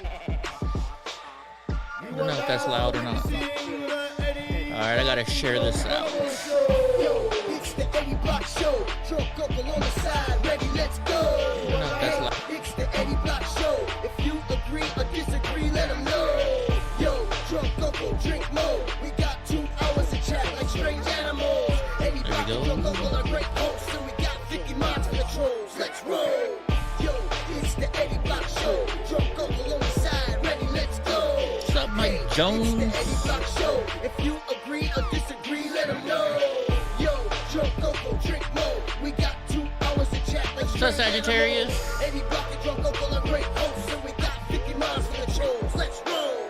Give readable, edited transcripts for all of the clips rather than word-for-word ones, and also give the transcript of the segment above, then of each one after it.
I don't know if that's loud or not. Alright, I gotta share this out. Yo, it's the Eddie Block Show. Drunk uncle on the side, ready, let's go. I don't know if that's loud. It's the Eddie Block Show. If you agree or disagree, let them know. Yo, drunk uncle, drink more. We got 2 hours to chat like strange animals. Eddie Block and drunk uncle are great hosts, and we got 50 minds for the trolls. Let's roll. Yo, it's the Eddie Block Show. Drunk uncle on the side, ready, let's go. What's up, Mike Jones? It's the Eddie Block Show. If you agree or disagree, let them know. Yo, drunk uncle, drink more. We got 2 hours to chat like What's up, Sagittarius? Eddie Block and drunk uncle are great hosts, and we got 50 miles for the trolls. Let's roll.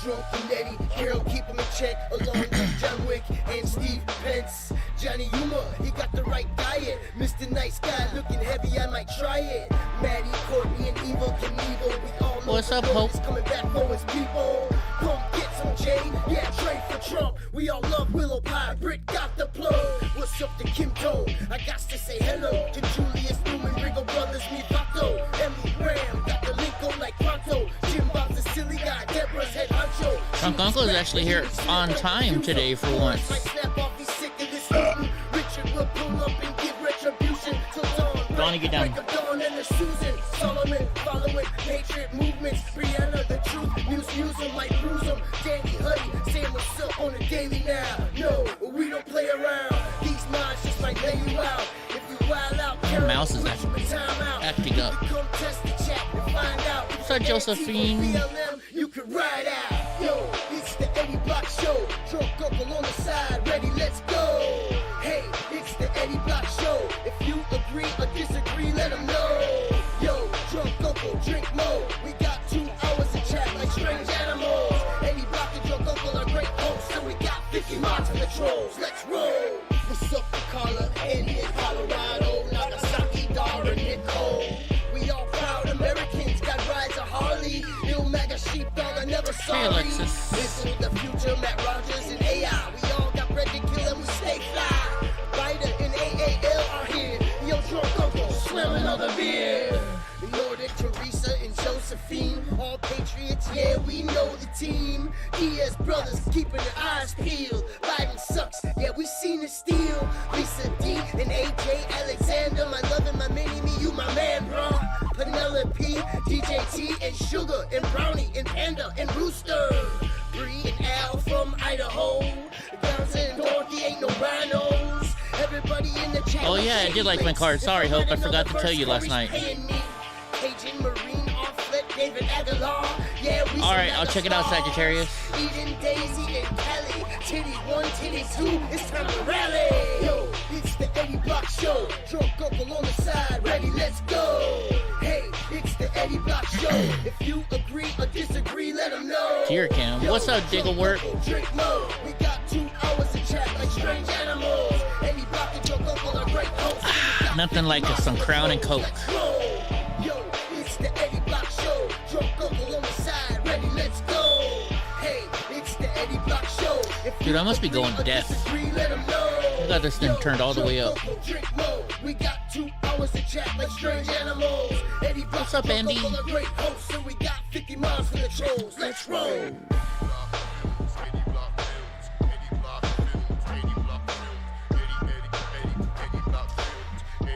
Drunk and Eddie, Carol, keep him in check, along with John Wick and Steve Pence. Johnny Yuma, he got the right diet. Mr. Nice Guy, looking heavy, I might try it. Maddie, Courtney, and Evo Knievel, we all know What's up, the Hope? is coming back for his people. Come get some Jay, yeah, trade for Trump. We all love Willow Pie, Brit got the plug. What's up to Kim Tone? I got to say hello to Julius Newman, Ringo Brothers, me Vato. Emily Graham, got the link on like Pronto. Jim Bob's a silly guy, Deborah's head honcho. Drunk Uncle is actually here on time today for once. Richard will pull up and give retribution till dawn. Donnie, get down. Dawn and the Susan, Solomon, following Patriot movements. Brianna, the truth, Muse him like bruise him. Danny, Huddy, saying what's up on the daily now. No, we don't play around. These minds just might lay you out. If you wild out, My mouse is acting up. Come test the chat and find out. What's up, Josephine? BLM, you can ride out. Yo, it's the Eddie Block Show. Drunk uncle on the side, ready, let's go. Hey, it's the Eddie Block Show. If you agree or disagree, let them know. Yo, drunk uncle, drink more. We got 2 hours to chat like strange animals. Eddie Block and drunk uncle are great hosts, and we got 50 miles for the trolls. Let's roll. What's up, Carla, Indian, Colorado, Nagasaki, Dara, Nicole. We all proud Americans, got rides a Harley. Ill MAGA sheepdog, I never saw. Hey, Alexis. Listen to the future, Matt Rogers and AI. We all got bread to kill and we stay fly. Ryder and AAL are here. Yo, drunk uncle, slamming on the beer. Nordic, Teresa, and Josephine, all patriots, yeah, we know the team. Diaz brothers keeping their eyes peeled. Biden sucks, yeah, we seen the steal. Lisa D and AJ Alexander, my love and my mini-me, you my man, bro. Penelope, DJ T, and Sugar, and Brownie, and Panda, and Rooster. Bree and Al from Idaho. Browns and Dorothy, ain't no rhinos. Everybody in the chat. Oh yeah, I did like my card. Sorry, Hope, I forgot to tell you last night. Alright, I'll check it out, Sagittarius. Eden, Daisy, and Kelly. Titty 1, Titty 2, it's time to rally. Yo, it's the Eddie Block Show. Drunk uncle on the side, ready, let's go. Hey, it's the Eddie Block Show. If you agree or disagree, let them know. Dear Cam, what's up, Digglework? Drink more. We got 2 hours to chat like strange animals. Eddie Block and drunk uncle are great hosts. Nothing like some Crown and Coke. Yo, it's the Eddie Block Show. Drunk uncle on the side, ready, let's go. Hey, it's the Eddie Block Show. Dude, I must be going deaf. I got this thing turned all the way up. Drink more. We got 2 hours to chat like strange animals. Eddie Block, what's up, Andy? Great hosts, and we got 50 miles for the trolls. Let's roll.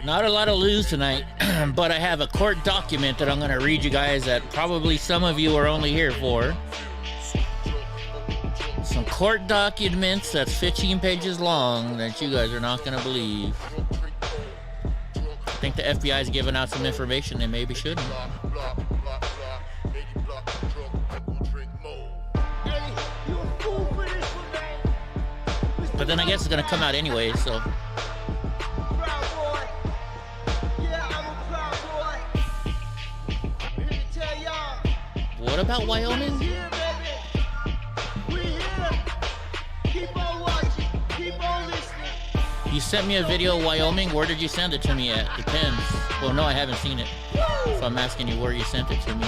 Not a lot of news tonight, but I have a court document that I'm going to read you guys that probably some of you are only here for. Some court documents that's 15 pages long that you guys are not going to believe. I think the FBI is giving out some information they maybe shouldn't. But then I guess it's going to come out anyway, so... What about Wyoming? You sent me a video of Wyoming. Where did you send it to me at? Depends. Well, no, I haven't seen it. So I'm asking you where you sent it to me.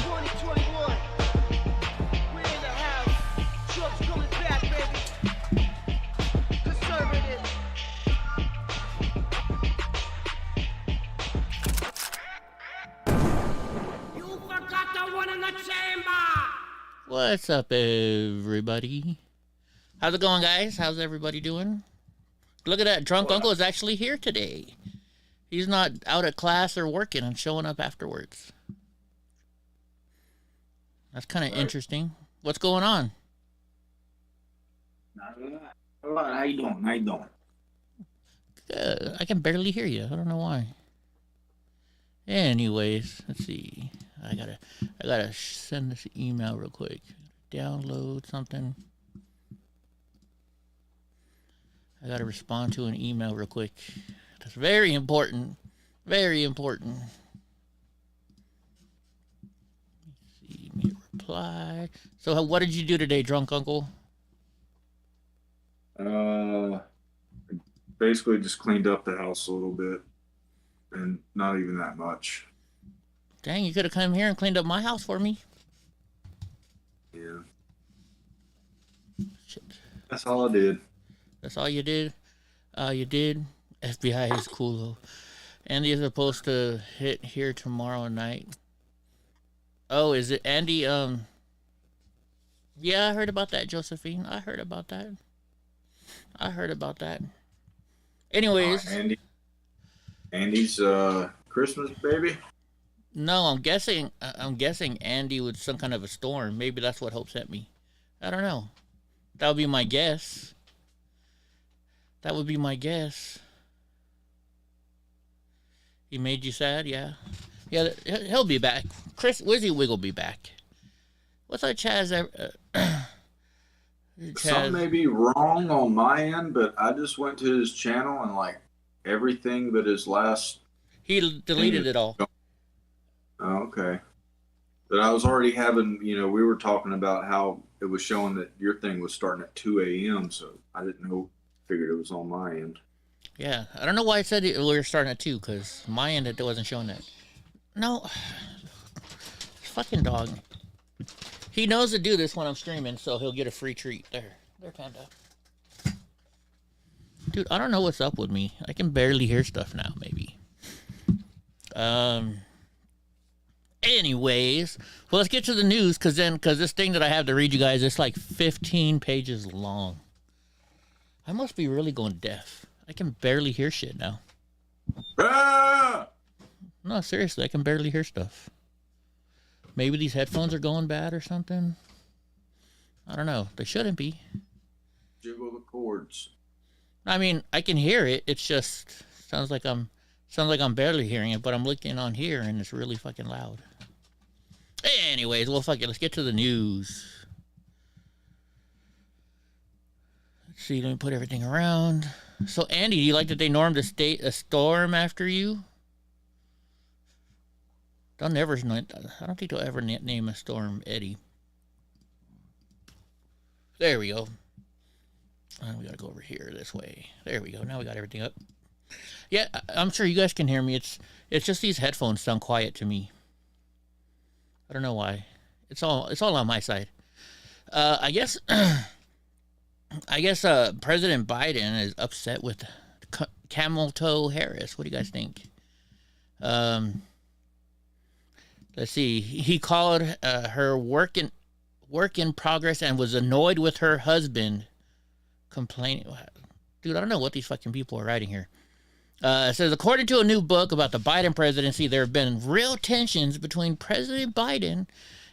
You forgot the one in the chamber! What's up, everybody? How's it going, guys? How's everybody doing? Look at that. Drunk Uncle is actually here today. He's not out at class or working and showing up afterwards. That's kind of interesting. What's going on? How you doing? How you doing? Good. I can barely hear you. I don't know why. Anyways, let's see. I gotta send this email real quick. Download something. I gotta respond to an email real quick. That's very important. Very important. Let's see. Let me reply. So, what did you do today, Drunk Uncle? Basically just cleaned up the house a little bit, and not even that much. Dang, you could have come here and cleaned up my house for me. Yeah. Shit. That's all I did. That's all you did? You did? FBI is cool, though. Andy is supposed to hit here tomorrow night. Oh, is it Andy? Yeah, I heard about that, Josephine. I heard about that. Anyways. Andy's Christmas baby? No, I'm guessing Andy with some kind of a storm. Maybe that's what Hope sent me. I don't know. That would be my guess. He made you sad? Yeah. Yeah, he'll be back. Wizzy Wig will be back. What's up, Chaz? Something may be wrong on my end, but I just went to his channel and like everything but his last... He deleted it all. Oh, okay. But I was already having, we were talking about how it was showing that your thing was starting at 2 a.m., so I didn't know, figured it was on my end. Yeah, I don't know why it said we were starting at 2, because my end it wasn't showing that. No. Fucking dog. He knows to do this when I'm streaming, so he'll get a free treat. There, Panda. Dude, I don't know what's up with me. I can barely hear stuff now, maybe. Anyways, well, let's get to the news, because this thing that I have to read you guys, it's like 15 pages long. I must be really going deaf. I can barely hear shit now. Ah! No, seriously, I can barely hear stuff. Maybe these headphones are going bad or something. I don't know. They shouldn't be. Jiggle the cords. I mean, I can hear it. It's just sounds like I'm barely hearing it, but I'm looking on here and it's really fucking loud. Anyways, well, fuck it. Let's get to the news. Let's see. Let me put everything around. So, Andy, do you like that they normed a storm after you? I don't think they'll ever name a storm Eddie. There we go. We gotta go over here this way. There we go. Now we got everything up. Yeah, I'm sure you guys can hear me. It's just these headphones sound quiet to me. I don't know why. It's all on my side. I guess President Biden is upset with Camel Toe Harris. What do you guys think? Let's see. He called her work in progress and was annoyed with her husband complaining. Dude, I don't know what these fucking people are writing here. It says, according to a new book about the Biden presidency, there have been real tensions between President Biden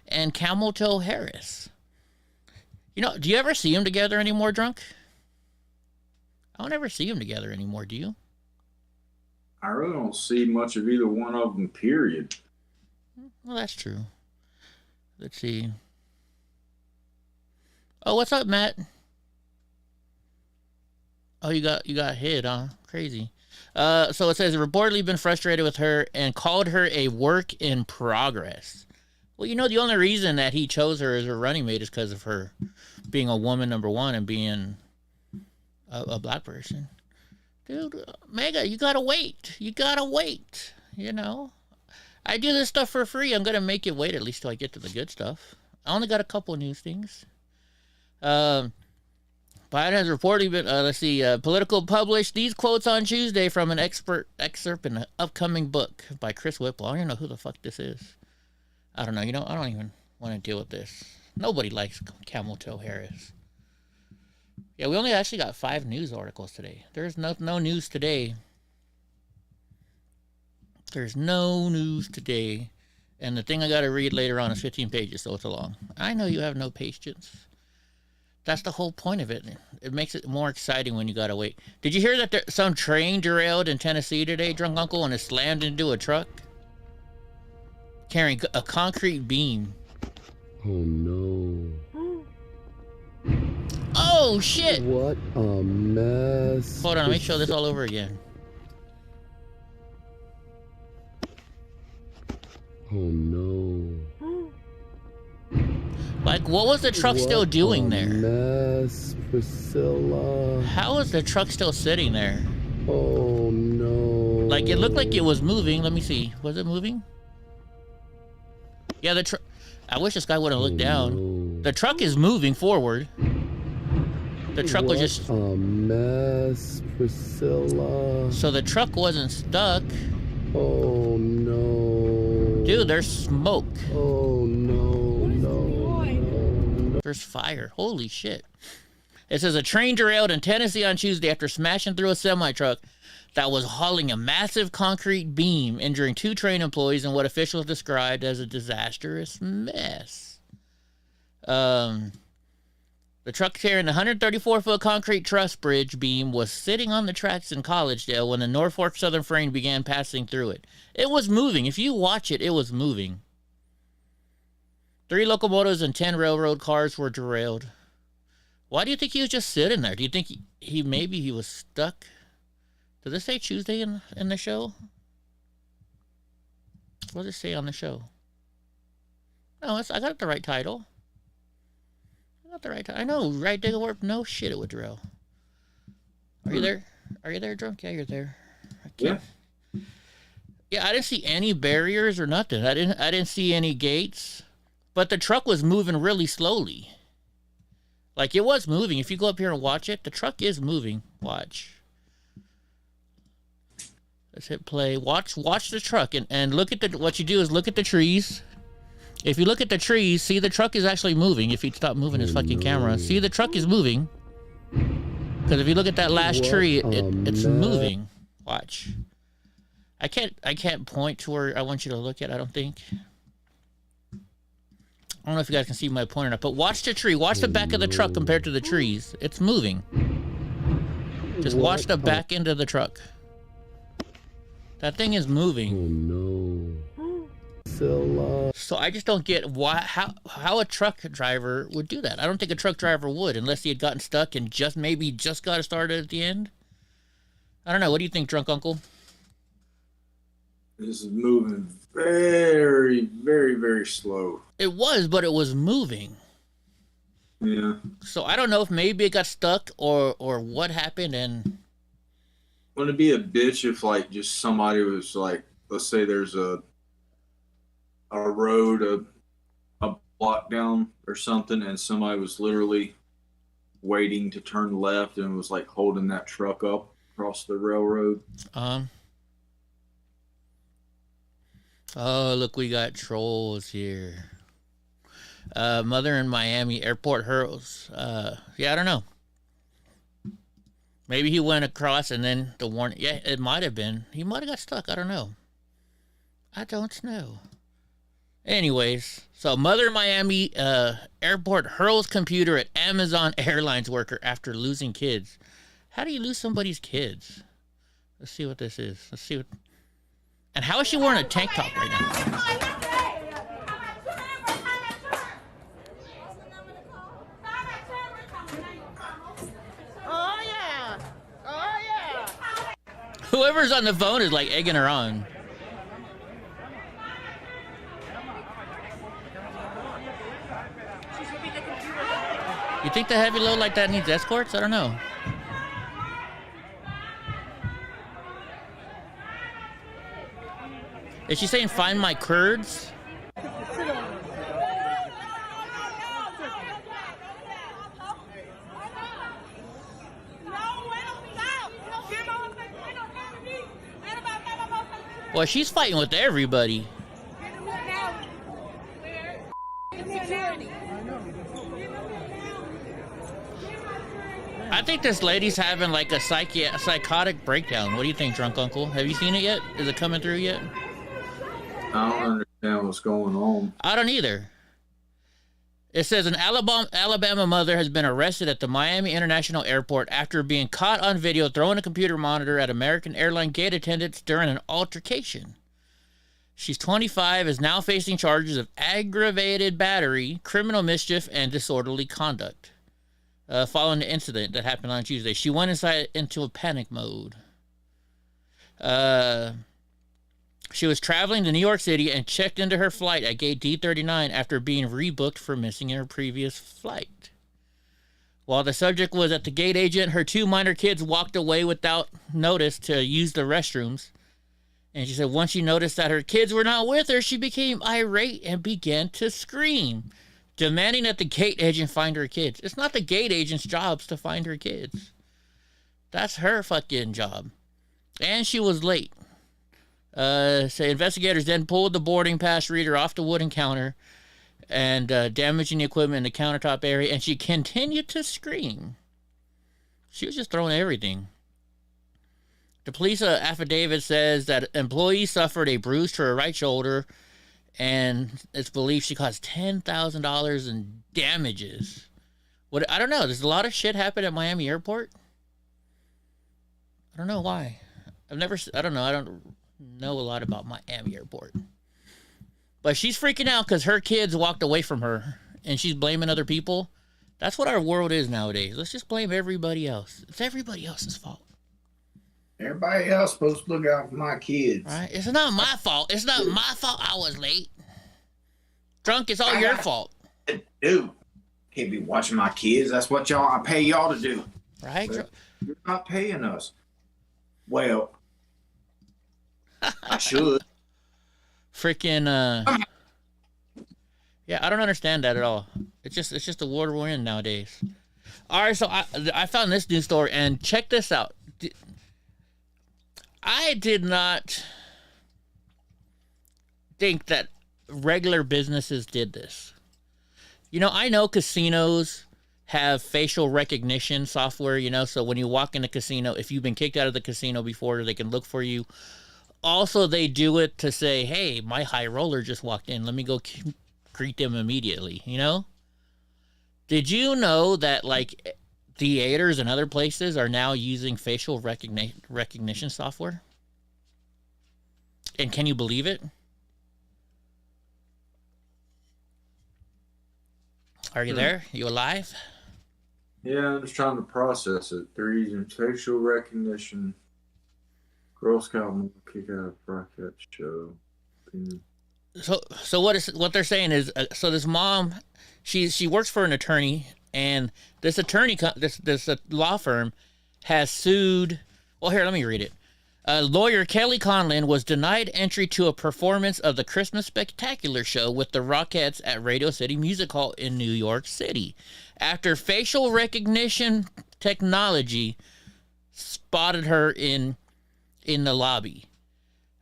and Camel Toe Harris. Do you ever see them together anymore, Drunk? I don't ever see them together anymore, do you? I really don't see much of either one of them, period. Well, that's true. Let's see. Oh, what's up, Matt? Oh, you got hit, huh? Crazy. So it says, reportedly been frustrated with her and called her a work in progress. Well, the only reason that he chose her as her running mate is because of her being a woman, number one, and being a black person. Dude, Mega, you gotta wait. I do this stuff for free. I'm gonna make you wait at least till I get to the good stuff. I only got a couple news things. Biden has reportedly been, Politico published these quotes on Tuesday from an excerpt in an upcoming book by Chris Whipple. I don't even know who the fuck this is. I don't know. I don't even want to deal with this. Nobody likes Camel Toe Harris. Yeah, we only actually got 5 news articles today. There's no news today. There's no news today. And the thing I got to read later on is 15 pages, so it's long. I know you have no patience. That's the whole point of it. It makes it more exciting when you got to wait. Did you hear that some train derailed in Tennessee today, Drunk Uncle, and it slammed into a truck? Carrying a concrete beam. Oh no. Oh shit! What a mess. Hold on, let me show this all over again. Oh no. Like, what was the truck still doing there? Mess, Priscilla. How was the truck still sitting there? Oh no. Like, it looked like it was moving. Let me see. Was it moving? Yeah, the truck. I wish this guy wouldn't look down. No. The truck is moving forward. The truck was just a mess, Priscilla. So the truck wasn't stuck. Oh no. Dude, there's smoke. Oh no, no. There's fire. Holy shit. It says a train derailed in Tennessee on Tuesday after smashing through a semi-truck that was hauling a massive concrete beam, injuring 2 train employees in what officials described as a disastrous mess. The truck carrying the 134-foot concrete truss bridge beam was sitting on the tracks in Collegedale when the Norfolk Southern train began passing through it. It was moving. If you watch it, it was moving. 3 locomotives and 10 railroad cars were derailed. Why do you think he was just sitting there? Do you think maybe he was stuck? Did this say Tuesday in the show? What does it say on the show? No, I got the right title. I know, right, Diggle Warp? No shit, it would derail. Are you there? Are you there, Drunk? Yeah, you're there. Yeah. Yeah, I didn't see any barriers or nothing. I didn't see any gates. But the truck was moving really slowly. Like, it was moving. If you go up here and watch it, the truck is moving. Watch. Let's hit play. Watch the truck and look at what you do is look at the trees. If you look at the trees, see the truck is actually moving. If he'd stop moving his fucking camera. See, the truck is moving. Because if you look at that last tree, it's moving. Watch. I can't point to where I want you to look at, I don't think. I don't know if you guys can see my pointer or not, but watch the tree. Watch the back of the truck compared to the trees. It's moving. Just watch the back end of the truck. That thing is moving. Oh no. So I just don't get how a truck driver would do that. I don't think a truck driver would unless he had gotten stuck and maybe just got started at the end. I don't know. What do you think, Drunk Uncle? This is moving very, very, very slow. It was, but it was moving. Yeah. So I don't know if maybe it got stuck or what happened. And wouldn't it be a bitch if like just somebody was like, let's say there's a road a block down or something, and somebody was literally waiting to turn left and was like holding that truck up across the railroad. Oh, look, we got trolls here. Mother in Miami, airport hurls. Yeah, I don't know. Maybe he went across and then the warning. Yeah, it might have been. He might have got stuck. I don't know. I don't know. Anyways, so mother in Miami, airport hurls computer at Amazon Airlines worker after losing kids. How do you lose somebody's kids? Let's see what this is. Let's see what. And how is she wearing a tank top right now? Whoever's on the phone is like egging her on. You think the heavy load like that needs escorts? I don't know. Is she saying find my curds? Well, she's fighting with everybody. I think this lady's having like a psychotic breakdown. What do you think, Drunk Uncle? Have you seen it yet? Is it coming through yet? I don't understand what's going on. I don't either. It says an Alabama mother has been arrested at the Miami International Airport after being caught on video throwing a computer monitor at American airline gate attendants during an altercation. She's 25, is now facing charges of aggravated battery, criminal mischief, and disorderly conduct. Following the incident that happened on Tuesday, she went into a panic mode. She was traveling to New York City and checked into her flight at gate D39 after being rebooked for missing in her previous flight. While the subject was at the gate agent, her 2 minor kids walked away without notice to use the restrooms. And she said once she noticed that her kids were not with her, she became irate and began to scream, demanding that the gate agent find her kids. It's not the gate agent's job to find her kids. That's her fucking job. And she was late. Investigators then pulled the boarding pass reader off the wooden counter and damaging the equipment in the countertop area, and she continued to scream. She was just throwing everything. The police affidavit says that employees suffered a bruise to her right shoulder, and it's believed she caused $10,000 in damages. I don't know. There's a lot of shit happen at Miami Airport. I don't know why. I don't know a lot about Miami Airport. But she's freaking out because her kids walked away from her and she's blaming other people. That's what our world is nowadays. Let's just blame everybody else. It's everybody else's fault. Everybody else supposed to look out for my kids. Right? It's not my fault. It's not my fault I was late. Drunk, it's all your fault. Dude, can't be watching my kids. That's what I pay y'all to do. Right? But you're not paying us. Well, I should. Freaking yeah, I don't understand that at all. It's just the world we're in nowadays. All right, so I found this news story, and check this out. I did not think that regular businesses did this. You know, I know casinos have facial recognition software, you know, so when you walk in a casino, if you've been kicked out of the casino before, they can look for you. Also, they do it to say, hey, my high roller just walked in. Let me go greet them immediately, you know? Did you know that, like, theaters and other places are now using facial recognition software? And can you believe it? Are you there? You alive? Yeah, I'm just trying to process it. They're using facial recognition. Girl Scout will kick out a rocket show. So what they're saying is, so this mom, she works for an attorney, and this attorney, this law firm, has sued. Well, here, let me read it. Lawyer Kelly Conlin was denied entry to a performance of the Christmas Spectacular show with the Rockettes at Radio City Music Hall in New York City after facial recognition technology spotted her in the lobby.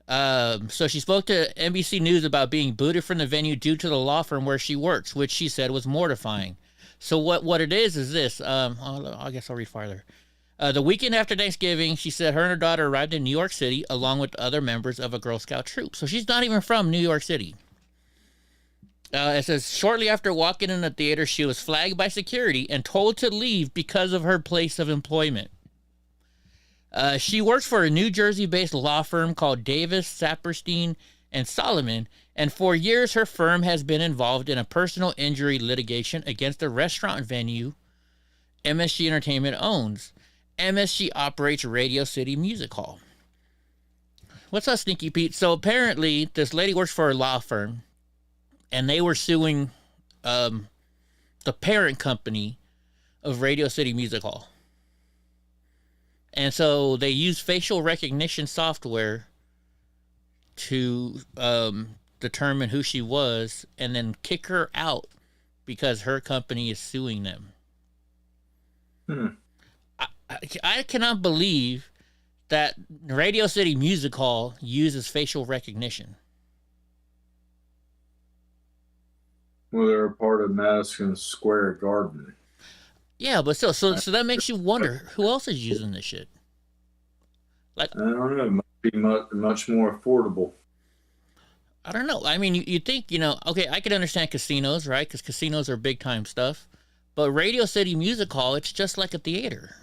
So she spoke to NBC News about being booted from the venue due to the law firm where she works, which she said was mortifying. So what it is this. I guess I'll read farther. The weekend after Thanksgiving, she said her and her daughter arrived in New York City along with other members of a Girl Scout troop. So she's not even from New York City. It says, shortly after walking in the theater, she was flagged by security and told to leave because of her place of employment. She works for a New Jersey-based law firm called Davis, Saperstein, and Solomon, and for years her firm has been involved in a personal injury litigation against a restaurant venue MSG Entertainment owns. MSG operates Radio City Music Hall. What's up, Sneaky Pete? So apparently this lady works for a law firm, and they were suing the parent company of Radio City Music Hall. And so they use facial recognition software to determine who she was and then kick her out because her company is suing them. I cannot believe that Radio City Music Hall uses facial recognition. Well, they're a part of Madison Square Garden. Yeah, but still, so that makes you wonder who else is using this shit. Like, I don't know. It might be much more affordable. I don't know. I mean, you think, okay, I could understand casinos, right? Because casinos are big time stuff. But Radio City Music Hall, it's just like a theater.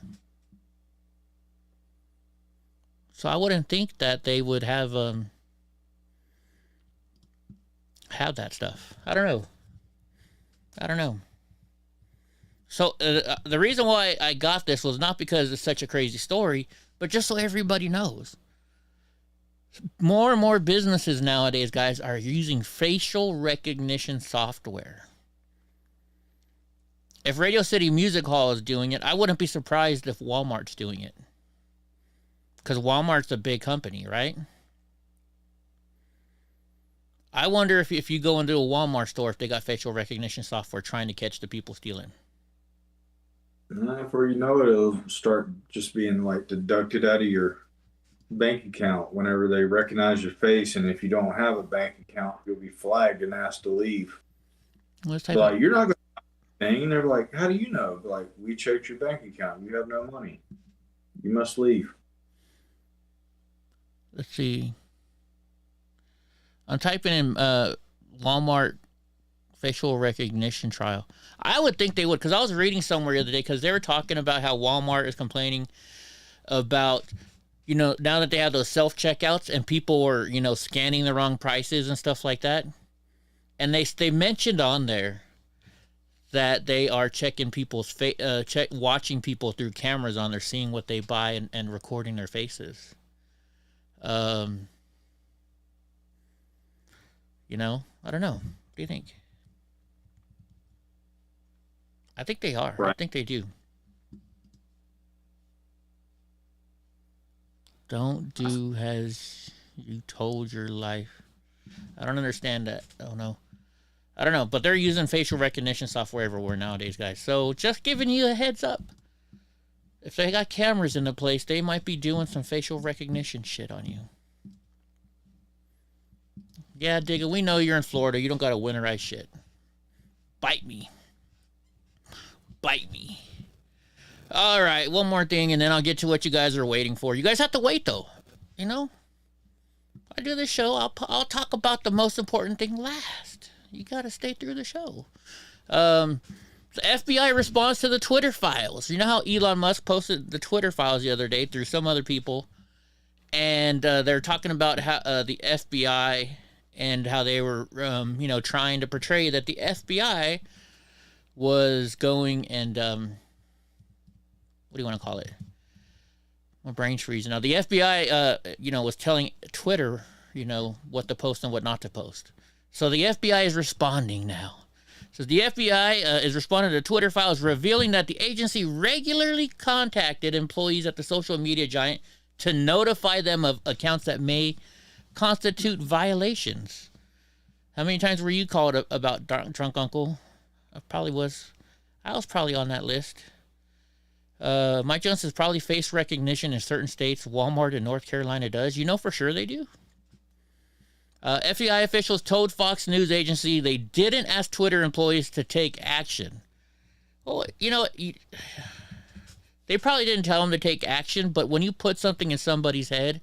So I wouldn't think that they would have that stuff. I don't know. So the reason why I got this was not because it's such a crazy story, but just so everybody knows. More and more businesses nowadays, guys, are using facial recognition software. If Radio City Music Hall is doing it, I wouldn't be surprised if Walmart's doing it. Because Walmart's a big company, right? I wonder if you go into a Walmart store, if they got facial recognition software trying to catch the people stealing. Before you know it, it'll start just being like deducted out of your bank account whenever they recognize your face. And if you don't have a bank account, you'll be flagged and asked to leave. Like, you're not going to do anything. And they're like, how do you know? Like, we checked your bank account. You have no money. You must leave. Let's see. I'm typing in Walmart facial recognition trial. I would think they would, because I was reading somewhere the other day, because they were talking about how Walmart is complaining about, now that they have those self-checkouts and people are, scanning the wrong prices and stuff like that. And they mentioned on there that they are checking people's watching people through cameras on there, seeing what they buy and recording their faces. I don't know. What do you think? I think they are. Right. I think they do. Don't do as you told your life. I don't understand that. Oh, no. I don't know. But they're using facial recognition software everywhere nowadays, guys. So just giving you a heads up. If they got cameras in the place, they might be doing some facial recognition shit on you. Yeah, Digga, we know you're in Florida. You don't got to winterize shit. Bite me. Bite me. All right, one more thing, and then I'll get to what you guys are waiting for. You guys have to wait, though. I do this show. I'll talk about the most important thing last. You got to stay through the show. The FBI responds to the Twitter files. You know how Elon Musk posted the Twitter files the other day through some other people, and they're talking about how the FBI and how they were, trying to portray that the FBI was going and, what do you want to call it? My brain's freezing now. The FBI, was telling Twitter, what to post and what not to post. So the FBI is responding now. So the FBI is responding to Twitter files revealing that the agency regularly contacted employees at the social media giant to notify them of accounts that may constitute violations. How many times were you called about Drunk Uncle? I was probably on that list. Mike Jones says probably face recognition in certain states. Walmart in North Carolina does. You know for sure they do. FBI officials told Fox News Agency they didn't ask Twitter employees to take action. Well, they probably didn't tell them to take action, but when you put something in somebody's head,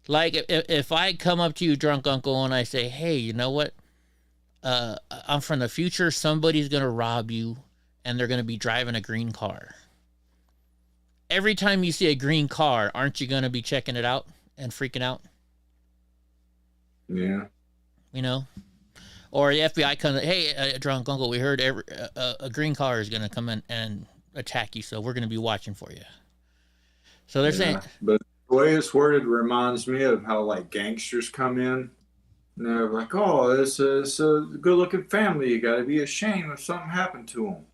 like if I come up to you, Drunk Uncle, and I say, hey, you know what? I'm from the future. Somebody's going to rob you, and they're going to be driving a green car. Every time you see a green car, aren't you going to be checking it out and freaking out? Yeah. Or the FBI comes, hey, Drunk Uncle, we heard a green car is going to come in and attack you, so we're going to be watching for you. So they're saying... But the way it's worded reminds me of how, like, gangsters come in, and they're like, oh, it's a good-looking family. You got to be ashamed if something happened to them.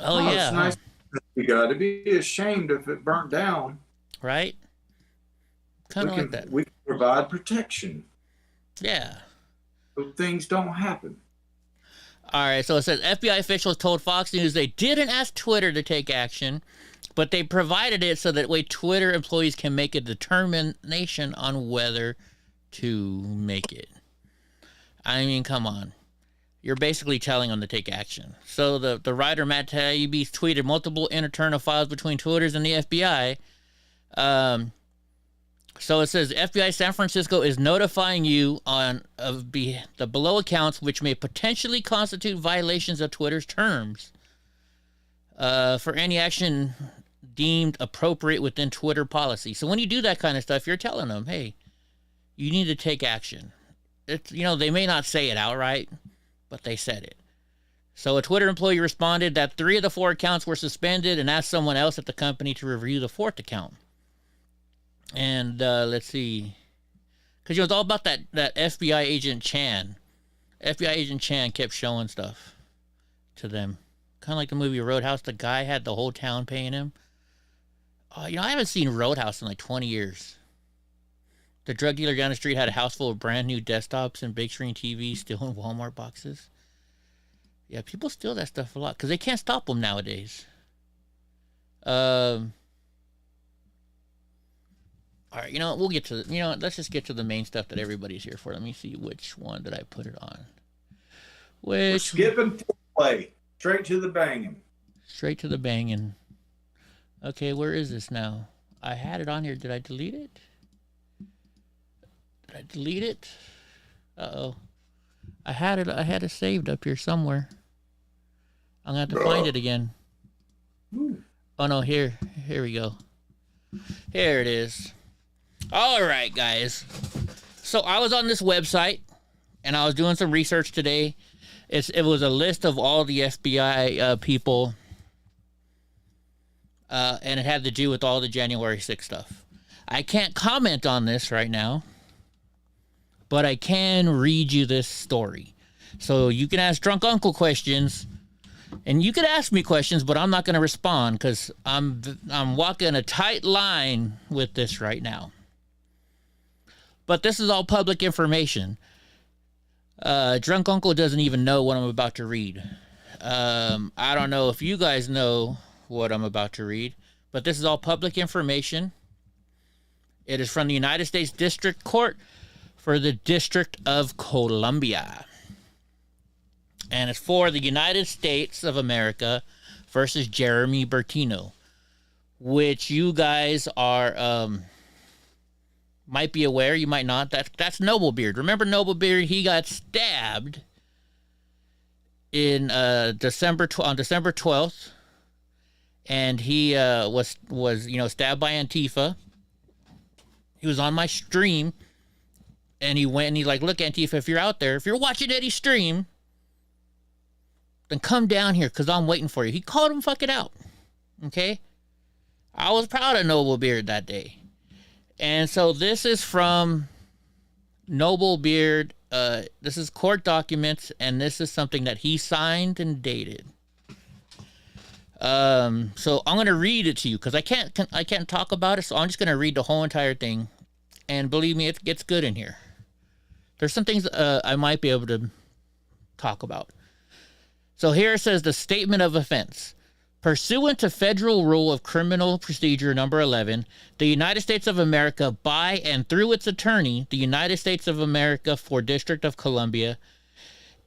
Oh, yeah. It's nice. You got to be ashamed if it burnt down. Right? Kind of like that. We can provide protection. Yeah. So things don't happen. All right, so it says FBI officials told Fox News they didn't ask Twitter to take action, but they provided it so that way Twitter employees can make a determination on whether to make it. I mean, come on. you're basically telling them to take action. So the writer Matt Taibbi tweeted multiple internal files between Twitters and the FBI. So it says FBI San Francisco is notifying you of the below accounts which may potentially constitute violations of Twitter's terms for any action deemed appropriate within Twitter policy. So when you do that kind of stuff, you're telling them, hey, you need to take action. It's, they may not say it outright, but they said it. So a Twitter employee responded that 3 of the 4 accounts were suspended and asked someone else at the company to review the 4th account. And let's see, because it's all about that FBI agent Chan. FBI agent Chan kept showing stuff to them, kind of like the movie Roadhouse. The guy had the whole town paying him. I haven't seen Roadhouse in like 20 years. The drug dealer down the street had a house full of brand new desktops and big screen TVs still in Walmart boxes. Yeah, people steal that stuff a lot because they can't stop them nowadays. All right, we'll get to let's just get to the main stuff that everybody's here for. Let me see which one did I put it on. We're skipping play. Straight to the banging. Straight to the banging. Okay, where is this now? I had it on here. Did I delete it? Did I delete it? Uh-oh. I had it saved up here somewhere. I'm going to have to find it again. Oh, no, here we go. Here it is. All right, guys. So I was on this website, and I was doing some research today. It was a list of all the FBI people, and it had to do with all the January 6th stuff. I can't comment on this right now, but I can read you this story. So you can ask Drunk Uncle questions, and you can ask me questions, but I'm not going to respond because I'm walking a tight line with this right now. But this is all public information. Drunk Uncle doesn't even know what I'm about to read. I don't know if you guys know what I'm about to read, but this is all public information. It is from the United States District Court for the District of Columbia. And it's for the United States of America versus Jeremy Bertino, which you guys are might be aware, you might not. That's Noblebeard. Remember Noblebeard? He got stabbed in on December 12th, and he was stabbed by Antifa. He was on my stream, and he went and he's like, "Look, Antifa, if you're out there, if you're watching Eddie's stream, then come down here because I'm waiting for you." He called him fucking out. Okay? I was proud of Noblebeard that day. And so this is from Noblebeard. This is court documents, and this is something that he signed and dated. So I'm going to read it to you because I can't talk about it, so I'm just going to read the whole entire thing. And believe me, it gets good in here. There's some things I might be able to talk about. So here it says the statement of offense. Pursuant to Federal Rule of Criminal Procedure Number 11, the United States of America, by and through its attorney, the United States of America for District of Columbia,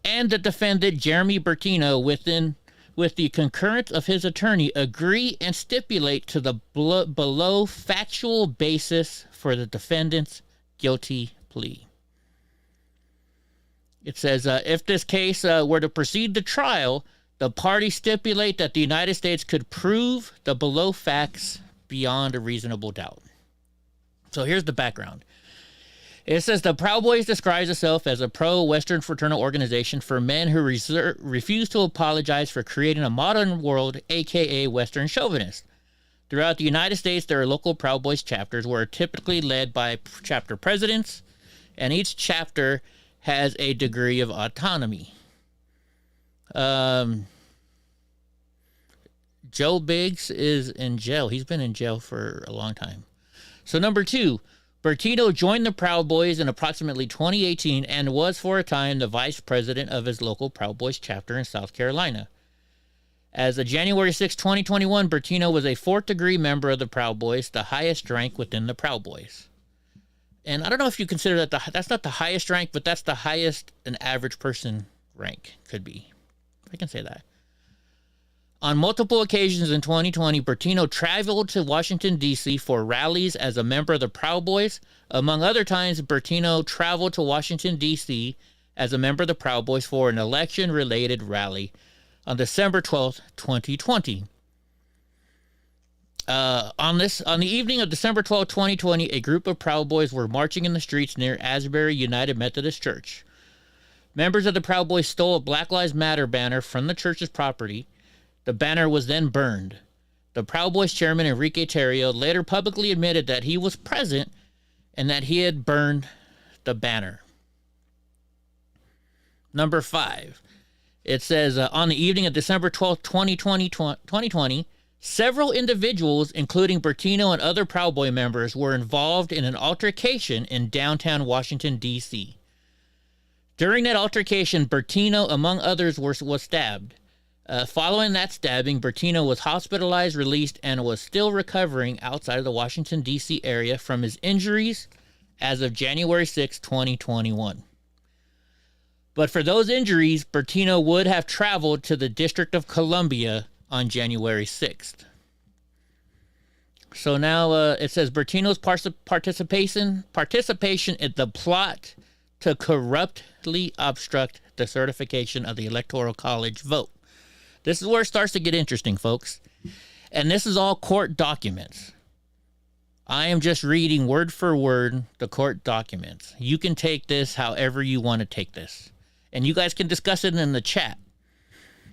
and the defendant Jeremy Bertino, with the concurrence of his attorney, agree and stipulate to the below factual basis for the defendant's guilty plea. It says, if this case were to proceed to trial, the parties stipulate that the United States could prove the below facts beyond a reasonable doubt. So here's the background. It says the Proud Boys describes itself as a pro-Western fraternal organization for men who refuse to apologize for creating a modern world, aka Western chauvinists. Throughout the United States, there are local Proud Boys chapters where are typically led by chapter presidents, and each chapter has a degree of autonomy. Joe Biggs is in jail. He's been in jail for a long time. So number 2, Bertino joined the Proud Boys in approximately 2018 and was for a time the vice president of his local Proud Boys chapter in South Carolina. As of January 6, 2021, Bertino was a 4th degree member of the Proud Boys, the highest rank within the Proud Boys. And I don't know if you consider that that's not the highest rank, but that's the highest an average person rank could be. I can say that. On multiple occasions in 2020, Bertino traveled to Washington, D.C. for rallies as a member of the Proud Boys. Among other times, Bertino traveled to Washington, D.C. as a member of the Proud Boys for an election-related rally on December 12th, 2020. On the evening of December 12, 2020, a group of Proud Boys were marching in the streets near Asbury United Methodist Church. Members of the Proud Boys stole a Black Lives Matter banner from the church's property. The banner was then burned. The Proud Boys chairman, Enrique Tarrio, later publicly admitted that he was present and that he had burned the banner. Number 5. It says, on the evening of December 12, 2020, several individuals, including Bertino and other Proud Boy members, were involved in an altercation in downtown Washington, D.C. During that altercation, Bertino, among others, was stabbed. Following that stabbing, Bertino was hospitalized, released, and was still recovering outside of the Washington, D.C. area from his injuries as of January 6, 2021. But for those injuries, Bertino would have traveled to the District of Columbia on January 6th. So now it says Bertino's participation in the plot to corruptly obstruct the certification of the Electoral College vote. This is where it starts to get interesting, folks. And this is all court documents. I am just reading word for word the court documents. You can take this however you want to take this. And you guys can discuss it in the chat.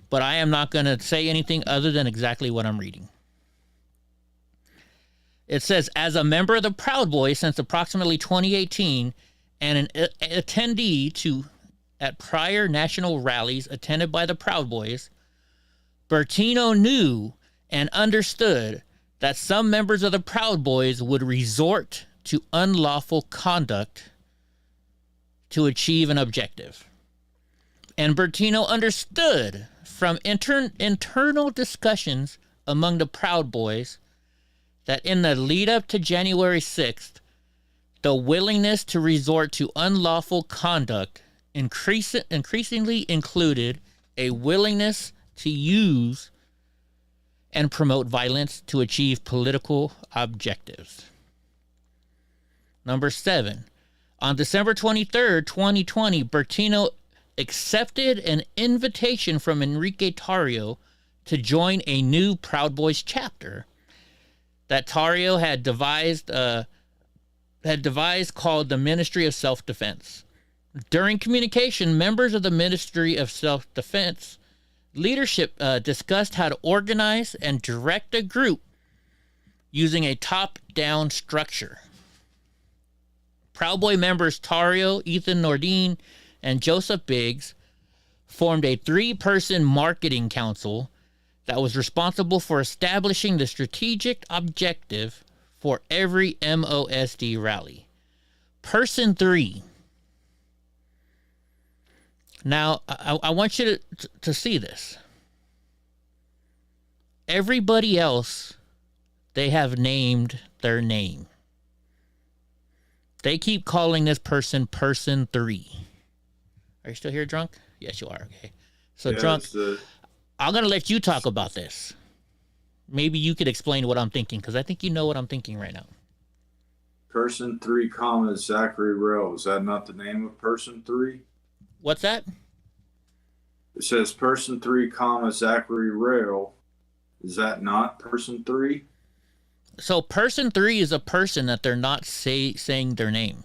But I am not going to say anything other than exactly what I'm reading. It says, as a member of the Proud Boys since approximately 2018 and an attendee at prior national rallies attended by the Proud Boys, Bertino knew and understood that some members of the Proud Boys would resort to unlawful conduct to achieve an objective. And Bertino understood from internal discussions among the Proud Boys that in the lead up to January 6th, the willingness to resort to unlawful conduct increasingly included a willingness to use and promote violence to achieve political objectives. Number 7. On December 23rd, 2020, Bertino accepted an invitation from Enrique Tarrio to join a new Proud Boys chapter that Tarrio had devised called the Ministry of Self-Defense. During communication, members of the Ministry of Self-Defense leadership discussed how to organize and direct a group using a top-down structure. Proud Boy members Tarrio, Ethan Nordine, and Joseph Biggs formed a 3-person marketing council that was responsible for establishing the strategic objective for every MOSD rally. Person 3. Now, I want you to see this. Everybody else, they have named their name. They keep calling this person Person 3. Are you still here, Drunk? Yes, you are. Okay. So, yeah, Drunk, I'm going to let you talk about this. Maybe you could explain what I'm thinking, because I think you know what I'm thinking right now. Person 3, comma, Zachary Rell. Is that not the name of Person 3? What's that? It says Person 3, comma, Zachary Rell. Is that not Person 3? So Person 3 is a person that they're not saying their name.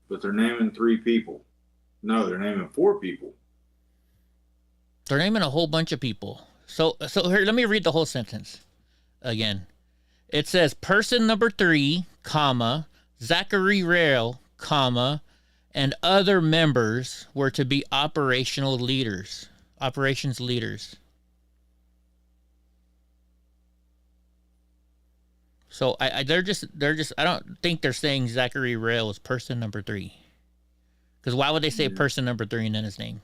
But they're naming 3 people. No, they're naming 4 people. They're naming a whole bunch of people. So here, let me read the whole sentence again. It says person number 3, comma, Zachary Rell, comma, and other members were to be operations leaders. So they're just I don't think they're saying Zachary Rell is person number 3. Because why would they say person number 3 and then his name?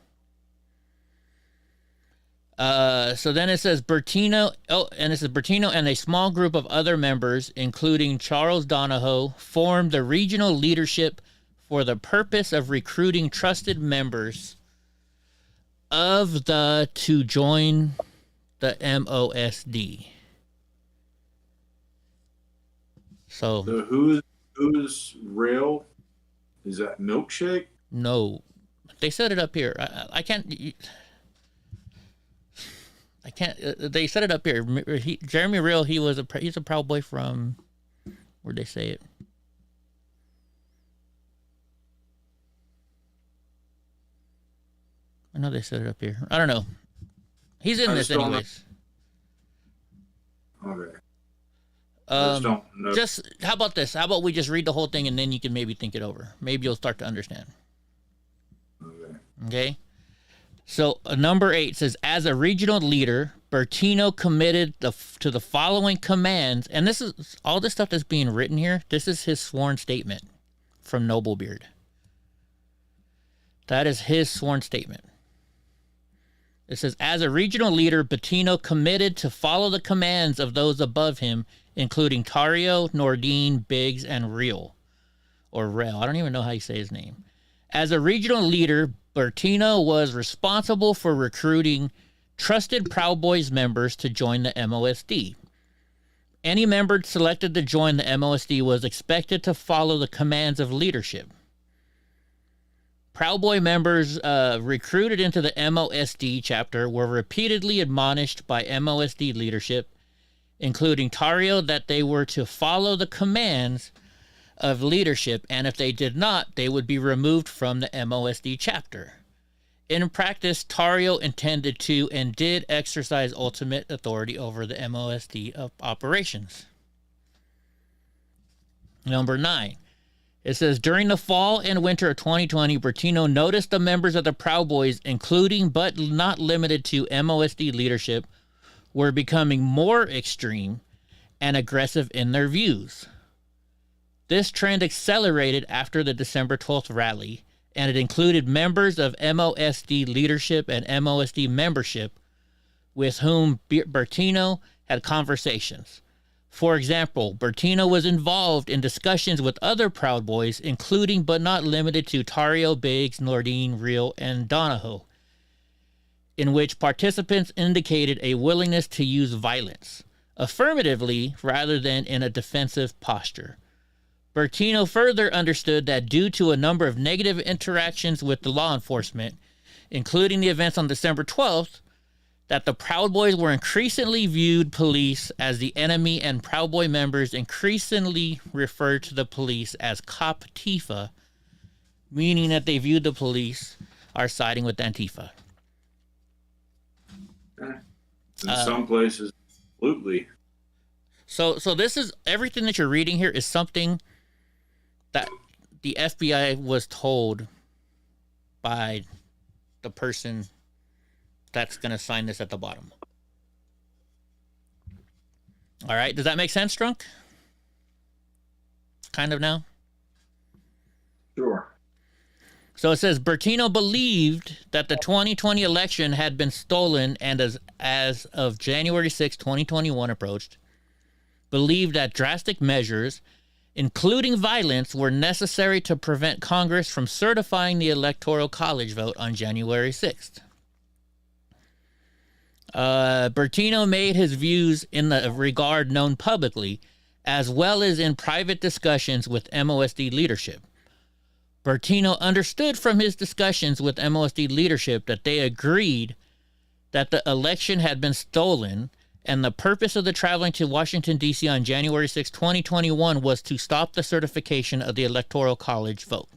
So then it says Bertino. Oh, and it says Bertino and a small group of other members, including Charles Donahoe, formed the regional leadership for the purpose of recruiting trusted members to join the MOSD. So who's real? Is that milkshake? no, they set it up here. I can't. I can't. They set it up here. Jeremy Real. He's a Proud Boy from. Where'd they say it? I know they set it up here. I don't know. He's in this anyways. Okay. I just don't know. How about this? How about we just read the whole thing and then you can maybe think it over. Maybe you'll start to understand. Okay. So number 8 says, as a regional leader, Bertino committed to the following commands, and this is all this stuff that's being written here. This is his sworn statement from Noblebeard. That is his sworn statement. It says, as a regional leader, Bettino committed to follow the commands of those above him, including Tario, Nordine, Biggs, and Real. Or Rel. I don't even know how you say his name. As a regional leader, Bettino was responsible for recruiting trusted Proud Boys members to join the MOSD. Any member selected to join the MOSD was expected to follow the commands of leadership. Proud Boy members recruited into the MOSD chapter were repeatedly admonished by MOSD leadership, including Tario, that they were to follow the commands of leadership, and if they did not, they would be removed from the MOSD chapter. In practice, Tario intended to and did exercise ultimate authority over the MOSD operations. Number 9. It says, during the fall and winter of 2020, Bertino noticed the members of the Proud Boys, including but not limited to MOSD leadership, were becoming more extreme and aggressive in their views. This trend accelerated after the December 12th rally, and it included members of MOSD leadership and MOSD membership with whom Bertino had conversations. For example, Bertino was involved in discussions with other Proud Boys, including but not limited to Tario, Biggs, Nordine, Real, and Donahoe, in which participants indicated a willingness to use violence, affirmatively rather than in a defensive posture. Bertino further understood that due to a number of negative interactions with the law enforcement, including the events on December 12th, that the Proud Boys were increasingly viewed police as the enemy, and Proud Boy members increasingly referred to the police as Cop Tifa, meaning that they viewed the police are siding with Antifa. In some places, absolutely. So this is everything that you're reading here is something that the FBI was told by the person that's going to sign this at the bottom. All right. Does that make sense, Drunk? Kind of now? Sure. So it says, Bertino believed that the 2020 election had been stolen, and as of January 6, 2021 approached, believed that drastic measures, including violence, were necessary to prevent Congress from certifying the Electoral College vote on January 6th. Bertino made his views in the regard known publicly, as well as in private discussions with MOSD leadership. Bertino understood from his discussions with MOSD leadership that they agreed that the election had been stolen, and the purpose of the traveling to Washington, D.C. on January 6, 2021 was to stop the certification of the Electoral College vote,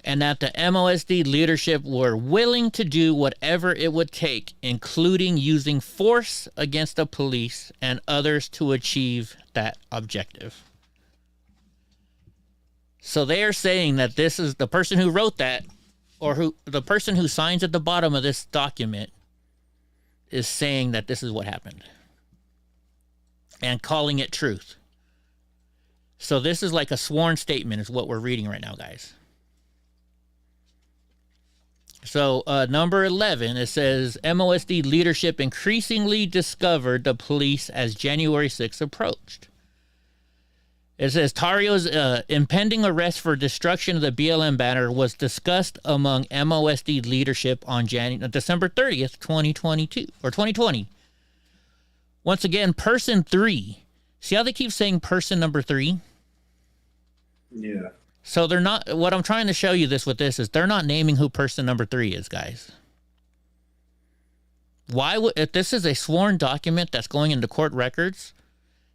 and that the MOSD leadership were willing to do whatever it would take, including using force against the police and others to achieve that objective. So they are saying that this is the person who wrote that, or the person who signs at the bottom of this document is saying that this is what happened and calling it truth. So this is like a sworn statement is what we're reading right now, guys. So number 11, it says MOSD leadership increasingly discovered the police as January 6th approached. It says Tario's impending arrest for destruction of the BLM banner was discussed among MOSD leadership on December 30th, 2022 or 2020. Once again, person 3. See how they keep saying person number 3? Yeah. So they're not. What I'm trying to show you with this is they're not naming who person number 3 is, guys. Why would, if this is a sworn document that's going into court records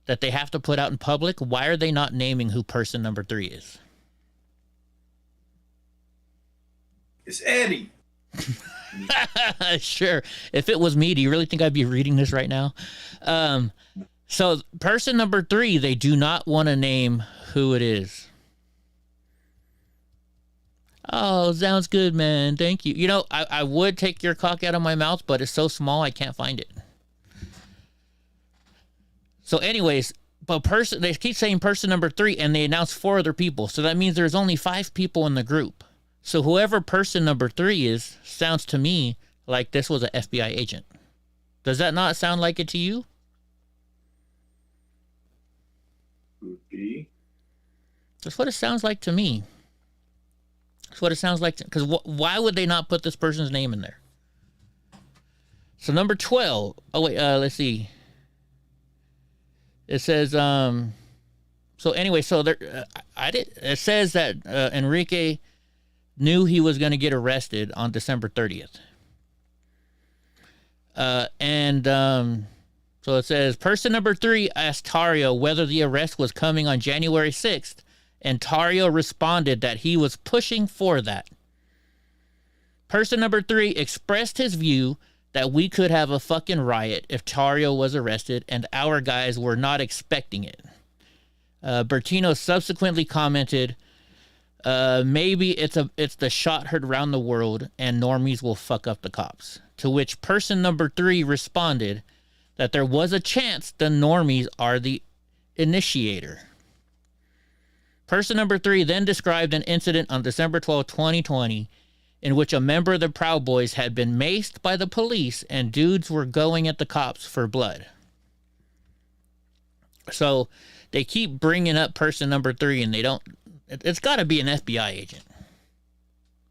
that they have to put out in public, why are they not naming who person number 3 is? It's Eddie. Sure. If it was me, do you really think I'd be reading this right now? So person number 3, they do not want to name who it is. Oh, sounds good, man. Thank you. You know, I would take your cock out of my mouth, but it's so small I can't find it. So anyways, but they keep saying person number 3, and they announce 4 other people. So that means there's only 5 people in the group. So whoever person number 3 is sounds to me like this was an FBI agent. Does that not sound like it to you? Would be. That's what it sounds like to me. That's what it sounds like. Because why would they not put this person's name in there? So number 12. Oh, wait. Let's see. It says, so anyway, so there, it says that Enrique knew he was going to get arrested on December 30th. So it says, person number 3 asked Tario whether the arrest was coming on January 6th, and Tario responded that he was pushing for that. Person number 3 expressed his view that we could have a fucking riot if Tario was arrested, and our guys were not expecting it. Bertino subsequently commented, maybe it's the shot heard around the world and normies will fuck up the cops. To which person number 3 responded that there was a chance the normies are the initiator. Person number 3 then described an incident on December 12, 2020, in which a member of the Proud Boys had been maced by the police and dudes were going at the cops for blood. So they keep bringing up person number 3 and they don't. It's got to be an FBI agent.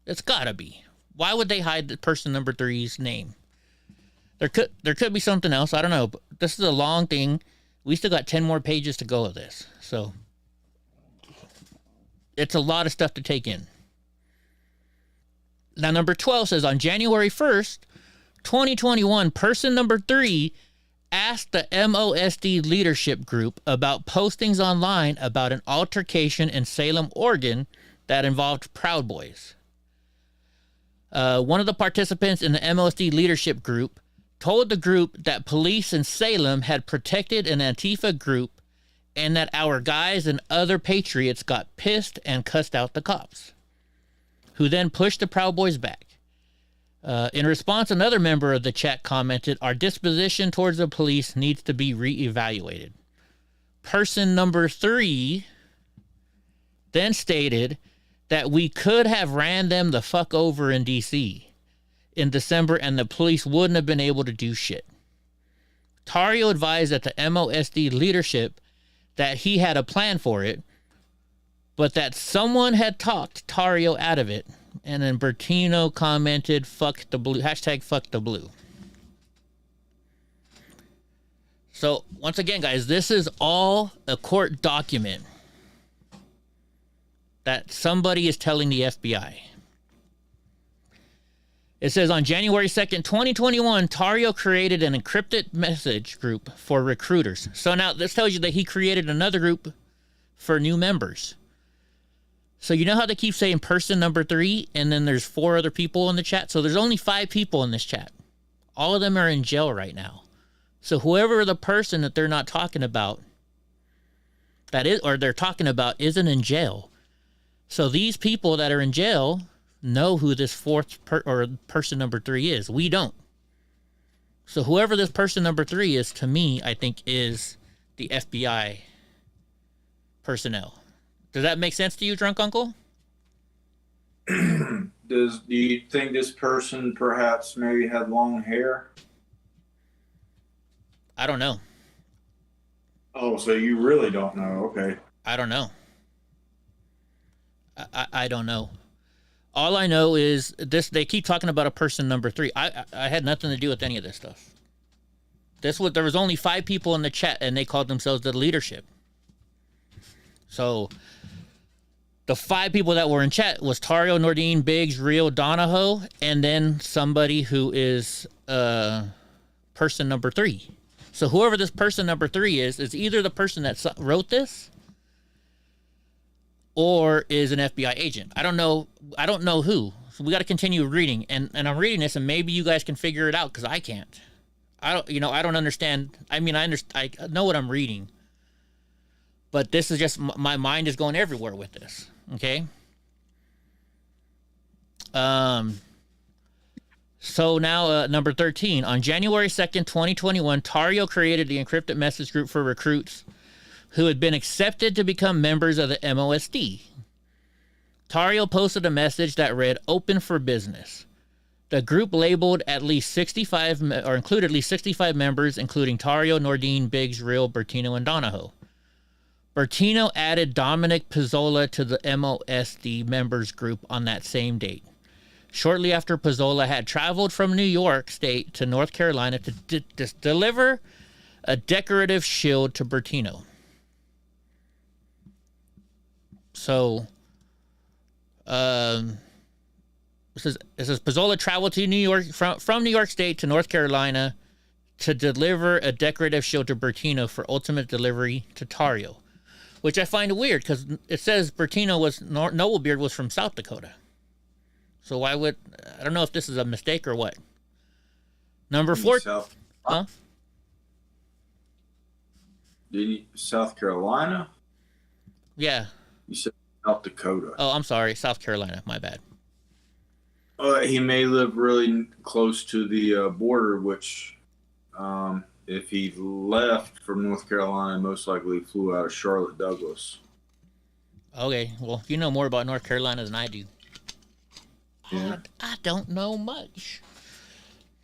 It's got to be. Why would they hide the person number 3's name? There could be something else. I don't know. But this is a long thing. We still got 10 more pages to go of this. So it's a lot of stuff to take in. Now, number 12 says, on January 1st, 2021, person number 3 asked the MOSD leadership group about postings online about an altercation in Salem, Oregon that involved Proud Boys. One of the participants in the MOSD leadership group told the group that police in Salem had protected an Antifa group and that our guys and other patriots got pissed and cussed out the cops, who then pushed the Proud Boys back. In response, another member of the chat commented, our disposition towards the police needs to be reevaluated. Person number 3 then stated that we could have ran them the fuck over in D.C. in December and the police wouldn't have been able to do shit. Tario advised that the MOSD leadership that he had a plan for it, but that someone had talked Tario out of it. And then Bertino commented, fuck the blue, hashtag fuck the blue. So once again, guys, this is all a court document that somebody is telling the FBI. It says on January 2nd, 2021, Tario created an encrypted message group for recruiters. So now this tells you that he created another group for new members. So you know how they keep saying person number 3 and then there's 4 other people in the chat? So there's only 5 people in this chat. All of them are in jail right now. So whoever the person that they're not talking about, that is, or they're talking about, isn't in jail. So these people that are in jail know who this person number 3 is. We don't. So whoever this person number 3 is, to me, I think is the FBI personnel. Does that make sense to you, Drunk Uncle? Do you think this person perhaps maybe had long hair? I don't know. Oh, so you really don't know? Okay. I don't know. I don't know. All I know is this. They keep talking about a person number 3. I had nothing to do with any of this stuff. There was only 5 people in the chat, and they called themselves the leadership. So the 5 people that were in chat was Tario, Nordine, Biggs, Real, Donahoe, and then somebody who is person number 3. So whoever this person number 3 is either the person that wrote this or is an FBI agent. I don't know who. So we got to continue reading, and I'm reading this, and maybe you guys can figure it out because I can't. I don't understand. I mean, I know what I'm reading, but this is just my mind is going everywhere with this. Okay. So now number 13 on January 2nd, 2021, Tario created the encrypted message group for recruits who had been accepted to become members of the MOSD. Tario posted a message that read, "Open for business." The group labeled at least 65 or included at least 65 members, including Tario, Nordine, Biggs, Real, Bertino, and Donahoe. Bertino added Dominic Pizzola to the MOSD members group on that same date. Shortly after Pizzola had traveled from New York State to North Carolina to deliver a decorative shield to Bertino. So, it says Pizzola traveled to New York from New York State to North Carolina to deliver a decorative shield to Bertino for ultimate delivery to Tario, which I find weird because it says Bertino Noblebeard was from South Dakota. So why would I don't know if this is a mistake or what. Number 4. Huh? South Carolina? Yeah. You said South Dakota. Oh, I'm sorry. South Carolina. My bad. He may live really close to the border, which if he left from North Carolina, most likely flew out of Charlotte Douglas. Okay. Well, you know more about North Carolina than I do. Yeah. I don't know much.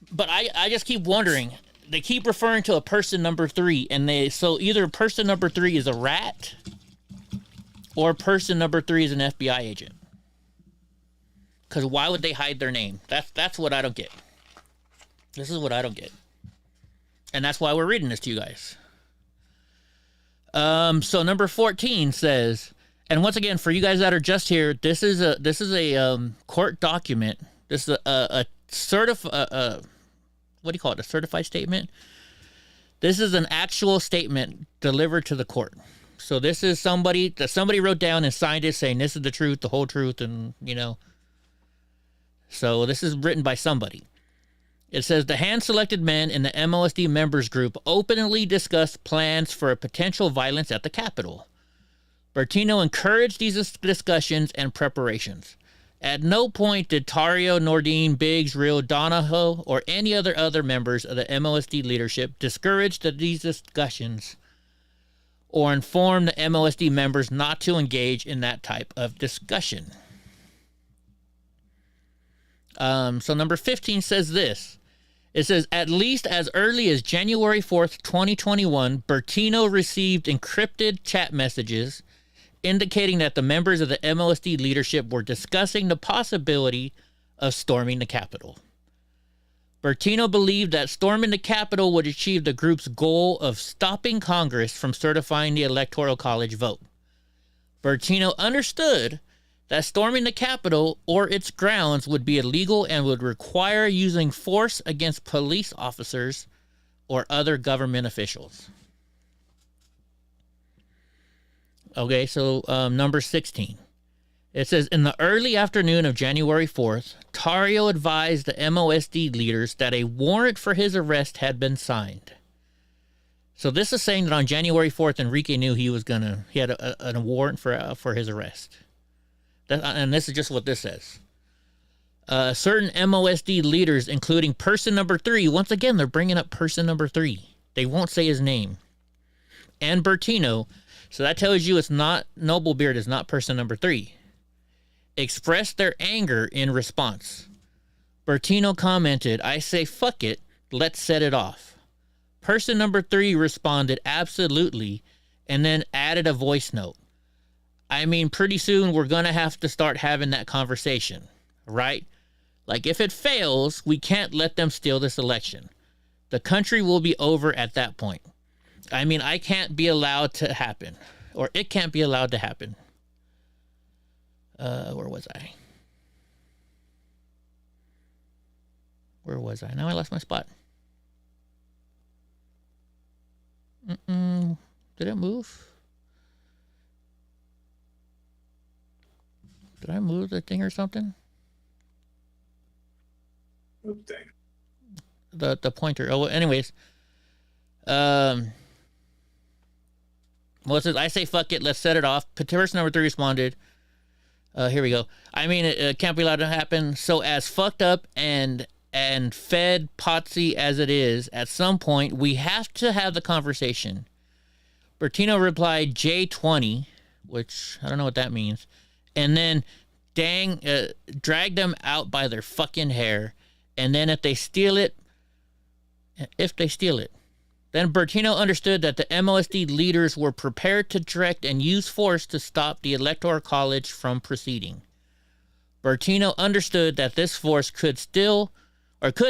But I just keep wondering. They keep referring to a person number 3, and so either person number 3 is a rat or person number 3 is an FBI agent. Because why would they hide their name? That's what I don't get. This is what I don't get. And that's why we're reading this to you guys. So number 14 says, and once again, for you guys that are just here, this is a court document. This is a what do you call it? A certified statement. This is an actual statement delivered to the court. So this is somebody wrote down and signed it saying this is the truth, the whole truth, and So this is written by somebody. It says the hand-selected men in the MOSD members group openly discussed plans for a potential violence at the Capitol. Bertino encouraged these discussions and preparations. At no point did Tario, Nordine, Biggs, Real, Donahoe, or any other members of the MOSD leadership discourage these discussions or inform the MOSD members not to engage in that type of discussion. So number 15 says this. It says, at least as early as January 4th, 2021, Bertino received encrypted chat messages indicating that the members of the MOSD leadership were discussing the possibility of storming the Capitol. Bertino believed that storming the Capitol would achieve the group's goal of stopping Congress from certifying the Electoral College vote. Bertino understood that storming the Capitol or its grounds would be illegal and would require using force against police officers or other government officials. Okay, so number 16. It says, in the early afternoon of January 4th, Tario advised the MOSD leaders that a warrant for his arrest had been signed. So this is saying that on January 4th, Enrique knew he had a warrant for his arrest. And this is just what this says. Certain MOSD leaders, including person number 3, once again, they're bringing up person number 3. They won't say his name. And Bertino, so that tells you it's not, Noblebeard is not person number 3. Expressed their anger in response. Bertino commented, I say fuck it, let's set it off. Person number 3 responded absolutely, and then added a voice note. I mean, pretty soon we're going to have to start having that conversation, right? Like, if it fails, we can't let them steal this election. The country will be over at that point. I mean, I can't be allowed to happen, or it can't be allowed to happen. Where was I? Where was I? Now I lost my spot. Did it move? Did I move the thing or something? Move thing. The pointer. Oh, anyways. Well, it says, I say fuck it, let's set it off. Person number 3 responded. Here we go. I mean, it can't be allowed to happen. So as fucked up and fed potsy as it is, at some point, we have to have the conversation. Bertino replied J20, which I don't know what that means. And then, drag them out by their fucking hair. And then if they steal it, then Bertino understood that the MOSD leaders were prepared to direct and use force to stop the Electoral College from proceeding. Bertino understood that this force could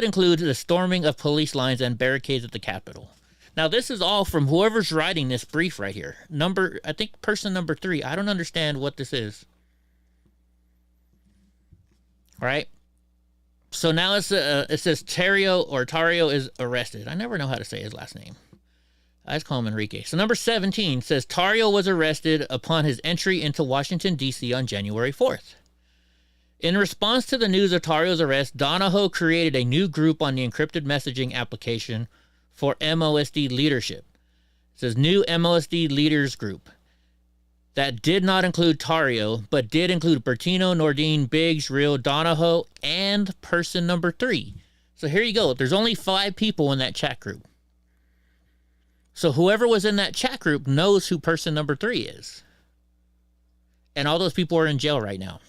include the storming of police lines and barricades at the Capitol. Now, this is all from whoever's writing this brief right here. I think person number 3. I don't understand what this is. Right? So now it says Tario is arrested. I never know how to say his last name. I just call him Enrique. So number 17 says Tario was arrested upon his entry into Washington, D.C. on January 4th. In response to the news of Tario's arrest, Donahoe created a new group on the encrypted messaging application for MOSD leadership. It says new MOSD leaders group. That did not include Tario, but did include Bertino, Nordine, Biggs, Real, Donahoe, and person number 3. So here you go. There's only 5 people in that chat group. So whoever was in that chat group knows who person number 3 is. And all those people are in jail right now.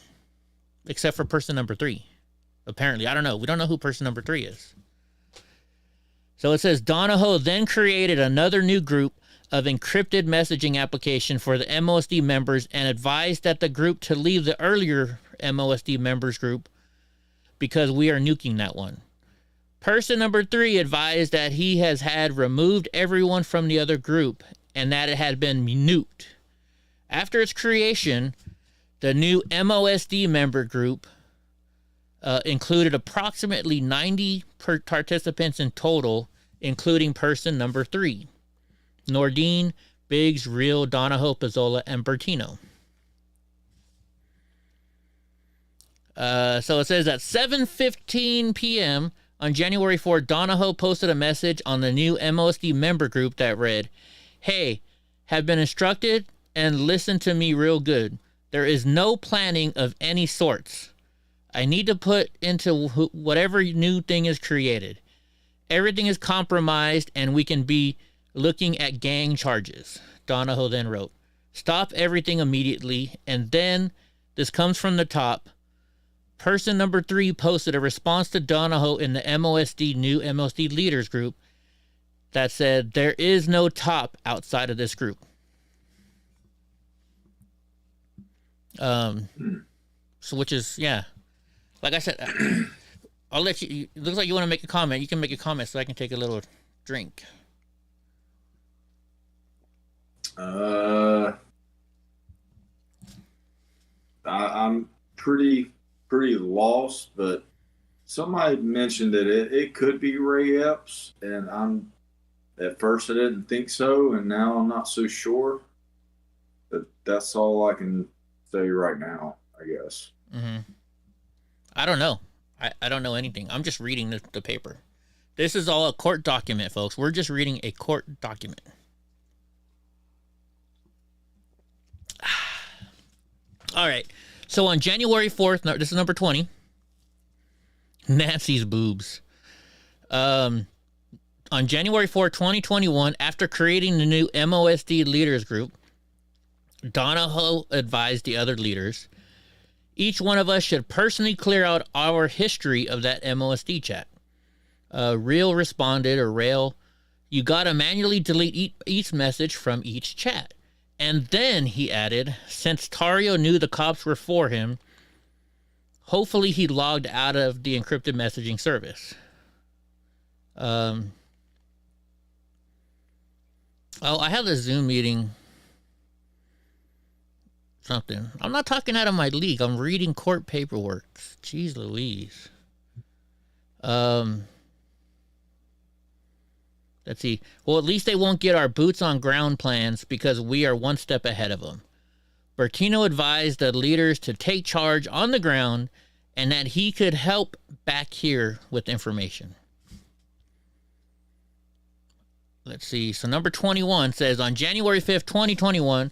Except for person number 3. Apparently. I don't know. We don't know who person number 3 is. So it says Donahoe then created another new group of encrypted messaging application for the MOSD members and advised that the group to leave the earlier MOSD members group because we are nuking that one. Person number 3 advised that he has had removed everyone from the other group and that it had been nuked. After its creation, the new MOSD member group included approximately 90 participants in total, including person number 3. Nordine, Biggs, Real, Donahoe, Pizzola, and Bertino. So it says at 7:15 p.m. on January 4th, Donahoe posted a message on the new MOSD member group that read, "Hey, have been instructed and listen to me real good. There is no planning of any sorts. I need to put into whatever new thing is created. Everything is compromised and we can be looking at gang charges." Donahoe then wrote, "Stop everything immediately." And then, this comes from the top, person number 3 posted a response to Donahoe in the new MOSD leaders group that said, "There is no top outside of this group." So which is, yeah. Like I said, I'll let you, it looks like you want to make a comment. You can make a comment so I can take a little drink. I'm pretty lost, but somebody mentioned that it could be Ray Epps, and at first I didn't think so, and now I'm not so sure. But that's all I can say right now, I guess. Mm-hmm. I don't know. I don't know anything. I'm just reading the paper. This is all a court document, folks. We're just reading a court document. All right. So on January 4th, this is number 20. Nancy's boobs. On January 4th, 2021, after creating the new MOSD leaders group, Donahoe advised the other leaders, each one of us should personally clear out our history of that MOSD chat. Real responded, or Rail, you gotta manually delete each message from each chat. And then he added, since Tario knew the cops were for him, hopefully he logged out of the encrypted messaging service. Oh, I had a Zoom meeting. Something. I'm not talking out of my league. I'm reading court paperwork. Jeez Louise. Let's see. Well, at least they won't get our boots on ground plans because we are one step ahead of them. Bertino advised the leaders to take charge on the ground and that he could help back here with information. Let's see. So number 21 says, on January 5th, 2021,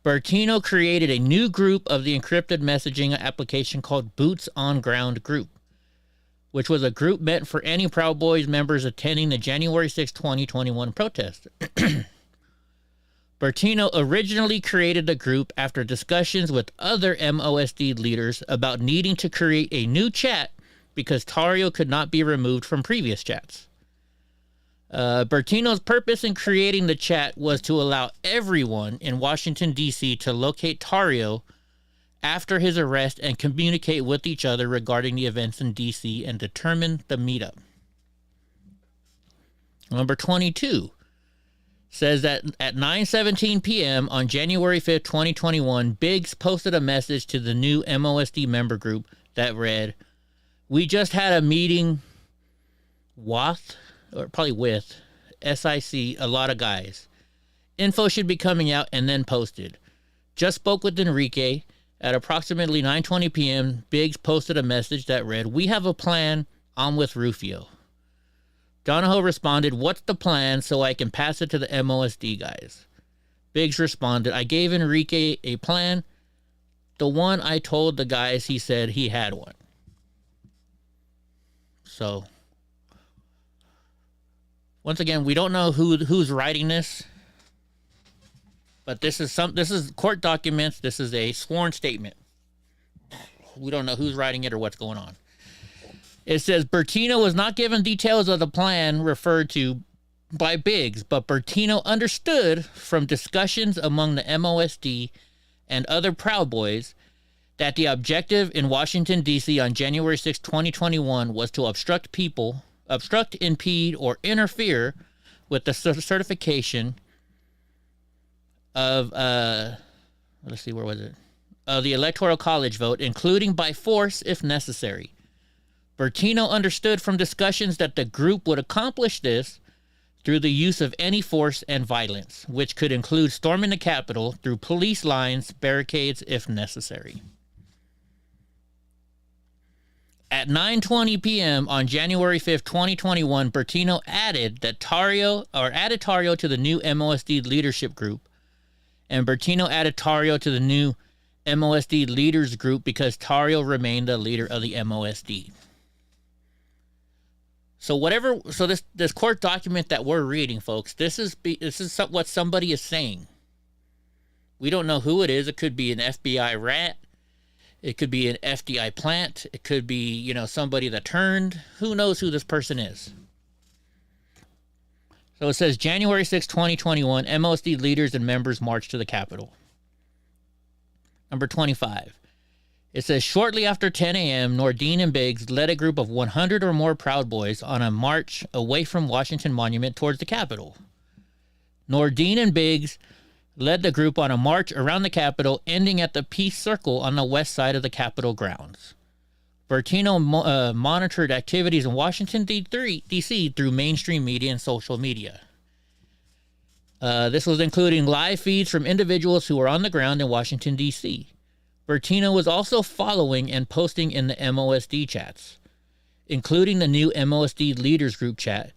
Bertino created a new group of the encrypted messaging application called Boots on Ground Group, which was a group meant for any Proud Boys members attending the January 6, 2021 protest. Bertino originally created the group after discussions with other MOSD leaders about needing to create a new chat because Tario could not be removed from previous chats. Bertino's purpose in creating the chat was to allow everyone in Washington, D.C. to locate Tario after his arrest and communicate with each other regarding the events in D.C. and determine the meetup. Number 22 says that at 9:17 p.m. on January 5th, 2021, Biggs posted a message to the new MOSD member group that read, "We just had a meeting with SIC, a lot of guys. Info should be coming out and then posted. Just spoke with Enrique. At approximately 9:20 p.m., Biggs posted a message that read, we have a plan. I'm with Rufio. Donahoe responded, what's the plan so I can pass it to the MOSD guys? Biggs responded, I gave Enrique a plan. The one I told the guys, he said he had one. So, once again, we don't know who's writing this. But this is court documents. This is a sworn statement. We don't know who's writing it or what's going on. It says Bertino was not given details of the plan referred to by Biggs, but Bertino understood from discussions among the MOSD and other Proud Boys that the objective in Washington, D.C. on January 6, 2021 was to obstruct, impede, or interfere with the certification of, let's see, where was it? Of the Electoral College vote, including by force if necessary. Bertino understood from discussions that the group would accomplish this through the use of any force and violence, which could include storming the Capitol through police lines, barricades, if necessary. At 9:20 p.m. on January 5th, 2021, Bertino added Tario to the new MOSD leadership group, and Bertino added Tario to the new MOSD leaders group because Tario remained the leader of the MOSD. So this court document that we're reading, folks, this is what somebody is saying. We don't know who it is. It could be an FBI rat. It could be an FDI plant. It could be, somebody that turned. Who knows who this person is? So it says January 6, 2021, MOSD leaders and members marched to the Capitol. Number 25. It says, shortly after 10 a.m., Nordine and Biggs led a group of 100 or more Proud Boys on a march away from Washington Monument towards the Capitol. Nordine and Biggs led the group on a march around the Capitol, ending at the Peace Circle on the west side of the Capitol grounds. Bertino monitored activities in Washington, D.C. through mainstream media and social media. This was including live feeds from individuals who were on the ground in Washington, D.C. Bertino was also following and posting in the MOSD chats, including the new MOSD Leaders Group chat,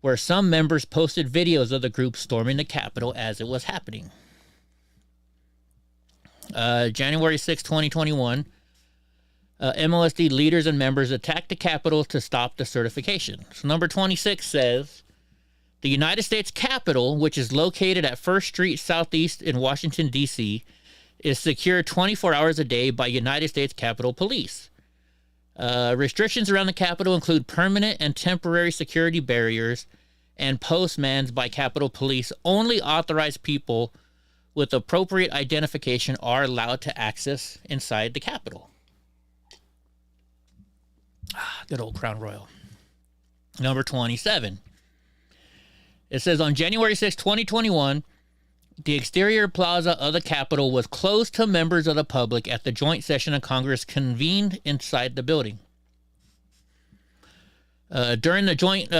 where some members posted videos of the group storming the Capitol as it was happening. January 6, 2021, MOSD leaders and members attacked the Capitol to stop the certification. So number 26 says, the United States Capitol, which is located at 1st Street Southeast in Washington, D.C., is secured 24 hours a day by United States Capitol Police. Restrictions around the Capitol include permanent and temporary security barriers and posts manned by Capitol Police. Only authorized people with appropriate identification are allowed to access inside the Capitol. Good old Crown Royal. Number 27. It says on January 6, 2021, the exterior plaza of the Capitol was closed to members of the public at the joint session of Congress convened inside the building. During the joint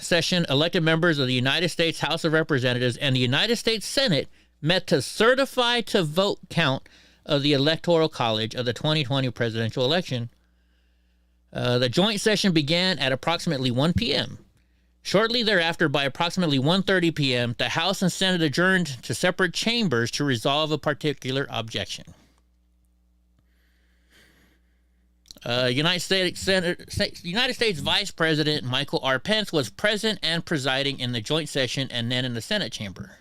session, elected members of the United States House of Representatives and the United States Senate met to certify to vote count of the Electoral College of the 2020 presidential election. The joint session began at approximately 1 p.m. Shortly thereafter, by approximately 1:30 p.m., the House and Senate adjourned to separate chambers to resolve a particular objection. United States Vice President Michael R. Pence was present and presiding in the joint session and then in the Senate chamber.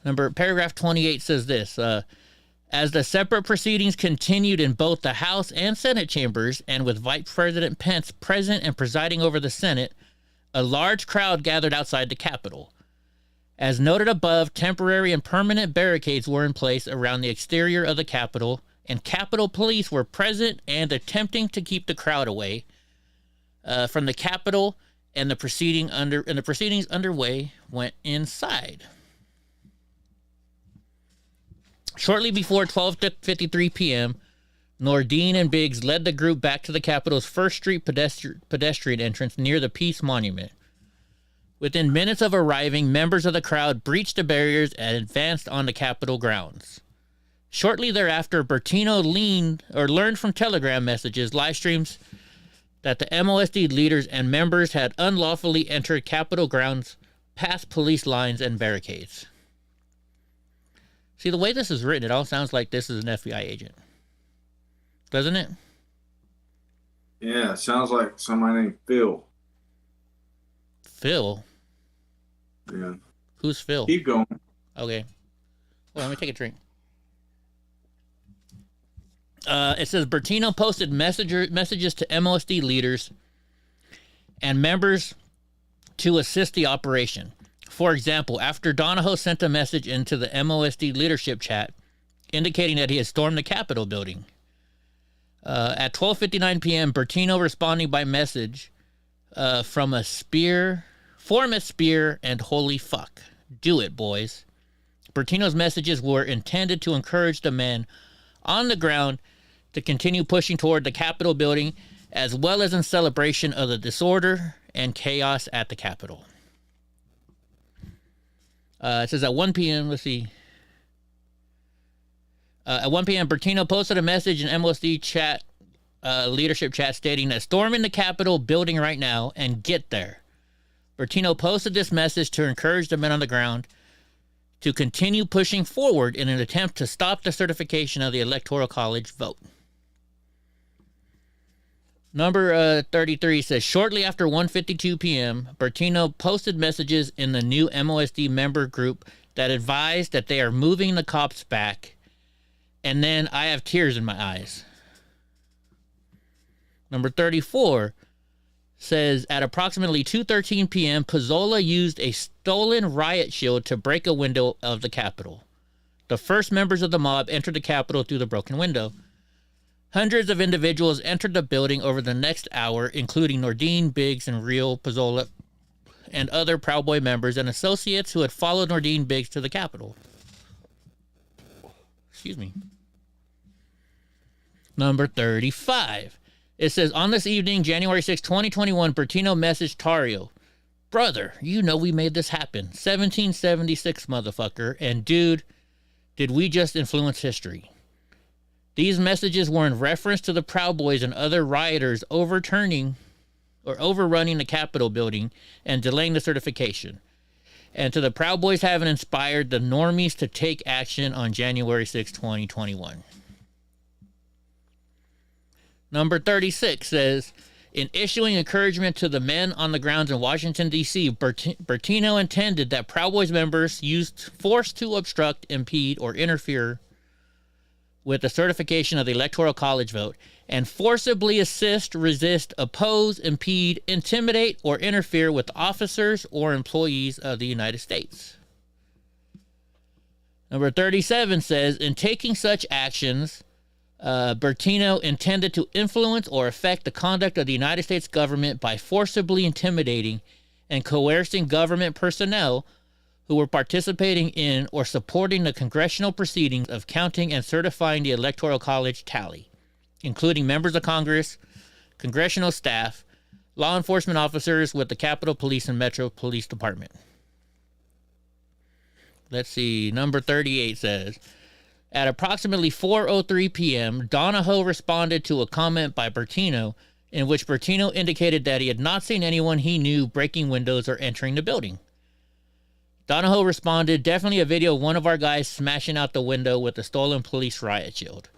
Paragraph 28 says this, as the separate proceedings continued in both the House and Senate chambers, and with Vice President Pence present and presiding over the Senate, a large crowd gathered outside the Capitol. As noted above, temporary and permanent barricades were in place around the exterior of the Capitol, and Capitol Police were present and attempting to keep the crowd away from the Capitol, and the proceedings underway went inside. Shortly before 12:53 p.m., Nordine and Biggs led the group back to the Capitol's First Street pedestrian entrance near the Peace Monument. Within minutes of arriving, members of the crowd breached the barriers and advanced on the Capitol grounds. Shortly thereafter, Bertino learned from Telegram messages, live streams, that the MOSD leaders and members had unlawfully entered Capitol grounds past police lines and barricades. See, the way this is written, it all sounds like this is an FBI agent. Doesn't it? Yeah, it sounds like somebody named Phil. Phil? Yeah. Who's Phil? Keep going. Okay. Well, let me take a drink. It says Bertino posted messages to MOSD leaders and members to assist the operation. For example, after Donahoe sent a message into the MOSD leadership chat indicating that he had stormed the Capitol building. At 12:59 p.m., Bertino responding by message form a spear and holy fuck. Do it, boys. Bertino's messages were intended to encourage the men on the ground to continue pushing toward the Capitol building, as well as in celebration of the disorder and chaos at the Capitol. It says at 1 p.m., let's see. At 1 p.m., Bertino posted a message in MOSD chat, leadership chat, stating that storming the Capitol building right now and get there. Bertino posted this message to encourage the men on the ground to continue pushing forward in an attempt to stop the certification of the Electoral College vote. Number 33 says, shortly after 1:52 p.m., Bertino posted messages in the new MOSD member group that advised that they are moving the cops back, and then I have tears in my eyes. Number 34 says, at approximately 2:13 p.m., Pizzola used a stolen riot shield to break a window of the Capitol. The first members of the mob entered the Capitol through the broken window. Hundreds of individuals entered the building over the next hour, including Nordine, Biggs, and Real Pizzola, and other Proud Boy members and associates who had followed Nordine Biggs to the Capitol. Excuse me. Number 35. It says, on this evening, January 6, 2021, Bertino messaged Tario, brother, you know we made this happen. 1776, motherfucker. And dude, did we just influence history? These messages were in reference to the Proud Boys and other rioters overrunning the Capitol building and delaying the certification, and to the Proud Boys having inspired the normies to take action on January 6, 2021. Number 36 says, in issuing encouragement to the men on the grounds in Washington, D.C., Bertino intended that Proud Boys members used force to obstruct, impede, or interfere with the certification of the Electoral College vote, and forcibly assist, resist, oppose, impede, intimidate, or interfere with officers or employees of the United States. Number 37 says, in taking such actions, Bertino intended to influence or affect the conduct of the United States government by forcibly intimidating and coercing government personnel who were participating in or supporting the congressional proceedings of counting and certifying the Electoral College tally, including members of Congress, congressional staff, law enforcement officers with the Capitol Police and Metro Police Department. Let's see. Number 38 says, at approximately 4:03 p.m., Donahoe responded to a comment by Bertino in which Bertino indicated that he had not seen anyone he knew breaking windows or entering the building. Donahoe responded, definitely a video of one of our guys smashing out the window with a stolen police riot shield.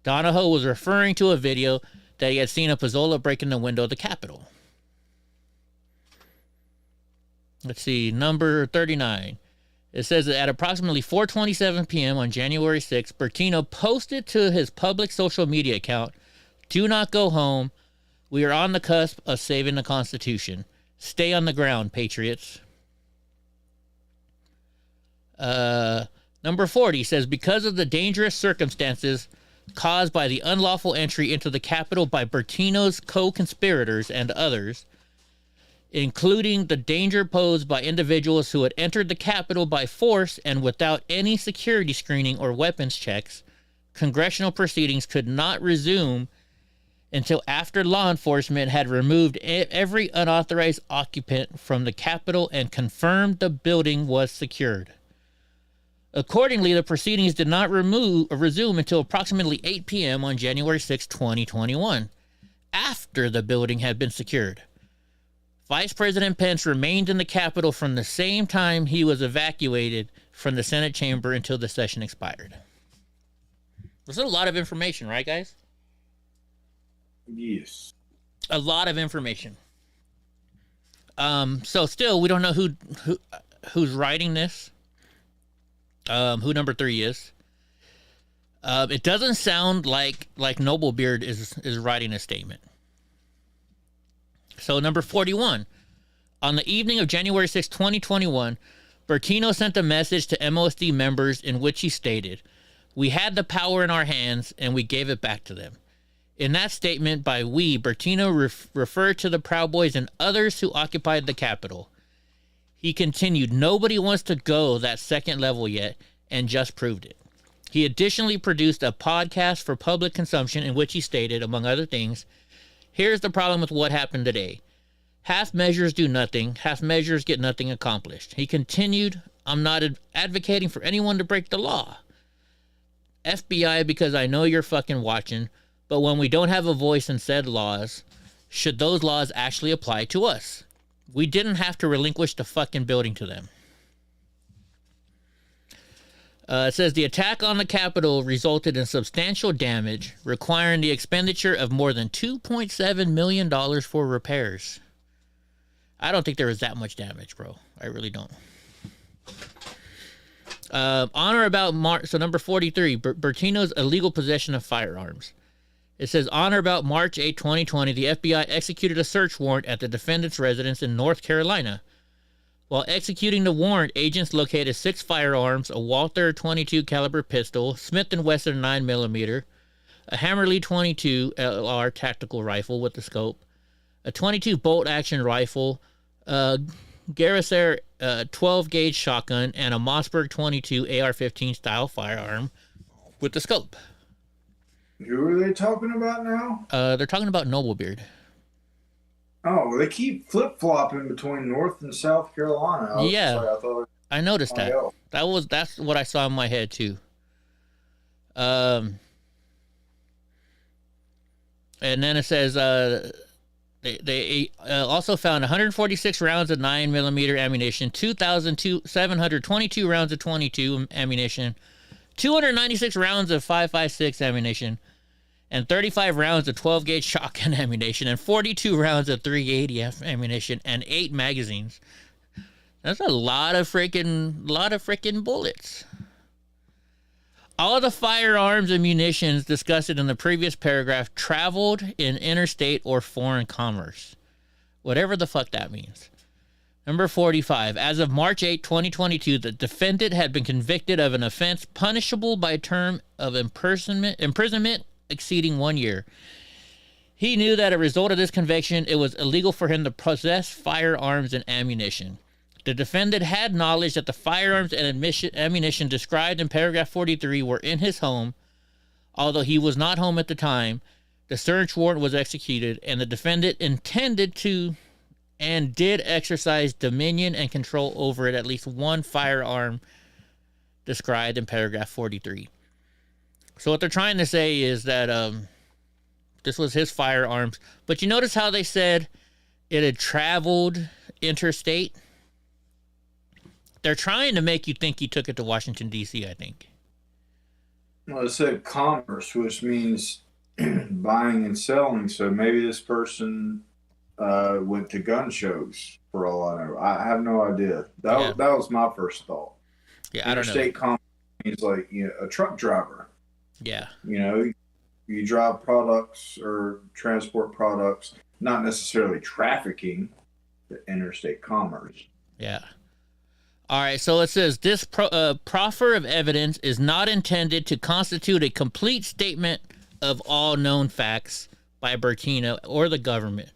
Donahoe was referring to a video that he had seen of Pizzola breaking the window of the Capitol. Let's see, number 39. It says that at approximately 4:27 p.m. on January 6th, Bertino posted to his public social media account, do not go home. We are on the cusp of saving the Constitution. Stay on the ground, patriots. Number 40 says, because of the dangerous circumstances caused by the unlawful entry into the Capitol by Bertino's co-conspirators and others, including the danger posed by individuals who had entered the Capitol by force and without any security screening or weapons checks, congressional proceedings could not resume until after law enforcement had removed every unauthorized occupant from the Capitol and confirmed the building was secured. Accordingly, the proceedings did not resume until approximately 8 p.m. on January 6, 2021, after the building had been secured. Vice President Pence remained in the Capitol from the same time he was evacuated from the Senate chamber until the session expired. This is a lot of information, right, guys? Yes. A lot of information. So still, we don't know who's writing this. Who number 3 is. It doesn't sound like Noblebeard is writing a statement. So number 41. On the evening of January 6, 2021, Bertino sent a message to MOSD members in which he stated, we had the power in our hands and we gave it back to them. In that statement by we, Bertino referred to the Proud Boys and others who occupied the Capitol. He continued, nobody wants to go that second level yet, and just proved it. He additionally produced a podcast for public consumption in which he stated, among other things, here's the problem with what happened today. Half measures do nothing, half measures get nothing accomplished. He continued, I'm not advocating for anyone to break the law. FBI, because I know you're fucking watching, but when we don't have a voice in said laws, should those laws actually apply to us? We didn't have to relinquish the fucking building to them. It says the attack on the Capitol resulted in substantial damage, requiring the expenditure of more than $2.7 million for repairs. I don't think there was that much damage, bro. I really don't. On or about March, so number 43, Bertino's illegal possession of firearms. It says, on or about March 8, 2020, the FBI executed a search warrant at the defendant's residence in North Carolina. While executing the warrant, agents located 6 firearms, a Walther .22 caliber pistol, Smith & Wesson 9mm, a Hammerly .22 LR tactical rifle with the scope, a .22 bolt-action rifle, a Garrison 12-gauge shotgun, and a Mossberg .22 AR-15 style firearm with the scope. Who are they talking about now? They're talking about Noblebeard. Oh, they keep flip-flopping between North and South Carolina. Yeah, I noticed that. That's what I saw in my head too. And then it says they also found 146 rounds of 9mm ammunition, 2,722 rounds of .22 ammunition, 296 rounds of 5.56 ammunition, and 35 rounds of 12-gauge shotgun ammunition, and 42 rounds of .380 ammunition, and 8 magazines. That's a lot of freaking bullets. All of the firearms and munitions discussed in the previous paragraph traveled in interstate or foreign commerce. Whatever the fuck that means. Number 45. As of March 8, 2022, the defendant had been convicted of an offense punishable by a term of imprisonment exceeding 1 year. He knew that as a result of this conviction, it was illegal for him to possess firearms and ammunition. The defendant had knowledge that the firearms and ammunition described in paragraph 43 were in his home. Although he was not home at the time, the search warrant was executed, and the defendant intended to and did exercise dominion and control over it, at least one firearm described in paragraph 43. So what they're trying to say is that this was his firearms. But you notice how they said it had traveled interstate? They're trying to make you think he took it to Washington, D.C., I think. Well, it said commerce, which means buying and selling. So maybe this person went to gun shows, for all I know. I have no idea. That was my first thought. Yeah, I don't know. Interstate commerce means like, you know, a truck driver. Yeah. You know, you drive products or transport products, not necessarily trafficking, but interstate commerce. Yeah. All right, so it says this proffer of evidence is not intended to constitute a complete statement of all known facts by Bertino or the government.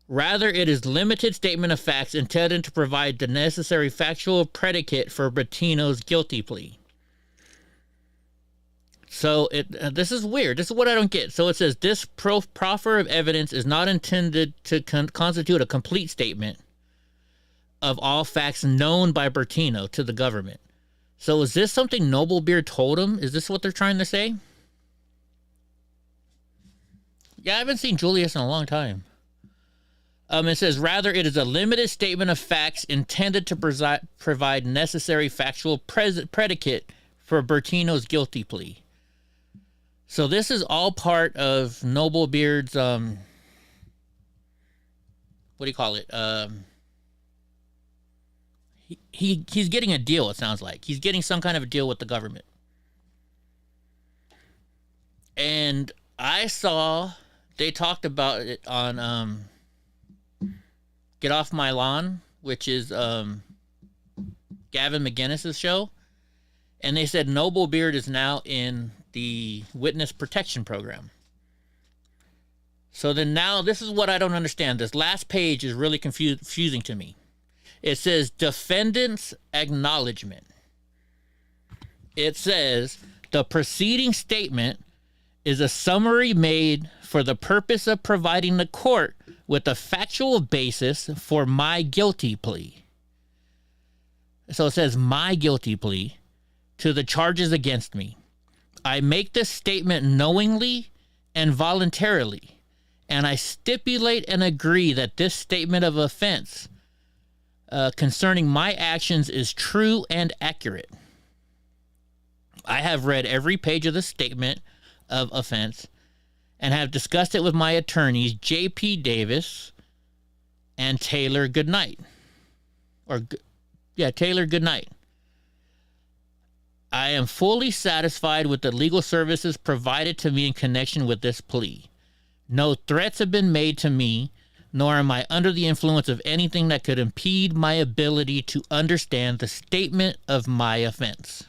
Rather, it is limited statement of facts intended to provide the necessary factual predicate for Bertino's guilty plea. So this is weird. This is what I don't get. So it says this proffer of evidence is not intended to constitute a complete statement of all facts known by Bertino to the government. So is this something Noblebeard told him? Is this what they're trying to say? Yeah, I haven't seen Julius in a long time. It says, rather, it is a limited statement of facts intended to provide necessary factual predicate for Bertino's guilty plea. So this is all part of Noblebeard's, what do you call it? He's getting a deal, it sounds like. He's getting some kind of a deal with the government. And I saw they talked about it on Get Off My Lawn, which is Gavin McGinnis's show. And they said Noblebeard is now in the witness protection program. So then now this is what I don't understand. This last page is really confusing to me. It says defendant's acknowledgement. It says the preceding statement is a summary made for the purpose of providing the court with a factual basis for my guilty plea. So it says my guilty plea to the charges against me. I make this statement knowingly and voluntarily, and I stipulate and agree that this statement of offense concerning my actions is true and accurate. I have read every page of the statement of offense and have discussed it with my attorneys, J.P. Davis and Taylor Goodnight. Taylor Goodnight. I am fully satisfied with the legal services provided to me in connection with this plea. No threats have been made to me, nor am I under the influence of anything that could impede my ability to understand the statement of my offense.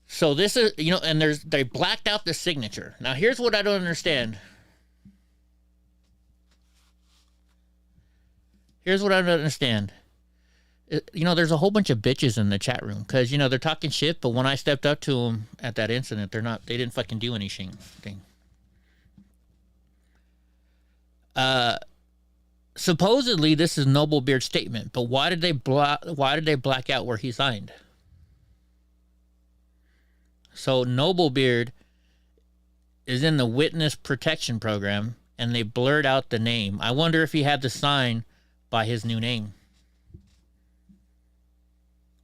So this is, and they blacked out the signature. Now here's what I don't understand. There's a whole bunch of bitches in the chat room because, they're talking shit, but when I stepped up to them at that incident, they didn't fucking do anything. Supposedly this is Noblebeard's statement, but why did they black out where he signed? So Noblebeard is in the witness protection program and they blurred out the name. I wonder if he had to sign by his new name.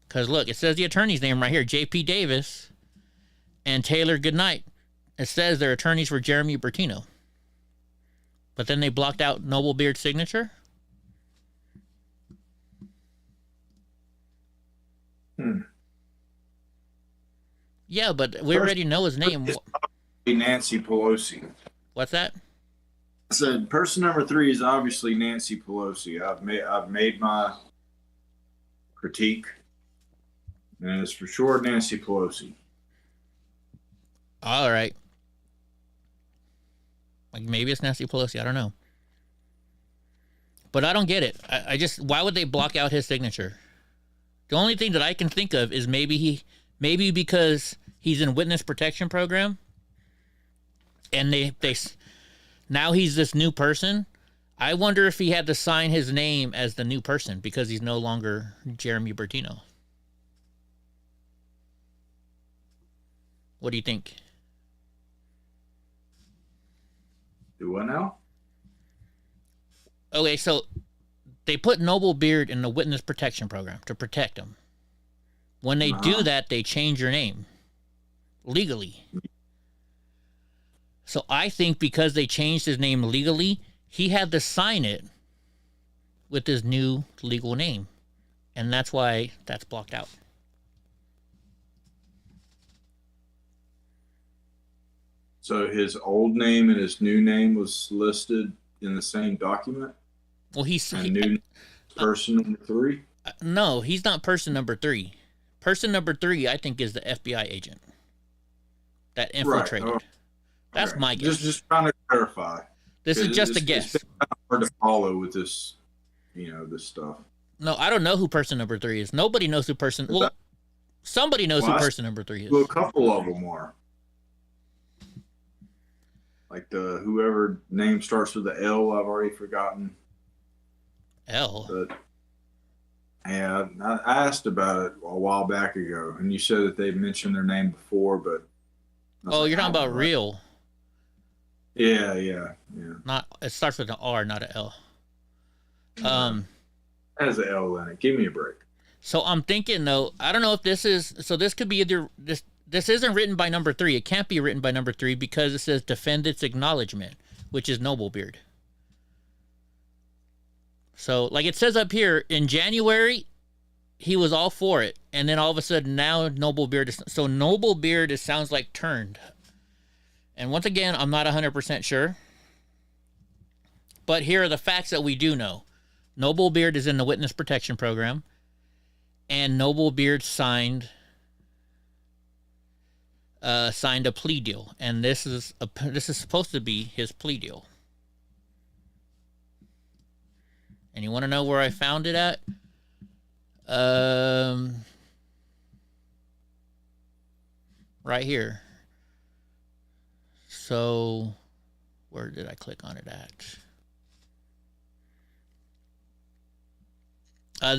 Because look, it says the attorney's name right here, J.P. Davis and Taylor Goodnight. It says their attorneys were Jeremy Bertino. But then they blocked out Noblebeard's signature? Yeah, but we already know his name. It's probably Nancy Pelosi. What's that? So person number 3 is obviously Nancy Pelosi. I've made my critique, and it's for sure Nancy Pelosi. All right. Like maybe it's Nancy Pelosi. I don't know. But I don't get it. I just, why would they block out his signature? The only thing that I can think of is maybe because he's in witness protection program, and they now he's this new person. I wonder if he had to sign his name as the new person because he's no longer Jeremy Bertino. What do you think? Do what now? Okay, so they put Noble Beard in the witness protection program to protect him. When they do that, they change your name legally. So I think because they changed his name legally, he had to sign it with his new legal name. And that's why that's blocked out. So his old name and his new name was listed in the same document? Well, he's And new person number 3? No, he's not person number 3. Person number 3, I think, is the FBI agent that infiltrated. Right. Oh, that's okay. my guess. Just trying to clarify. This is just a guess. It's been hard to follow with this, this stuff. No, I don't know who person number 3 is. Nobody knows who person. Well, somebody knows who person number 3 is. Well, a couple of them are. Like the whoever name starts with the L, I've already forgotten. L. But yeah, I asked about it a while back ago, and you said that they mentioned their name before, but. Oh, you're talking about Real. Yeah. Not. It starts with an R, not an L. It has an L in it. Give me a break. So I'm thinking though. I don't know if this is. So this could be either this. This isn't written by number 3. It can't be written by number 3 because it says defendant's acknowledgement, which is Noblebeard. So, like it says up here, in January, he was all for it. And then all of a sudden now Noblebeard is... So Noblebeard, it sounds like turned. And once again, I'm not 100% sure. But here are the facts that we do know. Noblebeard is in the witness protection program. And Noblebeard signed a plea deal, and this is supposed to be his plea deal. And you want to know where I found it at? Right here. So, where did I click on it at?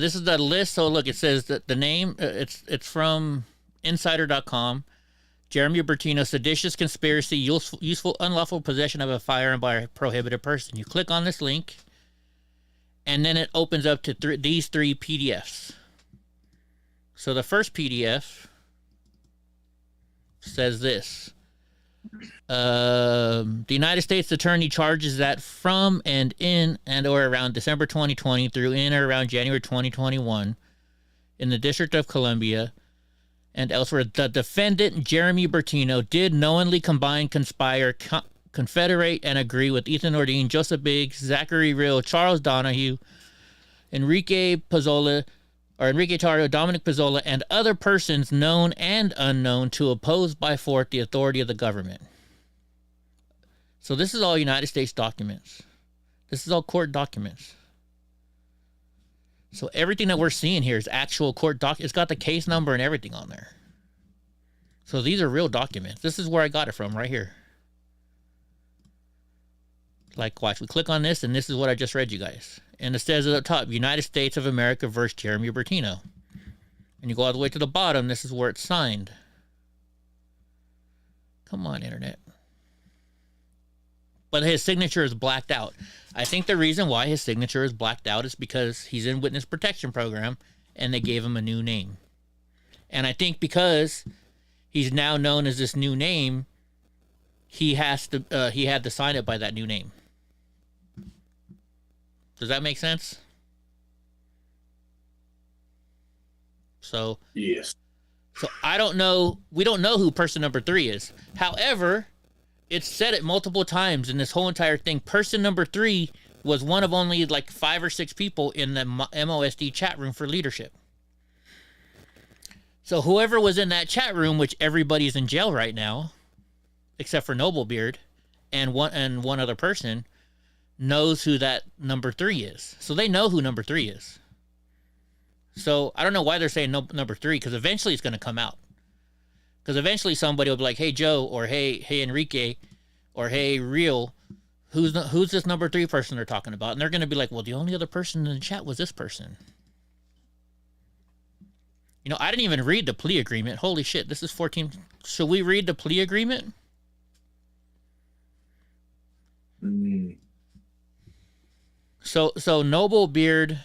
This is the list. So look, it says that the name. It's from Insider.com. Jeremy Bertino, seditious conspiracy, useful unlawful possession of a firearm by a prohibited person. You click on this link, and then it opens up to these 3 PDFs. So the first PDF says this. The United States Attorney charges that from and in and or around December 2020 through in or around January 2021 in the District of Columbia and elsewhere, the defendant, Jeremy Bertino, did knowingly combine, conspire, confederate, and agree with Ethan Ordine, Joseph Biggs, Zachary Real, Charles Donahue, Enrique Tarrio, Dominic Pizzola, and other persons known and unknown to oppose by force the authority of the government. So this is all United States documents. This is all court documents. So everything that we're seeing here is actual court It's got the case number and everything on there. So these are real documents. This is where I got it from, right here. Like, watch, we click on this, and this is what I just read you guys. And it says at the top, United States of America versus Jeremy Bertino. And you go all the way to the bottom, this is where it's signed. Come on, Internet. But his signature is blacked out. I think the reason why his signature is blacked out is because he's in witness protection program and they gave him a new name. And I think because he's now known as this new name, he had to sign it by that new name. Does that make sense? So yes. So I don't know. We don't know who person number 3 is. However, It's said it multiple times in this whole entire thing. Person number 3 was one of only like 5 or 6 people in the MOSD chat room for leadership. So whoever was in that chat room, which everybody's in jail right now, except for Noblebeard and one other person, knows who that number 3 is. So they know who number 3 is. So I don't know why they're saying number 3, because eventually it's going to come out. Because eventually somebody will be like, hey, Joe, or hey, Enrique, or hey, Real, who's this number 3 person they're talking about? And they're going to be like, well, the only other person in the chat was this person. You know, I didn't even read the plea agreement. Holy shit, this is 14. Should we read the plea agreement? Mm. So Noblebeard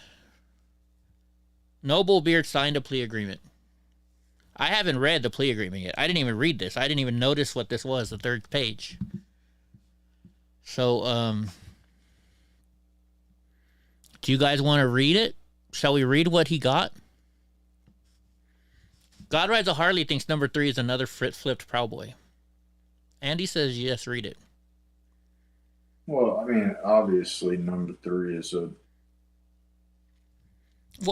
signed a plea agreement. I haven't read the plea agreement yet. I didn't even read this. I didn't even notice what this was, the 3rd page. So, do you guys want to read it? Shall we read what he got? God Rides a Harley thinks number 3 is another flipped Proud Boy. Andy says, yes, read it. Well, I mean, obviously, number 3 is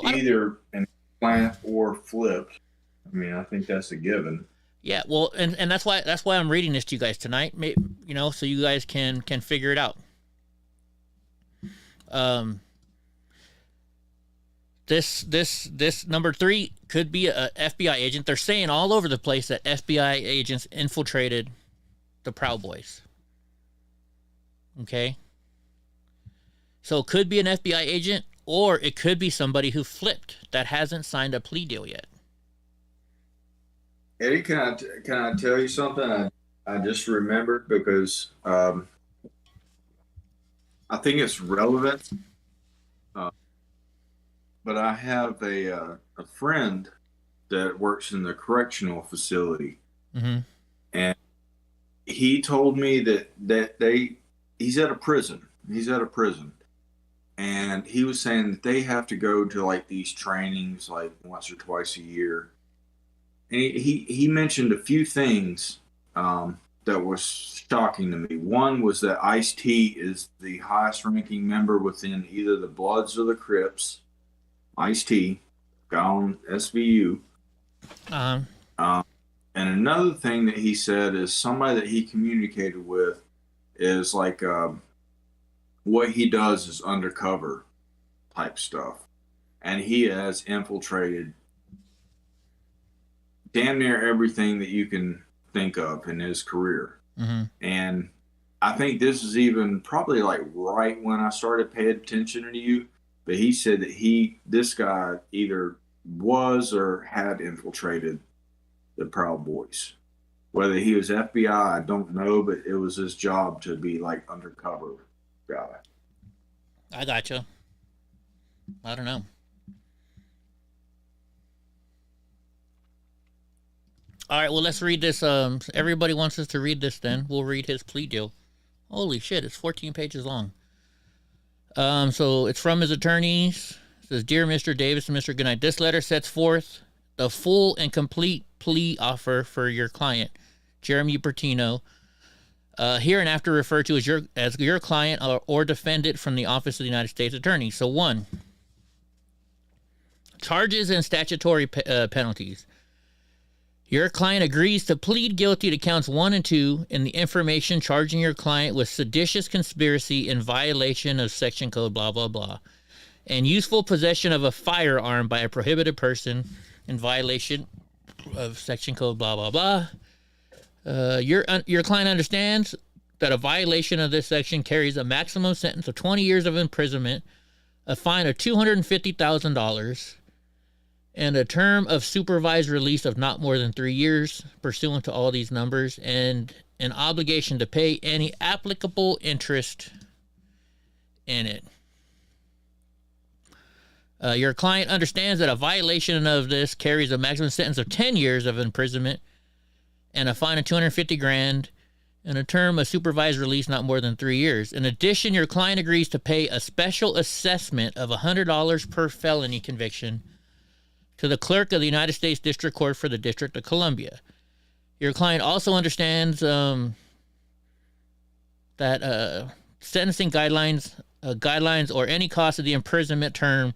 either an plant or flipped. I mean, I think that's a given. Yeah, well, and that's why I'm reading this to you guys tonight. You know, so you guys can figure it out. This number 3 could be a FBI agent. They're saying all over the place that FBI agents infiltrated the Proud Boys. Okay? So it could be an FBI agent, or it could be somebody who flipped that hasn't signed a plea deal yet. Eddie, can I tell you something? I just remembered because I think it's relevant. But I have a friend that works in the correctional facility, mm-hmm. and he told me that he's at a prison. He's at a prison, and he was saying that they have to go to like these trainings like once or twice a year. And he mentioned a few things that was shocking to me. One was that Ice-T is the highest ranking member within either the Bloods or the Crips. Ice-T, guy on SVU. And another thing that he said is somebody that he communicated with is like what he does is undercover type stuff. And he has infiltrated damn near everything that you can think of in his career. Mm-hmm. And I think this is even probably like right when I started paying attention to you. But he said that this guy either was or had infiltrated the Proud Boys. Whether he was FBI, I don't know, but it was his job to be like undercover guy. I gotcha. I don't know. All right, well, let's read this. Everybody wants us to read this then. We'll read his plea deal. Holy shit, it's 14 pages long. So it's from his attorneys. It says, Dear Mr. Davis and Mr. Goodnight, this letter sets forth the full and complete plea offer for your client, Jeremy Bertino, hereinafter referred to as your client or defendant from the Office of the United States Attorney. So 1, charges and statutory penalties. Your client agrees to plead guilty to counts 1 and 2 in the information charging your client with seditious conspiracy in violation of section code blah, blah, blah, and useful possession of a firearm by a prohibited person in violation of section code blah, blah, blah. Your client understands that a violation of this section carries a maximum sentence of 20 years of imprisonment, a fine of $250,000, and a term of supervised release of not more than 3 years pursuant to all these numbers, and an obligation to pay any applicable interest in it. Your client understands that a violation of this carries a maximum sentence of 10 years of imprisonment and a fine of $250,000 and a term of supervised release not more than 3 years. In addition, your client agrees to pay a special assessment of $100 per felony conviction to the clerk of the United States District Court for the District of Columbia. Your client also understands that sentencing guidelines or any cost of the imprisonment term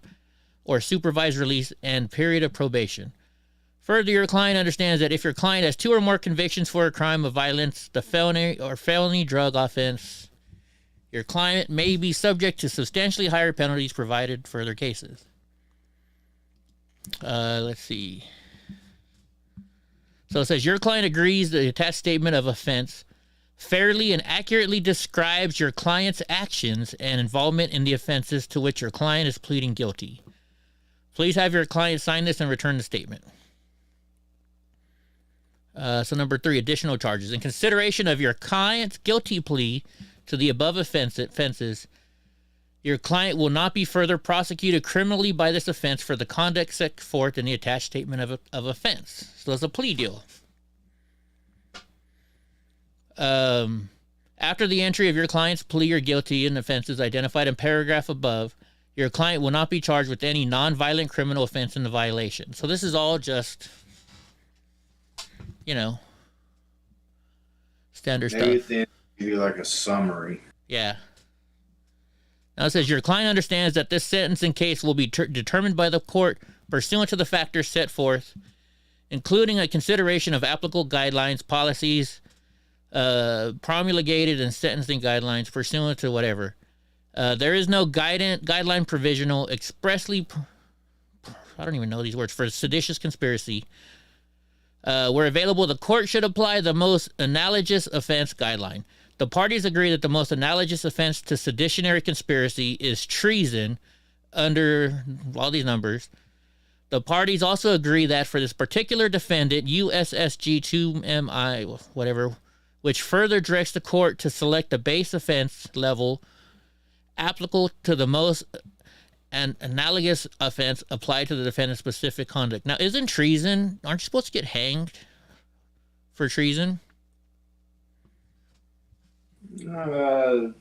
or supervised release and period of probation. Further, your client understands that if your client has 2 or more convictions for a crime of violence, the felony drug offense, your client may be subject to substantially higher penalties provided further cases. Let's see. So it says your client agrees that the attached statement of offense fairly and accurately describes your client's actions and involvement in the offenses to which your client is pleading guilty. Please have your client sign this and return the statement. So number 3, additional charges. In consideration of your client's guilty plea to the above offenses, your client will not be further prosecuted criminally by this offense for the conduct set forth in the attached statement of offense. So it's a plea deal. After the entry of your client's plea or guilty in offenses identified in paragraph above, your client will not be charged with any non-violent criminal offense in the violation. So this is all just, standard stuff. Maybe at the end, give you like a summary. Yeah. Now it says your client understands that this sentencing case will be determined by the court pursuant to the factors set forth, including a consideration of applicable guidelines, policies, promulgated and sentencing guidelines pursuant to whatever. There is no guideline provisional expressly, I don't even know these words, for seditious conspiracy. Where available, the court should apply the most analogous offense guideline. The parties agree that the most analogous offense to seditionary conspiracy is treason under all these numbers. The parties also agree that for this particular defendant, USSG 2MI, whatever, which further directs the court to select the base offense level applicable to the most analogous offense applied to the defendant's specific conduct. Now, isn't treason, aren't you supposed to get hanged for treason?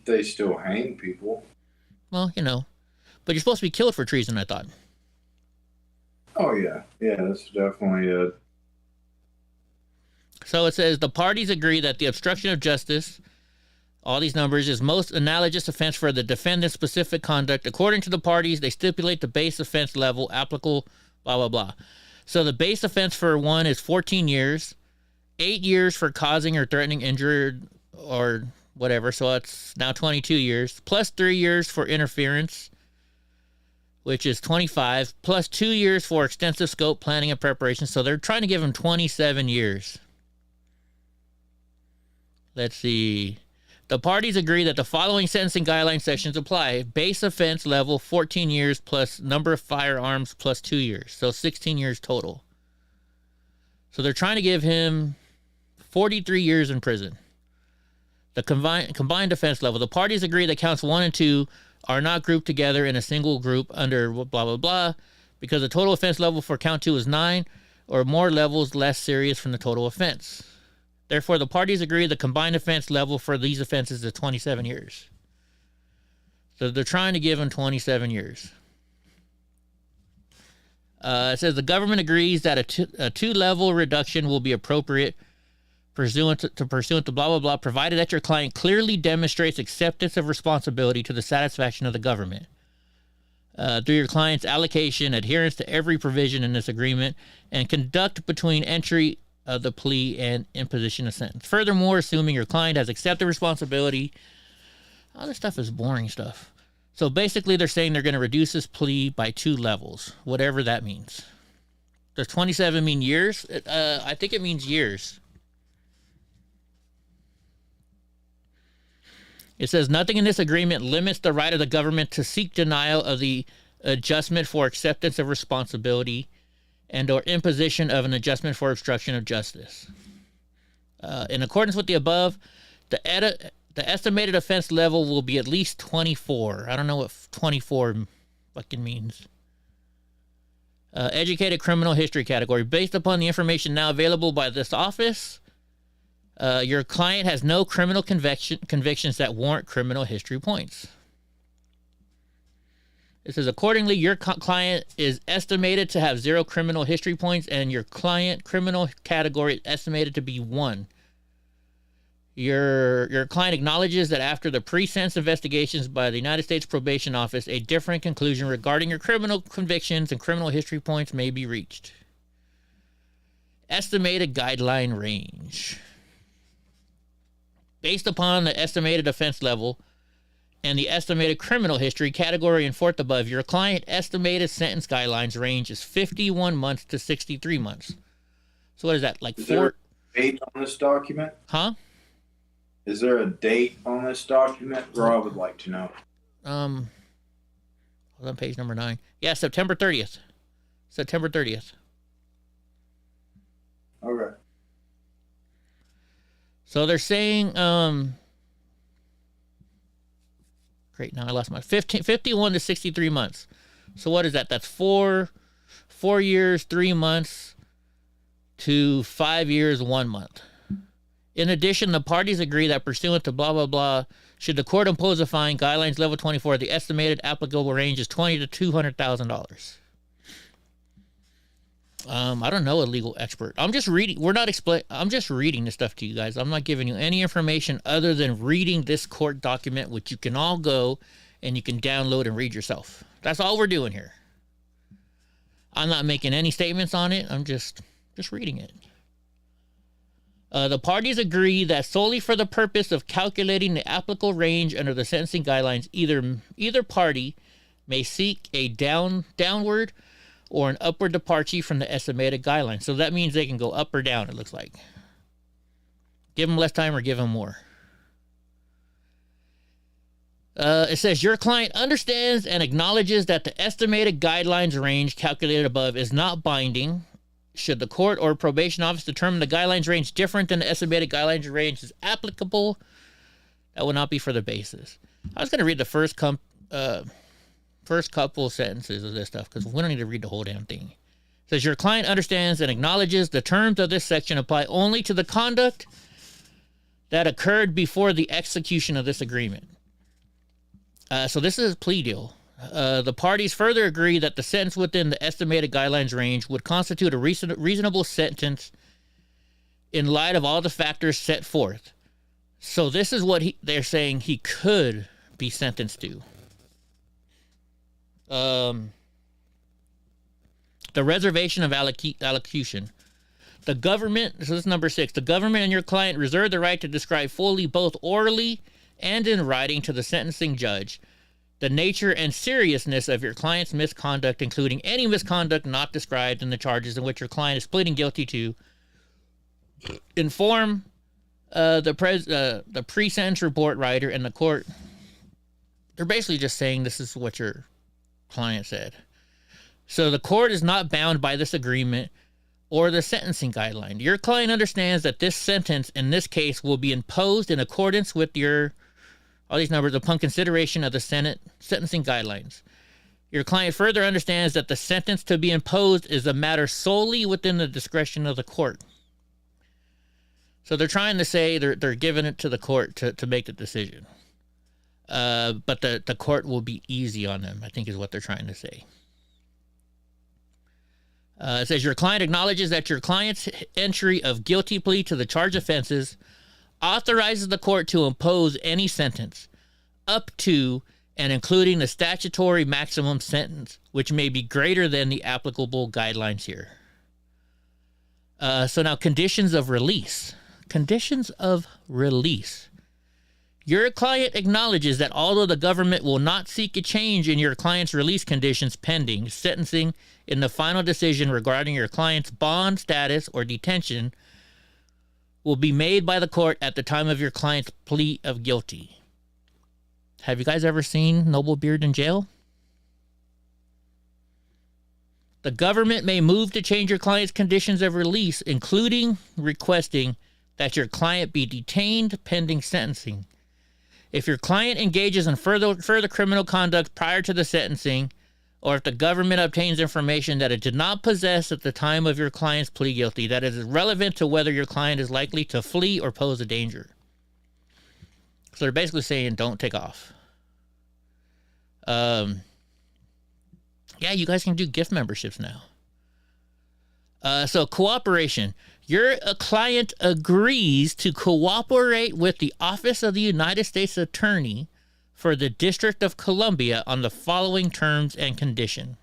They still hang people. Well, but you're supposed to be killed for treason, I thought. Oh, yeah. Yeah, that's definitely it. So it says the parties agree that the obstruction of justice, all these numbers, is most analogous offense for the defendant's specific conduct. According to the parties, they stipulate the base offense level applicable, blah, blah, blah. So the base offense for one is 14 years, 8 years for causing or threatening injury or whatever. So it's now 22 years, plus 3 years for interference, which is 25, plus 2 years for extensive scope planning and preparation. So they're trying to give him 27 years. Let's see. The parties agree that the following sentencing guideline sections apply. Base offense level, 14 years plus number of firearms plus 2 years. So 16 years total. So they're trying to give him 43 years in prison. The combined offense level. The parties agree that counts 1 and 2 are not grouped together in a single group under blah, blah, blah, because the total offense level for count 2 is 9 or more levels less serious from the total offense. Therefore, the parties agree the combined offense level for these offenses is 27 years. So they're trying to give him 27 years. It says the government agrees that a two-level reduction will be appropriate pursuant to blah, blah, blah, provided that your client clearly demonstrates acceptance of responsibility to the satisfaction of the government. Through your client's allocation, adherence to every provision in this agreement, and conduct between entry of the plea and imposition of sentence. Furthermore, assuming your client has accepted responsibility, all this stuff is boring stuff. So basically they're saying they're going to reduce this plea by 2 levels, whatever that means. Does 27 mean years? I think it means years. It says nothing in this agreement limits the right of the government to seek denial of the adjustment for acceptance of responsibility and or imposition of an adjustment for obstruction of justice. In accordance with the above, the estimated offense level will be at least 24. I don't know what 24 fucking means. Educated criminal history category. Based upon the information now available by this office, your client has no criminal convictions that warrant criminal history points. It says, accordingly, your client is estimated to have 0 criminal history points, and your client criminal category is estimated to be 1. Your client acknowledges that after the pre-sentence investigations by the United States Probation Office, a different conclusion regarding your criminal convictions and criminal history points may be reached. Estimated guideline range. Based upon the estimated offense level and the estimated criminal history category and fourth above, your client estimated sentence guidelines range is 51 months to 63 months. So what is that, like Is there a date on this document? Huh? Is there a date on this document? Or I would like to know. Hold on, page number 9. Yeah, September 30th. September 30th. Okay. So they're saying, great, now I lost my 51 to 63 months. So what is that? That's 4 years, 3 months to 5 years, 1 month. In addition, the parties agree that pursuant to blah, blah, blah, should the court impose a fine, guidelines level 24, the estimated applicable range is $20,000 to $200,000. I don't know a legal expert. I'm just reading. I'm just reading this stuff to you guys. I'm not giving you any information other than reading this court document, which you can all go and you can download and read yourself. That's all we're doing here. I'm not making any statements on it. I'm just reading it. The parties agree that solely for the purpose of calculating the applicable range under the sentencing guidelines, either party may seek a downward or an upward departure from the estimated guidelines. So that means they can go up or down, it looks like. Give them less time or give them more. It says, your client understands and acknowledges that the estimated guidelines range calculated above is not binding. Should the court or probation office determine the guidelines range different than the estimated guidelines range is applicable, that will not be for the basis. I was going to read the first couple sentences of this stuff because we don't need to read the whole damn thing. It says, your client understands and acknowledges the terms of this section apply only to the conduct that occurred before the execution of this agreement. So this is a plea deal. The parties further agree that the sentence within the estimated guidelines range would constitute a reasonable sentence in light of all the factors set forth. So this is what they're saying he could be sentenced to. The reservation of allocution. The government, so this is number 6, the government and your client reserve the right to describe fully, both orally and in writing, to the sentencing judge the nature and seriousness of your client's misconduct, including any misconduct not described in the charges in which your client is pleading guilty to. Inform the pre-sentence report writer and the court. They're basically just saying this is what your client said. So the court is not bound by this agreement or the sentencing guideline. Your client understands that this sentence in this case will be imposed in accordance with all these numbers upon consideration of the sentencing guidelines. Your client further understands that the sentence to be imposed is a matter solely within the discretion of the court. So they're trying to say they're giving it to the court to make the decision. But the court will be easy on them, I think is what they're trying to say. It says, your client acknowledges that your client's entry of guilty plea to the charged offenses authorizes the court to impose any sentence up to and including the statutory maximum sentence, which may be greater than the applicable guidelines here. So now conditions of release. Conditions of release. Your client acknowledges that although the government will not seek a change in your client's release conditions pending sentencing in the final decision regarding your client's bond status or detention will be made by the court at the time of your client's plea of guilty. Have you guys ever seen Noble Beard in jail? The government may move to change your client's conditions of release, including requesting that your client be detained pending sentencing. If your client engages in further criminal conduct prior to the sentencing, or if the government obtains information that it did not possess at the time of your client's plea guilty, that is relevant to whether your client is likely to flee or pose a danger. So they're basically saying don't take off. Yeah, you guys can do gift memberships now. So cooperation. Your client agrees to cooperate with the Office of the United States Attorney for the District of Columbia on the following terms and condition.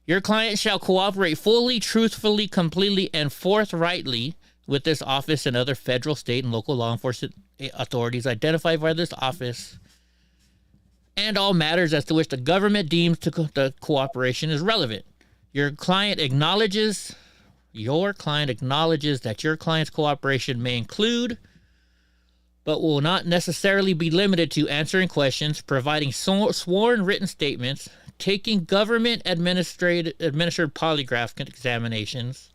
Your client shall cooperate fully, truthfully, completely, and forthrightly with this office and other federal, state, and local law enforcement authorities identified by this office and all matters as to which the government deems the cooperation is relevant. Your client acknowledges that your client's cooperation may include, but will not necessarily be limited to, answering questions, providing sworn written statements, taking government-administered polygraph examinations,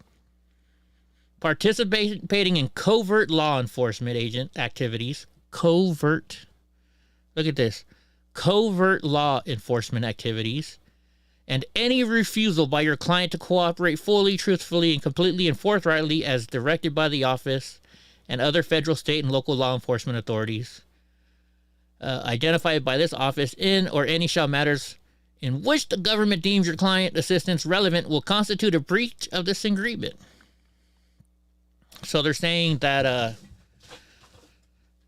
participating in covert law enforcement agent activities, covert law enforcement activities, and any refusal by your client to cooperate fully, truthfully, and completely and forthrightly as directed by the office and other federal, state, and local law enforcement authorities identified by this office in or any shall matters in which the government deems your client assistance relevant will constitute a breach of this agreement. So they're saying that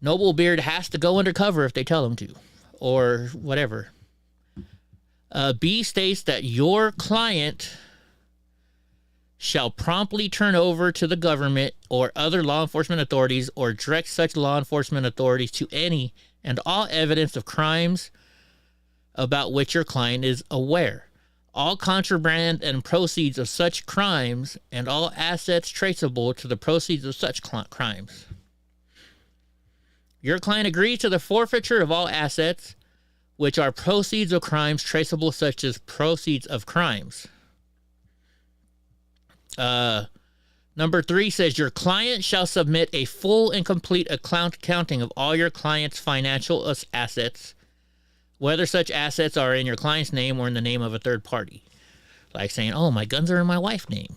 Noble Beard has to go undercover if they tell him to, or whatever. B states that your client shall promptly turn over to the government or other law enforcement authorities or direct such law enforcement authorities to any and all evidence of crimes about which your client is aware, all contraband and proceeds of such crimes, and all assets traceable to the proceeds of such crimes. Your client agrees to the forfeiture of all assets which are proceeds of crimes traceable, such as proceeds of crimes. Number 3 says your client shall submit a full and complete accounting of all your client's financial assets, whether such assets are in your client's name or in the name of a third party. Like saying, oh, my guns are in my wife's name.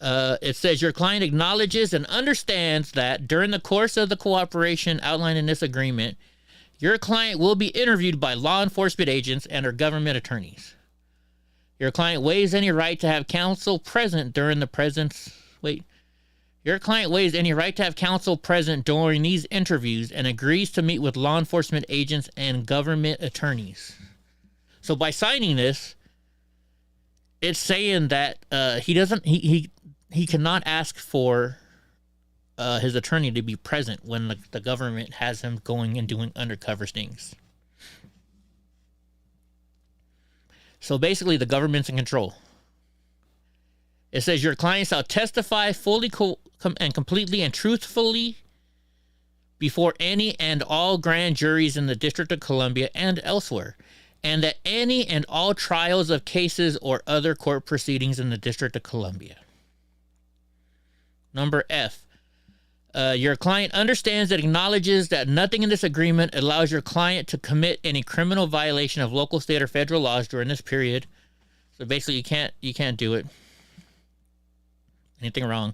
It says your client acknowledges and understands that during the course of the cooperation outlined in this agreement, your client will be interviewed by law enforcement agents and or government attorneys. Your client waives any right to have counsel present during the presence... Your client waives any right to have counsel present during these interviews and agrees to meet with law enforcement agents and government attorneys. So by signing this, it's saying that he cannot ask for his attorney to be present when the government has him going and doing undercover things. So basically, the government's in control. It says your client shall testify fully and completely and truthfully before any and all grand juries in the District of Columbia and elsewhere, and that any and all trials of cases or other court proceedings in the District of Columbia. Number F. Your client understands and acknowledges that nothing in this agreement allows your client to commit any criminal violation of local, state, or federal laws during this period. So basically, you can't do it. Anything wrong.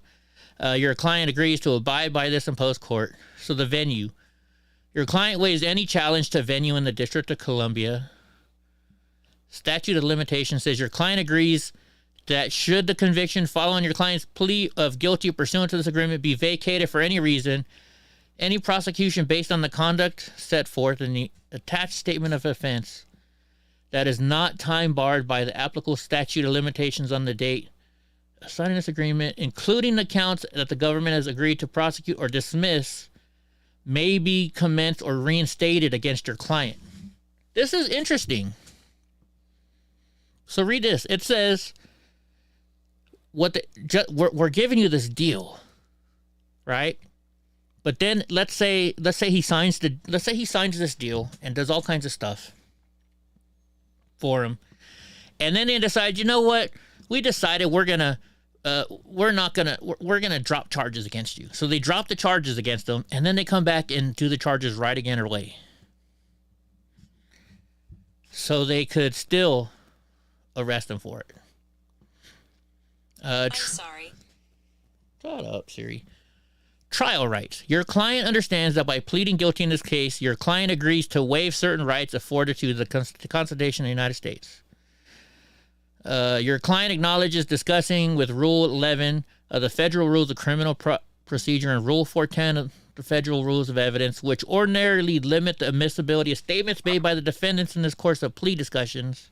Your client agrees to abide by this in post-court. So the venue. Your client waives any challenge to venue in the District of Columbia. Statute of limitations says your client agrees that should the conviction following your client's plea of guilty pursuant to this agreement be vacated for any reason, any prosecution based on the conduct set forth in the attached statement of offense that is not time barred by the applicable statute of limitations on the date signing this agreement, including the counts that the government has agreed to prosecute or dismiss, may be commenced or reinstated against your client. This is interesting. So read this. It says, we're giving you this deal, right? But then let's say he signs this deal and does all kinds of stuff for him, and then they decide, you know what? We decided we're gonna drop charges against you. So they drop the charges against them, and then they come back and do the charges right again or way. So they could still arrest him for it. I'm sorry. Shut up, Siri. Trial rights. Your client understands that by pleading guilty in this case, your client agrees to waive certain rights afforded to the Constitution of the United States. Your client acknowledges discussing with Rule 11 of the Federal Rules of Criminal Procedure and Rule 410 of the Federal Rules of Evidence, which ordinarily limit the admissibility of statements made by the defendants in this course of plea discussions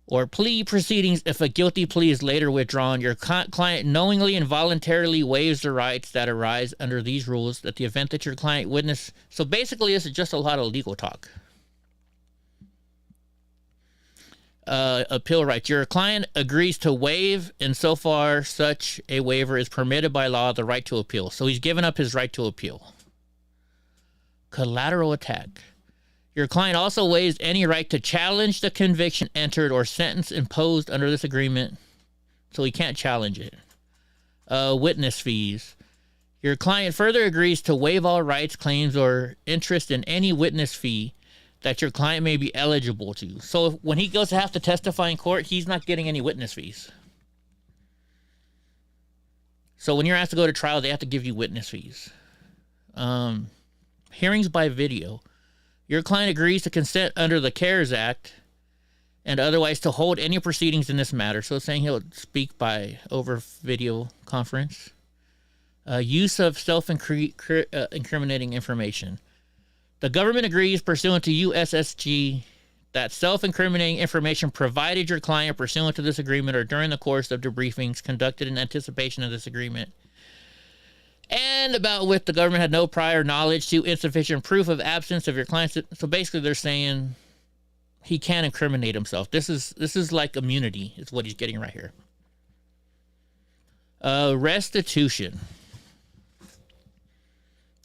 or plea proceedings if a guilty plea is later withdrawn. Your client knowingly and voluntarily waives the rights that arise under these rules that the event that your client witness. So basically, this is just a lot of legal talk. Appeal rights. Your client agrees to waive, insofar such a waiver is permitted by law, the right to appeal. So he's given up his right to appeal. Collateral attack. Your client also waives any right to challenge the conviction entered or sentence imposed under this agreement, so he can't challenge it. Witness fees. Your client further agrees to waive all rights, claims, or interest in any witness fee that your client may be eligible to. So when he goes to have to testify in court, he's not getting any witness fees. So when you're asked to go to trial, they have to give you witness fees. Hearings by video. Your client agrees to consent under the CARES Act and otherwise to hold any proceedings in this matter. So it's saying he'll speak over video conference. Use of self-incriminating information. The government agrees pursuant to USSG that self-incriminating information provided your client pursuant to this agreement or during the course of debriefings conducted in anticipation of this agreement and about which the government had no prior knowledge to insufficient proof of absence of your client's. So basically they're saying he can't incriminate himself. This is like immunity is what he's getting right here. Restitution.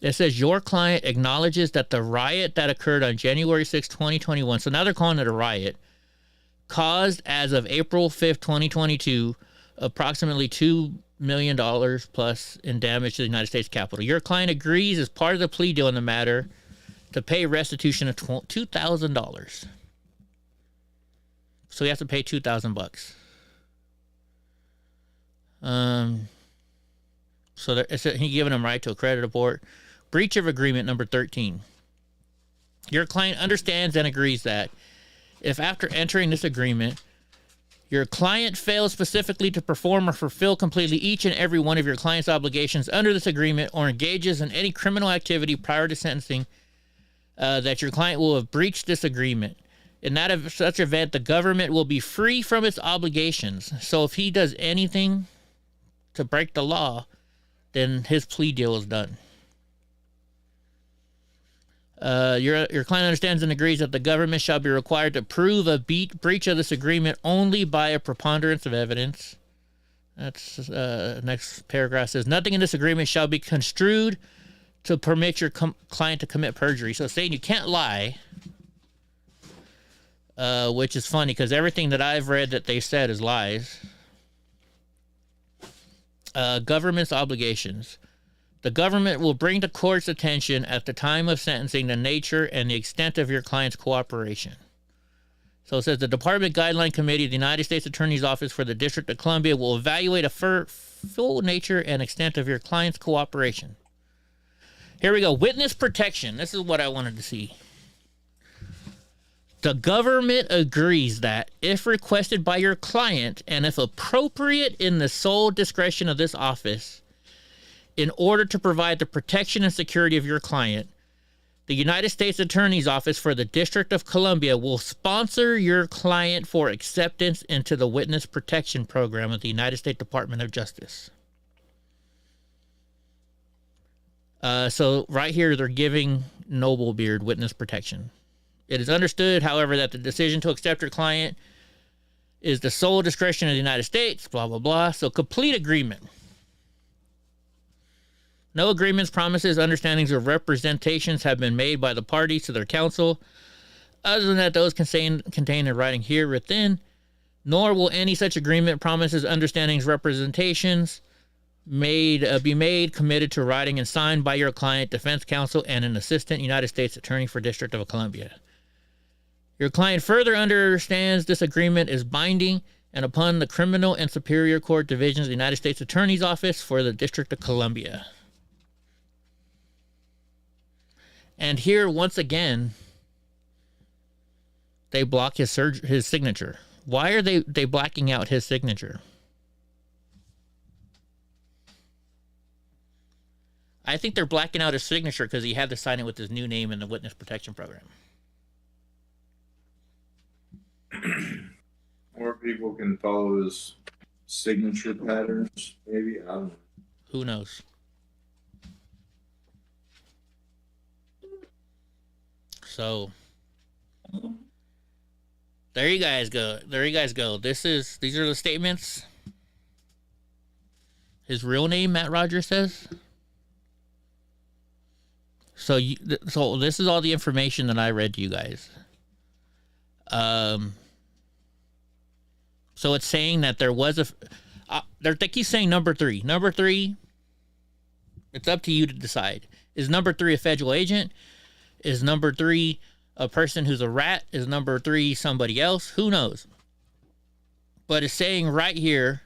It says your client acknowledges that the riot that occurred on January 6, 2021, so now they're calling it a riot, caused as of April 5th, 2022, approximately $2 million plus in damage to the United States Capitol. Your client agrees as part of the plea deal in the matter to pay restitution of $2,000. So he has to pay $2,000. So he's giving him right to a credit report. Breach of agreement number 13. Your client understands and agrees that if after entering this agreement, your client fails specifically to perform or fulfill completely each and every one of your client's obligations under this agreement or engages in any criminal activity prior to sentencing, that your client will have breached this agreement. In that of such event, the government will be free from its obligations. So if he does anything to break the law, then his plea deal is done. Your client understands and agrees that the government shall be required to prove a breach of this agreement only by a preponderance of evidence. That's next paragraph says nothing in this agreement shall be construed to permit your client to commit perjury. So it's saying you can't lie, which is funny because everything that I've read that they said is lies. Government's obligations. The government will bring to court's attention at the time of sentencing the nature and the extent of your client's cooperation. So it says the Department Guideline Committee of the United States Attorney's Office for the District of Columbia will evaluate a full nature and extent of your client's cooperation. Here we go. Witness protection. This is what I wanted to see. The government agrees that if requested by your client and if appropriate in the sole discretion of this office, in order to provide the protection and security of your client, the United States Attorney's Office for the District of Columbia will sponsor your client for acceptance into the Witness Protection Program of the United States Department of Justice. So right here, they're giving Noblebeard witness protection. It is understood, however, that the decision to accept your client is the sole discretion of the United States, blah, blah, blah. So complete agreement. No agreements, promises, understandings, or representations have been made by the parties to their counsel, other than that those contained in writing here within, nor will any such agreement, promises, understandings, representations be made, committed to writing, and signed by your client, defense counsel, and an assistant United States attorney for District of Columbia. Your client further understands this agreement is binding and upon the Criminal and Superior Court Divisions of the United States Attorney's Office for the District of Columbia. And here, once again, they block his signature. Why are they blacking out his signature? I think they're blacking out his signature because he had to sign it with his new name in the witness protection program. Or people can follow his signature patterns, maybe. I don't know. Who knows? So there you guys go. These are the statements. His real name, Matt Rogers, says. So this is all the information that I read to you guys. So it's saying that there was they keep saying number three. Number three, it's up to you to decide. Is number three a federal agent? Is number three a person who's a rat? Is number three somebody else? Who knows? But it's saying right here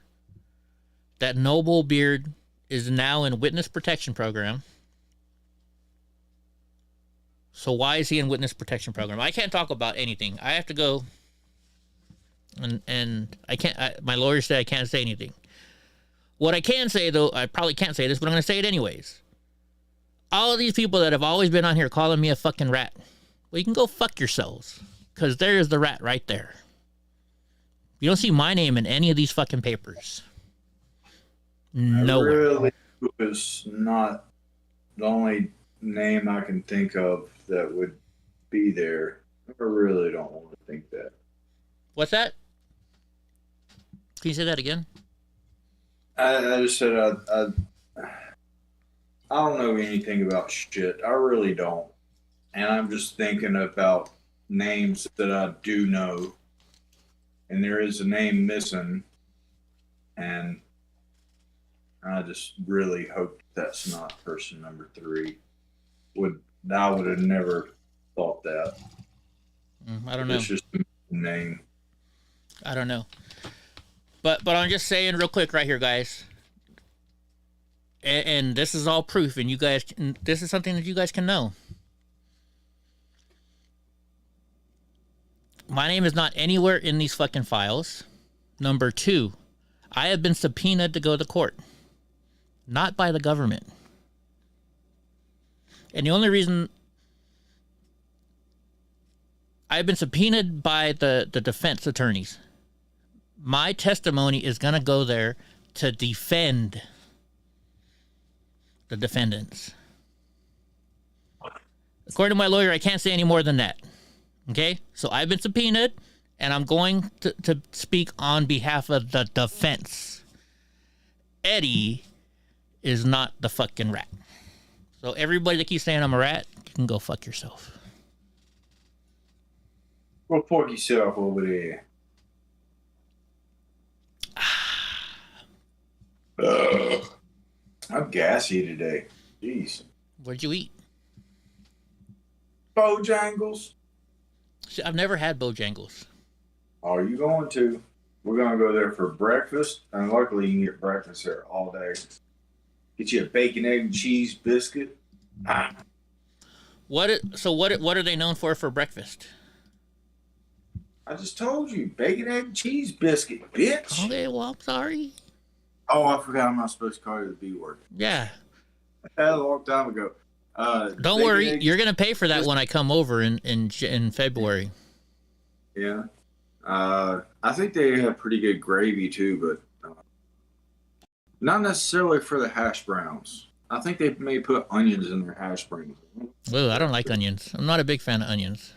that Noble Beard is now in witness protection program. So why is he in witness protection program? I can't talk about anything. I have to go, and I can't. My lawyer said I can't say anything. What I can say, though, I probably can't say this, but I'm going to say it anyways. All of these people that have always been on here calling me a fucking rat, well, you can go fuck yourselves, because there is the rat right there. You don't see my name in any of these fucking papers. Nowhere. Really was not the only name I can think of that would be there. I really don't want to think that. What's that? Can you say that again? I just said I don't know anything about shit. I really don't. And I'm just thinking about names that I do know. And there is a name missing. And I just really hope that's not person number three. I would have never thought that. I don't know. It's just a name. I don't know. But I'm just saying real quick right here, guys. And this is all proof, and you guys, this is something that you guys can know. My name is not anywhere in these fucking files. Number two, I have been subpoenaed to go to court. Not by the government. And the only reason I've been subpoenaed by the defense attorneys. My testimony is going to go there to defend the defendants. According to my lawyer, I can't say any more than that. Okay? So I've been subpoenaed, and I'm going to speak on behalf of the defense. Eddie is not the fucking rat. So everybody that keeps saying I'm a rat, you can go fuck yourself. Go fuck yourself over there. I'm gassy today. Jeez. What'd you eat? Bojangles. See, I've never had Bojangles. Are you going to? We're going to go there for breakfast. And luckily, you can get breakfast there all day. Get you a bacon, egg, and cheese biscuit. What are they known for breakfast? I just told you. Bacon, egg, and cheese biscuit, bitch. Okay, well, I'm sorry. Oh, I forgot I'm not supposed to call you the B word. Yeah. That a long time ago. Don't worry. You're going to pay for that when I come over in February. Yeah. I think they have pretty good gravy, too, but not necessarily for the hash browns. I think they may put onions in their hash browns. Well, I don't like onions. I'm not a big fan of onions.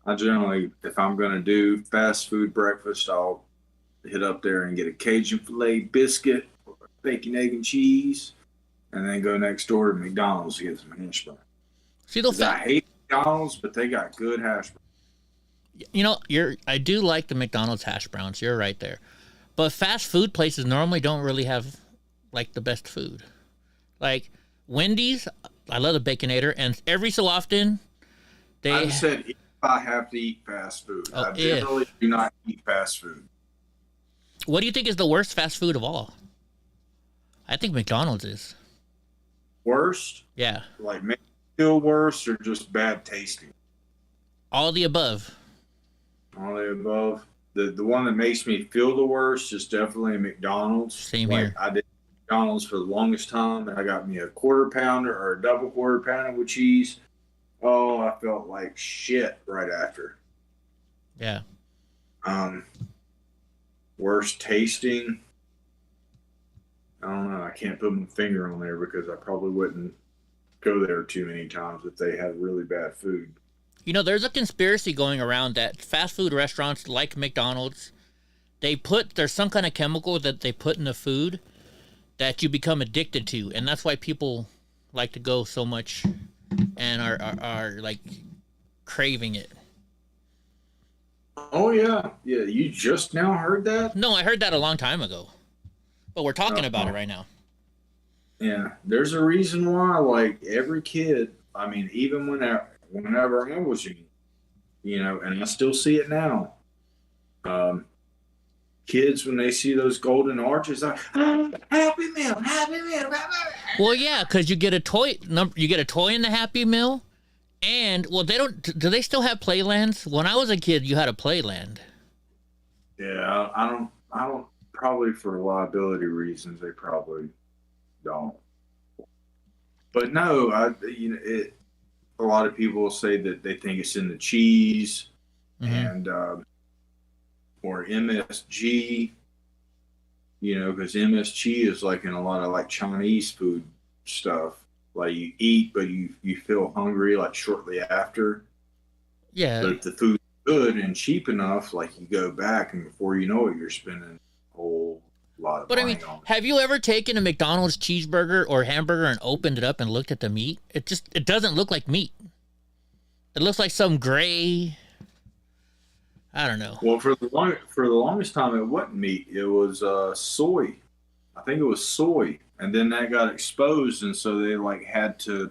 I generally, if I'm going to do fast food breakfast, I'll hit up there and get a Cajun filet biscuit, bacon, egg, and cheese, and then go next door to McDonald's to get some hash browns. See, I hate McDonald's, but they got good hash browns. You know, I do like the McDonald's hash browns. You're right there. But fast food places normally don't really have, like, the best food. Like, Wendy's, I love the Baconator, and every so often, I said if I have to eat fast food. I generally do not eat fast food. What do you think is the worst fast food of all? I think McDonald's is. Worst? Yeah. Like, maybe still worse or just bad tasting? All the above. All the above. The one that makes me feel the worst is definitely McDonald's. Same here. I did McDonald's for the longest time, and I got me a quarter pounder or a double quarter pounder with cheese. Oh, I felt like shit right after. Yeah. Worst tasting. I don't know. I can't put my finger on there because I probably wouldn't go there too many times if they had really bad food. You know, there's a conspiracy going around that fast food restaurants like McDonald's, there's some kind of chemical that they put in the food that you become addicted to, and that's why people like to go so much and are like craving it. Oh yeah, yeah. You just now heard that? No, I heard that a long time ago, but we're talking about it right now. Yeah, there's a reason why. Like every kid, I mean, even whenever I was young, you know, and I still see it now. Kids, when they see those golden arches, like, oh, Happy Meal, Happy Meal. Well, yeah, because you get a toy. You get a toy in the Happy Meal, and well, they don't. Do they still have playlands? When I was a kid, you had a playland. Yeah, I don't. Probably for liability reasons, they probably don't. But no, a lot of people say that they think it's in the cheese and or MSG, you know, because MSG is like in a lot of like Chinese food stuff. Like you eat, but you feel hungry like shortly after. Yeah. But if the food's good and cheap enough, like you go back and before you know it, you're spending a whole lot of money on it. Have you ever taken a McDonald's cheeseburger or hamburger and opened it up and looked at the meat? It doesn't look like meat. It looks like some gray. I don't know. Well, for the longest time, it wasn't meat. It was soy. I think it was soy, and then that got exposed, and so they like had to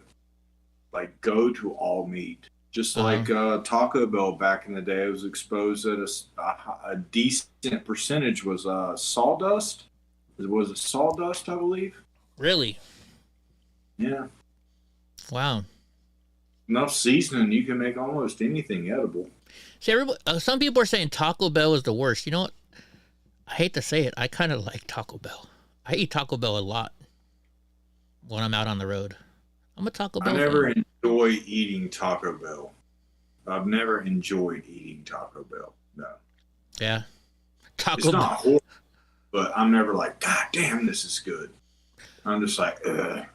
like go to all meat. Just like Taco Bell back in the day, it was exposed that a decent percentage was sawdust. Was it sawdust, I believe? Really? Yeah. Wow. Enough seasoning, you can make almost anything edible. See, some people are saying Taco Bell is the worst. You know what? I hate to say it. I kind of like Taco Bell. I eat Taco Bell a lot when I'm out on the road. I'm a Taco Bell I never fan. enjoy eating Taco Bell. I've never enjoyed eating Taco Bell. No. Yeah. It's not horrible, but I'm never like, God damn, this is good. I'm just like, ugh.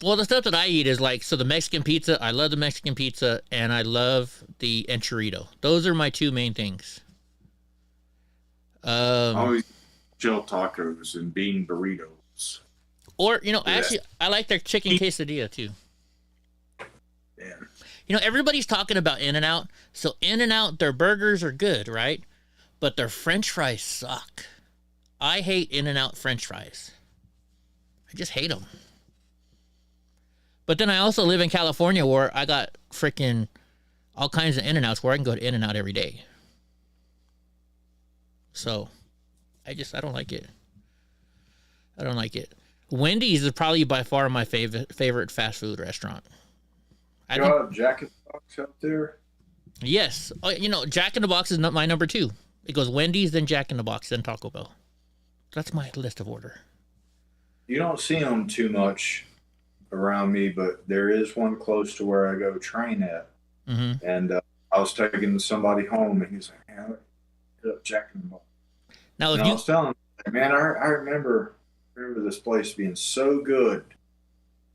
Well, the stuff that I eat is like, so the Mexican pizza, I love the Mexican pizza, and I love the enchilada. Those are my two main things. Always gel tacos and bean burritos. Or, you know, actually, I like their chicken quesadilla, too. Yeah. You know, everybody's talking about In-N-Out. So In-N-Out, their burgers are good, right? But their French fries suck. I hate In-N-Out French fries. I just hate them. But then I also live in California where I got freaking all kinds of In-N-Outs where I can go to In-N-Out every day. So, I don't like it. I don't like it. Wendy's is probably by far my favorite fast food restaurant. You got a Jack in the Box up there? Yes. Oh, you know, Jack in the Box is not my number 2. It goes Wendy's, then Jack in the Box, then Taco Bell. That's my list of order. You don't see them too much around me, but there is one close to where I go train at. Mm-hmm. And I was taking somebody home, and he's like, "Man, hit up Jack in the Box." Now, I was telling him, man, I remember this place being so good.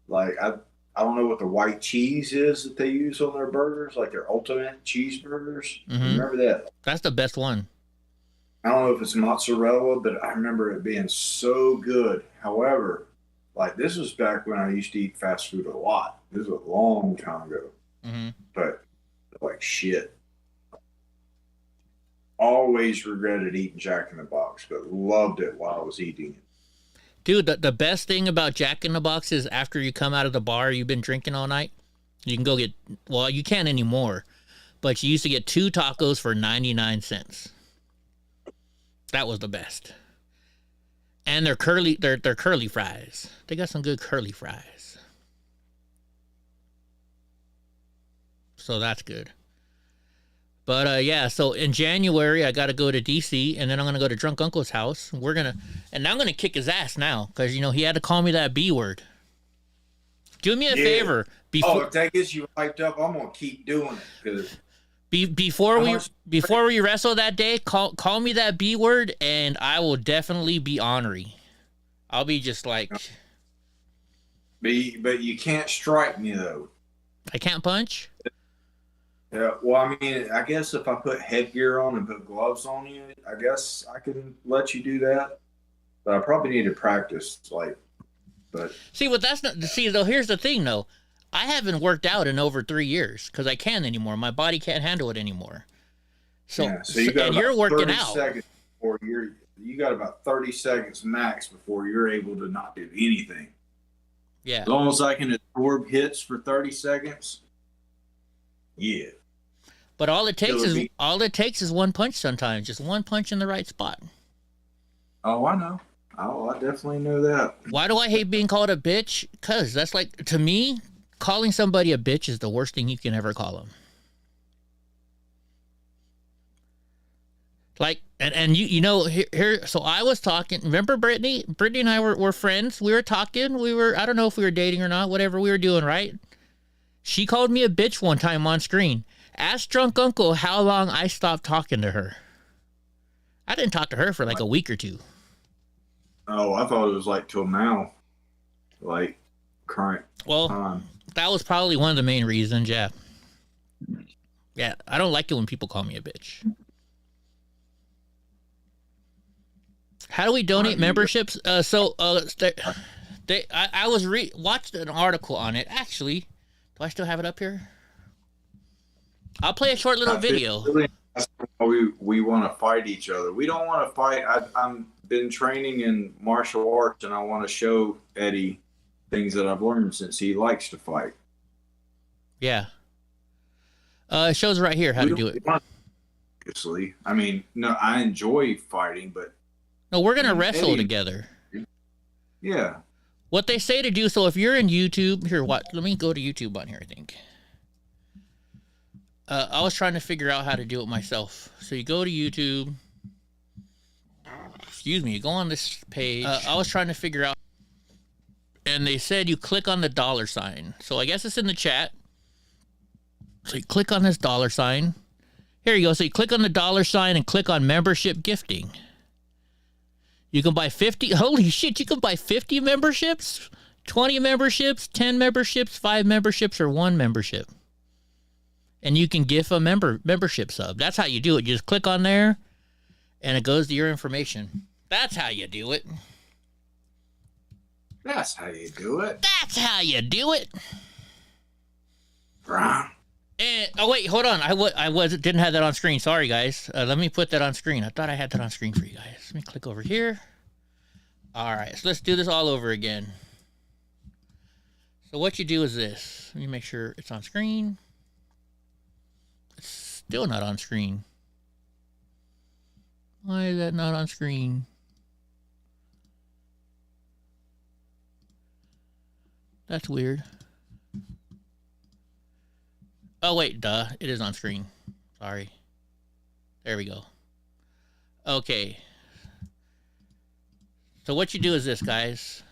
Like I don't know what the white cheese is that they use on their burgers, like their ultimate cheeseburgers. Mm-hmm. Remember that? That's the best one. I don't know if it's mozzarella, but I remember it being so good. However, like this was back when I used to eat fast food a lot. This was a long time ago. Mm-hmm. But like shit. Always regretted eating Jack in the Box, but loved it while I was eating it. Dude, the best thing about Jack in the Box is after you come out of the bar you've been drinking all night, you can go get, well, you can't anymore, but you used to get 2 tacos for 99 cents. That was the best. And they're curly fries. They got some good curly fries. So that's good. But yeah, so in January I got to go to DC, and then I'm gonna go to Drunk Uncle's house. And I'm gonna kick his ass now because he had to call me that B word. Do me a favor. If that gets you hyped up, I'm gonna keep doing it. Before we wrestle that day, call me that B word, and I will definitely be ornery. I'll be just like. But you can't strike me though. I can't punch. Yeah, well, I mean, I guess if I put headgear on and put gloves on you, I guess I can let you do that. But I probably need to practice, but see, though, here's the thing, though. I haven't worked out in over 3 years because I can't anymore. My body can't handle it anymore. So you're working out. You got about 30 seconds max before you're able to not do anything. Yeah. As long as I can absorb hits for 30 seconds. Yeah. But all it takes is one punch sometimes. Just one punch in the right spot. Oh, I know. Oh, I definitely know that. Why do I hate being called a bitch? Because that's to me, calling somebody a bitch is the worst thing you can ever call them. Here, so I was talking, remember Brittany? Brittany and I were friends. We were talking. I don't know if we were dating or not, whatever we were doing, right? She called me a bitch one time on screen. Ask Drunk Uncle how long I stopped talking to her. I didn't talk to her for a week or two. Oh, I thought it was till now. Current time. That was probably one of the main reasons, yeah. Yeah, I don't like it when people call me a bitch. How do we donate memberships? I watched an article on it. Actually, do I still have it up here? I'll play a short little video. We want to fight each other. We don't want to fight. I've been training in martial arts, and I want to show Eddie things that I've learned since he likes to fight. Yeah. It shows right here how to do it. Obviously, I mean, no, I enjoy fighting, but no, we're gonna wrestle together. Yeah. What they say to do. So if you're in YouTube, here, let me go to YouTube on here. I think. I was trying to figure out how to do it myself. So you go to YouTube. Excuse me. You go on this page. I was trying to figure out, and they said you click on the $sign. So I guess it's in the chat. So you click on this $sign. Here you go. So you click on the $sign and click on membership gifting. You can buy 50. Holy shit. You can buy 50 memberships, 20 memberships, 10 memberships, 5 memberships, or 1 membership. And you can gift a membership sub. That's how you do it. You just click on there and it goes to your information. That's how you do it. That's how you do it. That's how you do it. Bruh. And oh wait, hold on. Didn't have that on screen. Sorry guys. Let me put that on screen. I thought I had that on screen for you guys. Let me click over here. All right, so let's do this all over again. So what you do is this. Let me make sure it's on screen. It's still not on screen. Why is that not on screen? That's weird. Oh, wait, duh. It is on screen. Sorry. There we go. Okay. So what you do is this, guys.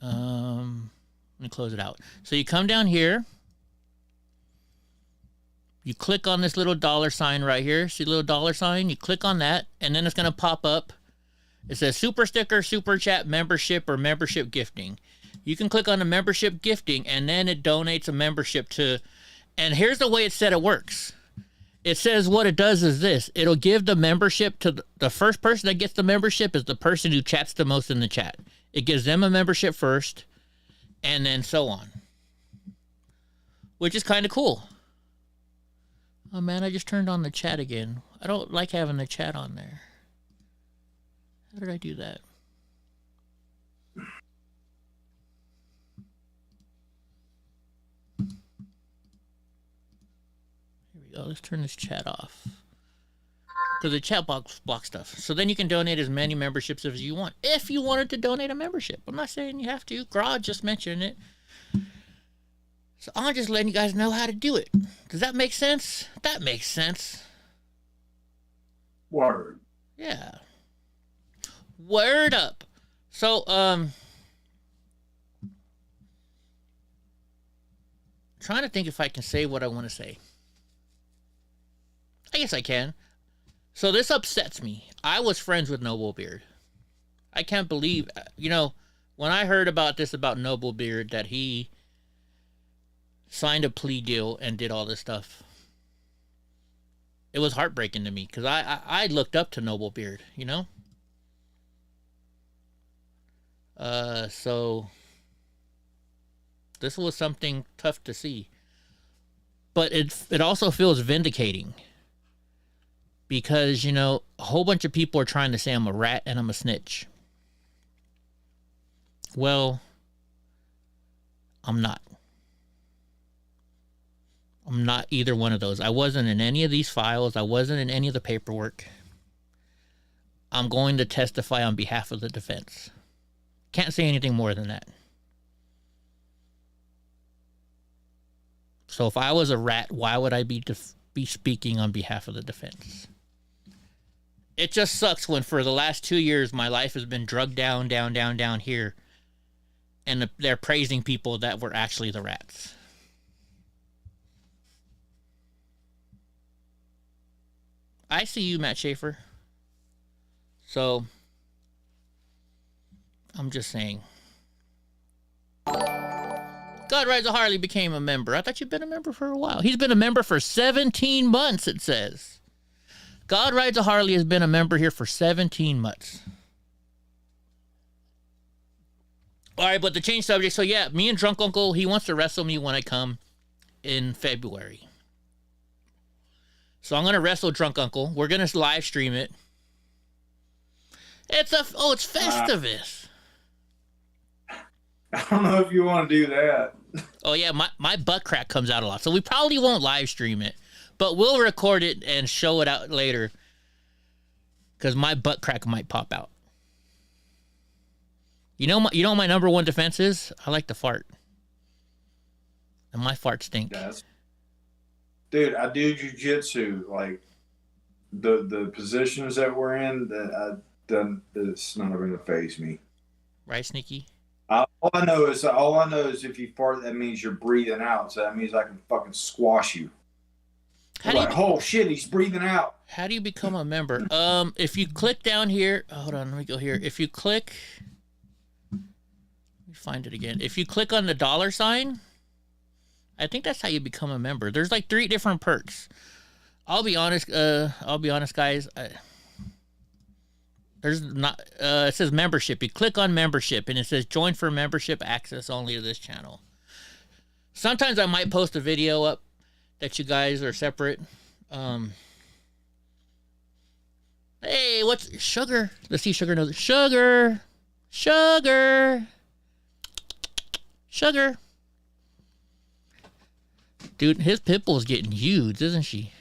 Let me close it out. So you come down here. You click on this little $sign right here. See the little $sign? You click on that, and then it's going to pop up. It says Super Sticker, Super Chat, Membership, or Membership Gifting. You can click on the Membership Gifting, and then it donates a membership to... And here's the way it said it works. It says what it does is this. It'll give the membership to... The first person that gets the membership is the person who chats the most in the chat. It gives them a membership first, and then so on. Which is kind of cool. Oh, man, I just turned on the chat again. I don't like having the chat on there. How did I do that? Here we go. Let's turn this chat off. Because the chat box blocks stuff. So then you can donate as many memberships as you want. If you wanted to donate a membership. I'm not saying you have to. Garage just mentioned it. So I'm just letting you guys know how to do it. Does that make sense? That makes sense. Word. Yeah. Word up. So, trying to think if I can say what I want to say. I guess I can. So this upsets me. I was friends with Noblebeard. I can't believe, when I heard about this about Noblebeard, that he signed a plea deal and did all this stuff, it was heartbreaking to me because I looked up to Noblebeard, So this was something tough to see, but it also feels vindicating because, a whole bunch of people are trying to say I'm a rat and I'm a snitch. Well, I'm not. I'm not either one of those. I wasn't in any of these files. I wasn't in any of the paperwork. I'm going to testify on behalf of the defense. Can't say anything more than that. So if I was a rat, why would I be speaking on behalf of the defense? It just sucks when for the last 2 years my life has been drugged down here, and they're praising people that were actually the rats. I see you, Matt Schaefer. So, I'm just saying. God Rides a Harley became a member. I thought you'd been a member for a while. He's been a member for 17 months, it says. God Rides a Harley has been a member here for 17 months. All right, but to change subject, so yeah, me and Drunk Uncle, he wants to wrestle me when I come in February. So I'm going to wrestle Drunk Uncle. We're going to live stream it. It's Festivus. I don't know if you want to do that. Oh, yeah, my butt crack comes out a lot. So we probably won't live stream it. But we'll record it and show it out later. Because my butt crack might pop out. You know what my number one defense is? I like to fart. And my farts stink. Yes. Dude, I do jujitsu. Like, the positions that we're in, it's not going to faze me. Right, Sneaky? All I know is if you fart, that means you're breathing out. So that means I can fucking squash you. Oh shit, he's breathing out. How do you become a member? If you click down here, hold on, let me go here. If you click, let me find it again. If you click on the $, I think that's how you become a member. There's like 3 different perks. I'll be honest, guys. There's not. It says membership. You click on membership, and it says join for membership access only to this channel. Sometimes I might post a video up that you guys are separate. Hey, what's Sugar? Let's see, Sugar knows. Sugar. Dude, his pitbull's getting huge, isn't she?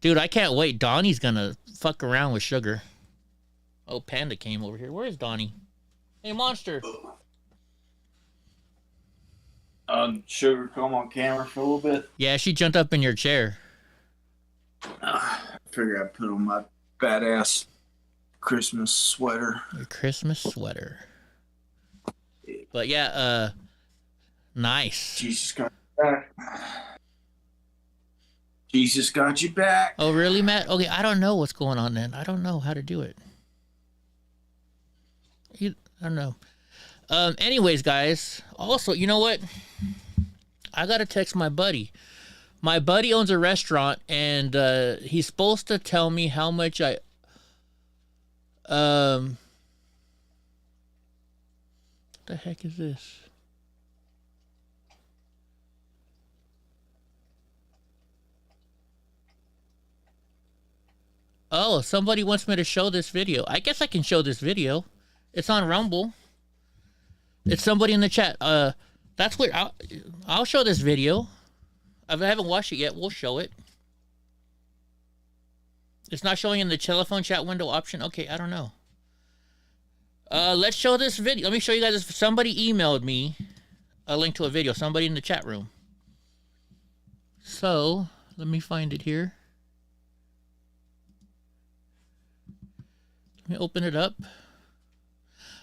Dude, I can't wait. Donnie's gonna fuck around with Sugar. Oh, Panda came over here. Where is Donnie? Hey, Monster. Sugar come on camera for a little bit. Yeah, she jumped up in your chair. I figure I'd put on my badass Christmas sweater. Your Christmas sweater. But yeah, nice. Jesus got you back. Jesus got you back. Oh, really, Matt? Okay, I don't know what's going on then. I don't know how to do it. I don't know. Anyways, guys. Also, you know what? I gotta text my buddy. My buddy owns a restaurant, and he's supposed to tell me how much I. What the heck is this? Oh, somebody wants me to show this video. I guess I can show this video. It's on Rumble. It's somebody in the chat. That's where I'll show this video. I haven't watched it yet. We'll show it. It's not showing in the telephone chat window option. Okay, I don't know. Let's show this video. Let me show you guys this. Somebody emailed me. a link to a video. Somebody in the chat room. So let me find it here. Let me open it up.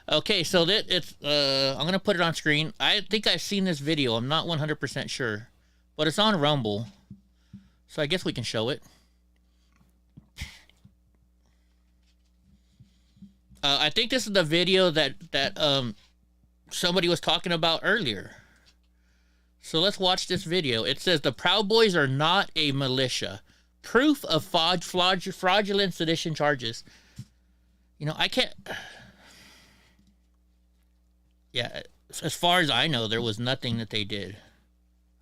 Okay, so that it's I'm gonna put it on screen. I think I've seen this video. I'm not 100% sure, but it's on Rumble, so I guess we can show it. I think this is the video that somebody was talking about earlier. So let's watch this video. It says the Proud Boys are not a militia. Proof of fraudulent sedition charges. You know, I can't. Yeah, as far as I know, there was nothing that they did.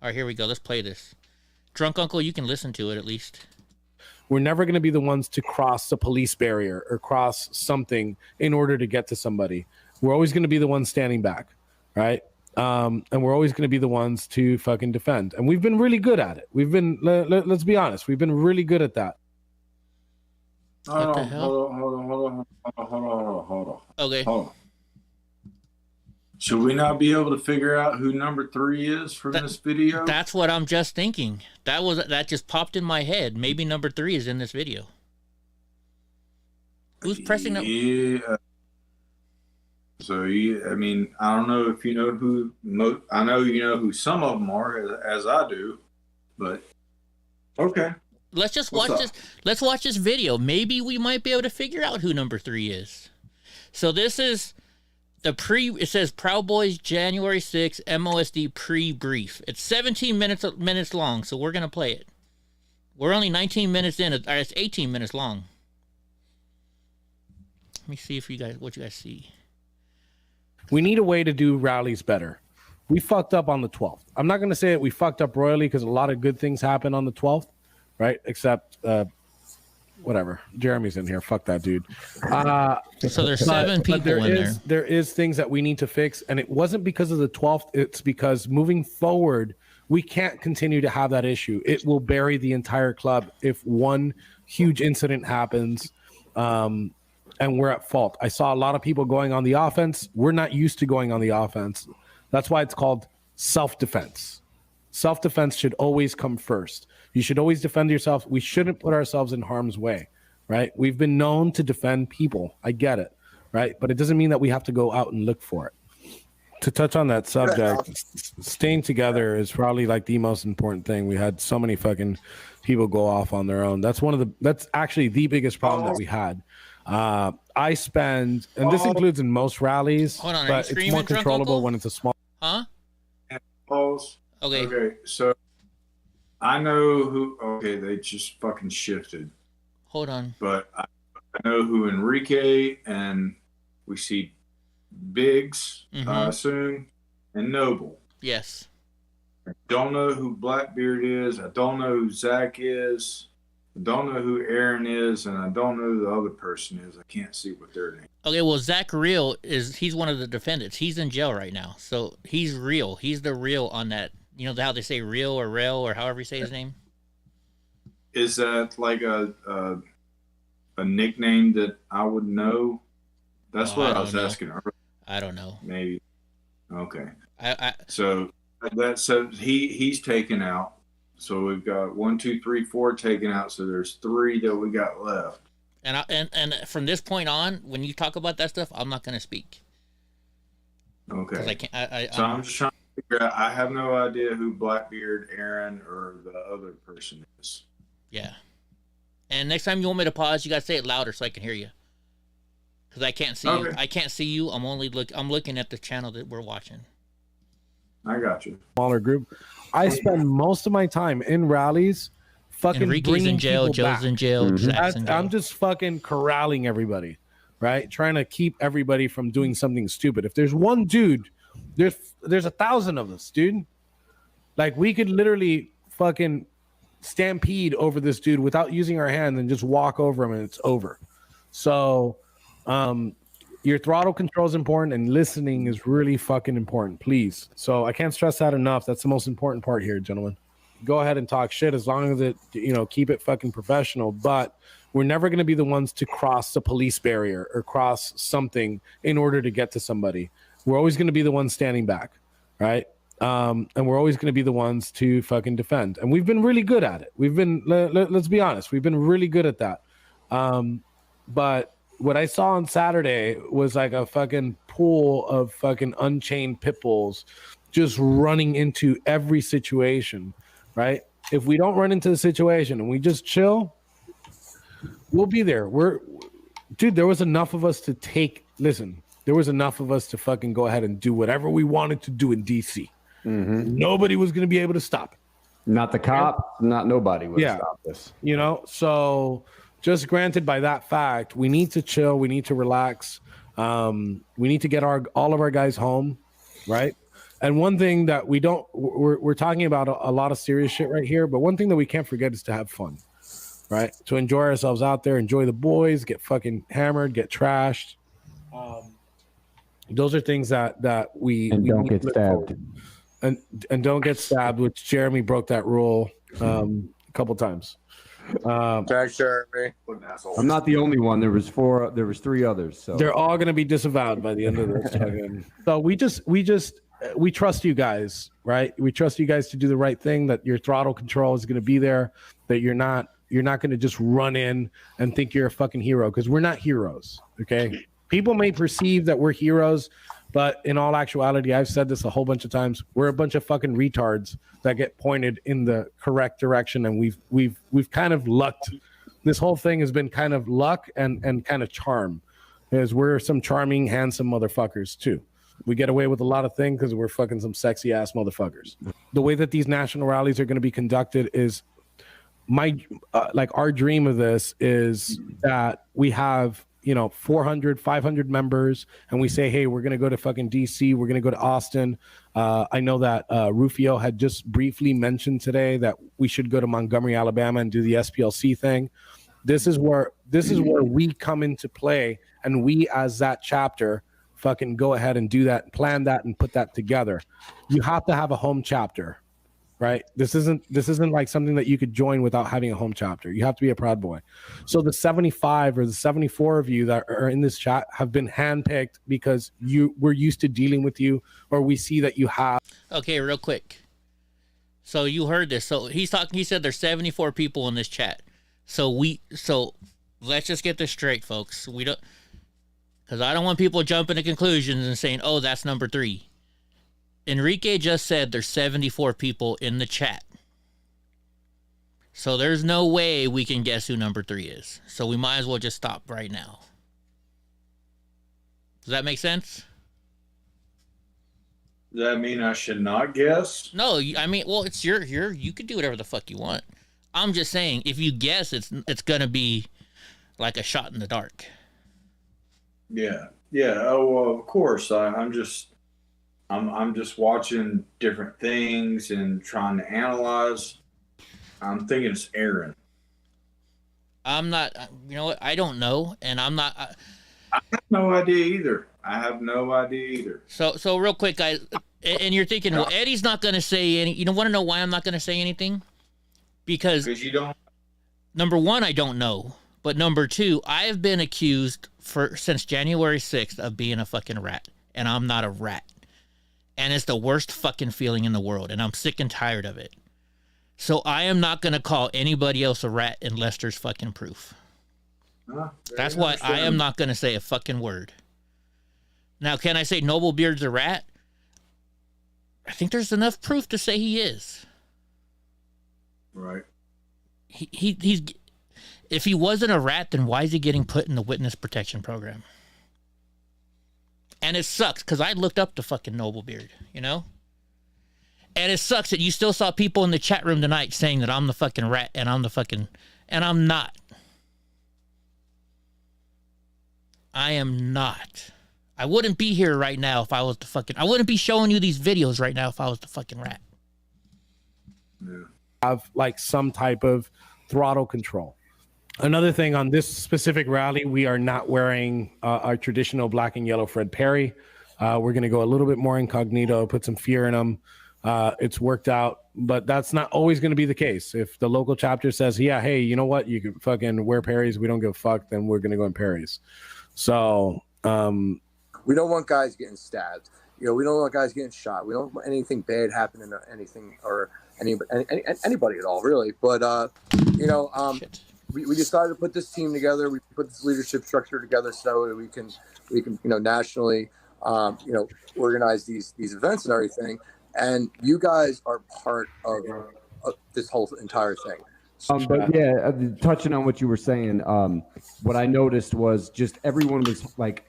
All right, here we go. Let's play this. Drunk Uncle, you can listen to it at least. We're never going to be the ones to cross the police barrier or cross something in order to get to somebody. We're always going to be the ones standing back, right? And we're always going to be the ones to fucking defend. And we've been really good at it. We've been, let's be honest, we've been really good at that. What the hell? Hold on. Okay. Hold on. Should we not be able to figure out who number 3 is from this video? That's what I'm just thinking. That just popped in my head. Maybe number 3 is in this video. Who's pressing up? Yeah. So, I mean, I don't know if you know who. I know you know who some of them are, as I do. But okay. Let's just watch this. Let's watch this video. Maybe we might be able to figure out who number 3 is. So this is the it says Proud Boys January 6th MOSD pre-brief. It's 17 minutes long, so we're gonna play it. We're only 19 minutes in. It's 18 minutes long. Let me see what you guys see. We need a way to do rallies better. We fucked up on the 12th. I'm not going to say that we fucked up royally because a lot of good things happened on the 12th, right? Except, whatever. Jeremy's in here. Fuck that dude. So there's 7 people in there. There is things that we need to fix, and it wasn't because of the 12th. It's because moving forward, we can't continue to have that issue. It will bury the entire club if one huge incident happens. And we're at fault. I saw a lot of people going on the offense. We're not used to going on the offense. That's why it's called self-defense. Self-defense should always come first. You should always defend yourself. We shouldn't put ourselves in harm's way, right? We've been known to defend people. I get it, right? But it doesn't mean that we have to go out and look for it. To touch on that subject, staying together is probably like the most important thing. We had so many fucking people go off on their own. That's actually the biggest problem that we had. I spend, and this includes in most rallies, but it's more controllable when it's a small. Huh? Pause. Okay. Okay, so I know who. Okay, they just fucking shifted. Hold on. But I know who Enrique and we see Biggs soon and Noble. Yes. I don't know who Blackbeard is. I don't know who Zach is. I don't know who Aaron is, and I don't know who the other person is. I can't see what their name. Okay, well, Zach Real he's one of the defendants. He's in jail right now, so he's real. He's the real on that. You know how they say real or rail or however you say his name. Is that like a nickname that I would know? That's what I was asking earlier. I don't know. Maybe. Okay. So he's taken out. So we've got 1, 2, 3, 4 taken out. So there's 3 that we got left. And from this point on, when you talk about that stuff, I'm not going to speak. Okay. I can't. I'm just trying to figure out. I have no idea who Blackbeard, Aaron, or the other person is. Yeah. And next time you want me to pause, you got to say it louder so I can hear you. Because I can't see you. I can't see you. I'm looking at the channel that we're watching. I got you. Smaller group. I spend most of my time in rallies fucking Enrique's in jail, Joe's back. in jail, Zach's in jail. I'm just fucking corralling everybody, right? Trying to keep everybody from doing something stupid. If there's one dude, there's 1,000 of us, dude. Like, we could literally fucking stampede over this dude without using our hand and just walk over him and it's over. So your throttle control is important and listening is really fucking important, please. So I can't stress that enough. That's the most important part here, gentlemen. Go ahead and talk shit as long as it, keep it fucking professional. But we're never going to be the ones to cross the police barrier or cross something in order to get to somebody. We're always going to be the ones standing back, right? And we're always going to be the ones to fucking defend. And we've been really good at it. We've been, let's be honest, we've been really good at that. But what I saw on Saturday was like a fucking pool of fucking unchained pit bulls just running into every situation, right? If we don't run into the situation and we just chill, we'll be there. Dude, there was enough of us to there was enough of us to fucking go ahead and do whatever we wanted to do in DC. Mm-hmm. Nobody was going to be able to stop it. Not the cop, not nobody would stop this. You know, so just granted by that fact, we need to chill. We need to relax. We need to get all of our guys home, right? And one thing that we're talking about a lot of serious shit right here, but one thing that we can't forget is to have fun, right? To enjoy ourselves out there, enjoy the boys, get fucking hammered, get trashed. Those are things that we don't get stabbed. And don't get stabbed, which Jeremy broke that rule a couple times. Thanks, Jeremy. I'm not the only one. There was 3 others. So they're all going to be disavowed by the end of this. So we trust you guys, right? We trust you guys to do the right thing, that your throttle control is going to be there, that you're not going to just run in and think you're a fucking hero, because we're not heroes, okay? People may perceive that we're heroes, but in all actuality, I've said this a whole bunch of times, we're a bunch of fucking retards that get pointed in the correct direction, and we've kind of lucked. This whole thing has been kind of luck and kind of charm, because we're some charming, handsome motherfuckers too. We get away with a lot of things because we're fucking some sexy ass motherfuckers. The way that these national rallies are going to be conducted is our dream of this is that we have 400, 500 members, and we say, hey, we're going to go to fucking DC. We're going to go to Austin. I know that Rufio had just briefly mentioned today that we should go to Montgomery, Alabama and do the SPLC thing. This is where we come into play, and we as that chapter fucking go ahead and do that, plan that, and put that together. You have to have a home chapter, right? This isn't like something that you could join without having a home chapter. You have to be a Proud Boy. So the 75 or the 74 of you that are in this chat have been handpicked because we're used to dealing with you, or we see that you have. Okay, real quick. So you heard this. So he said there's 74 people in this chat. So let's just get this straight, folks. Because I don't want people jumping to conclusions and saying, oh, that's number 3. Enrique just said there's 74 people in the chat. So there's no way we can guess who number 3 is. So we might as well just stop right now. Does that make sense? Does that mean I should not guess? No, I mean, well, it's you can do whatever the fuck you want. I'm just saying, if you guess, it's gonna be like a shot in the dark. Yeah. Oh, well, of course. I'm just watching different things and trying to analyze. I'm thinking it's Aaron. I'm not. You know what? I don't know, and I'm not. I have no idea either. So real quick, guys, and you're thinking, well, Eddie's not going to say any. You don't want to know why I'm not going to say anything? Because you don't. Number 1, I don't know. But number 2, I have been accused since January 6th of being a fucking rat, and I'm not a rat. And it's the worst fucking feeling in the world, and I'm sick and tired of it. So I am not going to call anybody else a rat unless there's fucking proof. That's why I am not going to say a fucking word. Now, can I say Noblebeard's a rat? I think there's enough proof to say he is. Right. He's... If he wasn't a rat, then why is he getting put in the witness protection program? And it sucks, because I looked up to fucking Noblebeard, you know? And it sucks that you still saw people in the chat room tonight saying that I'm the fucking rat, and I'm not. I am not. I wouldn't be here right now if I was the fucking... I wouldn't be showing you these videos right now if I was the fucking rat. Yeah. Have like some type of throttle control. Another thing on this specific rally, we are not wearing our traditional black and yellow Fred Perry. We're going to go a little bit more incognito, put some fear in them. It's worked out, but that's not always going to be the case. If the local chapter says, yeah, hey, you know what? You can fucking wear Perrys. We don't give a fuck. Then we're going to go in Perrys. So we don't want guys getting stabbed. we don't want guys getting shot. We don't want anything bad happening to anything or anybody at all, really. But we decided to put this team together. We put this leadership structure together so that we can nationally organize these events and everything. And you guys are part of this whole entire thing. But yeah, touching on what you were saying, what I noticed was just everyone was like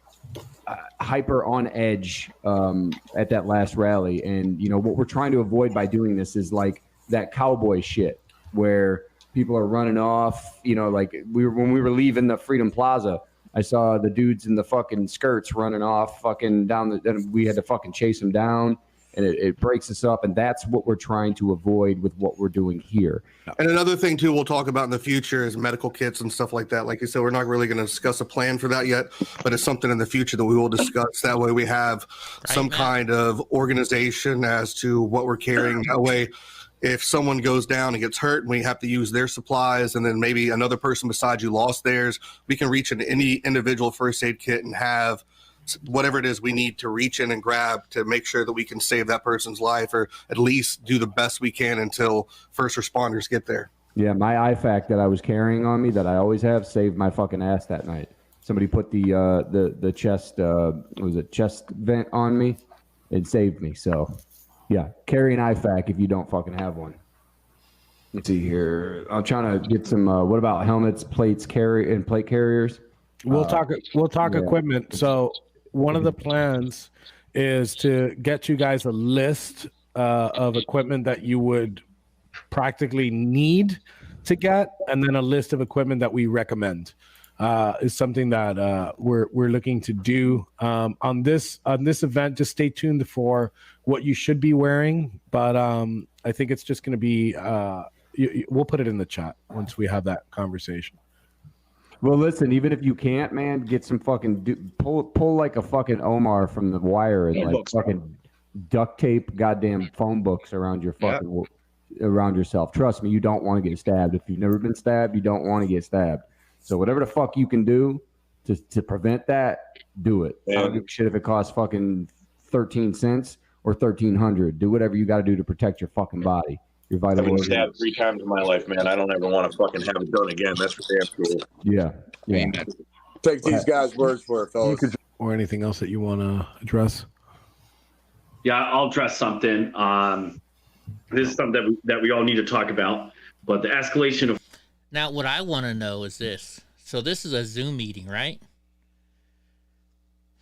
hyper on edge at that last rally. And, what we're trying to avoid by doing this is like that cowboy shit where people are running off, like when we were leaving the Freedom Plaza, I saw the dudes in the fucking skirts running off fucking down and we had to fucking chase them down. And it breaks us up, and that's what we're trying to avoid with what we're doing here. And another thing, too, we'll talk about in the future is medical kits and stuff like that. Like you said, we're not really going to discuss a plan for that yet, but it's something in the future that we will discuss. That way we have some kind of organization as to what we're carrying. That way, if someone goes down and gets hurt and we have to use their supplies and then maybe another person beside you lost theirs, we can reach into any individual first aid kit and have whatever it is we need to reach in and grab to make sure that we can save that person's life or at least do the best we can until first responders get there. Yeah, my IFAC that I was carrying on me that I always have saved my fucking ass that night. Somebody put the chest chest vent on me. It saved me. So yeah, carry an IFAC if you don't fucking have one. Let's see here. I'm trying to get some what about helmets, plates, plate carriers? We'll talk equipment. So one of the plans is to get you guys a list of equipment that you would practically need to get, and then a list of equipment that we recommend. Is something that we're looking to do on this event. Just stay tuned for what you should be wearing, but I think it's just going to be. We'll put it in the chat once we have that conversation. Well, listen, even if you can't, man, get some fucking pull like a fucking Omar from The Wire and like fucking duct tape goddamn phone books around your fucking around yourself. Trust me, you don't want to get stabbed. If you've never been stabbed, you don't want to get stabbed. So whatever the fuck you can do to prevent that, do it. I don't give a shit if it costs fucking 13 cents or 1,300. Do whatever you got to do to protect your fucking body. Your vital I've been stabbed 3 times in my life, man. I don't ever want to fucking have it done again. That's for damn cool. Yeah. Take these guys' words for it, fellas. Or anything else that you want to address? Yeah, I'll address something. This is something that we all need to talk about. But the escalation of... Now, what I want to know is this. So this is a Zoom meeting, right?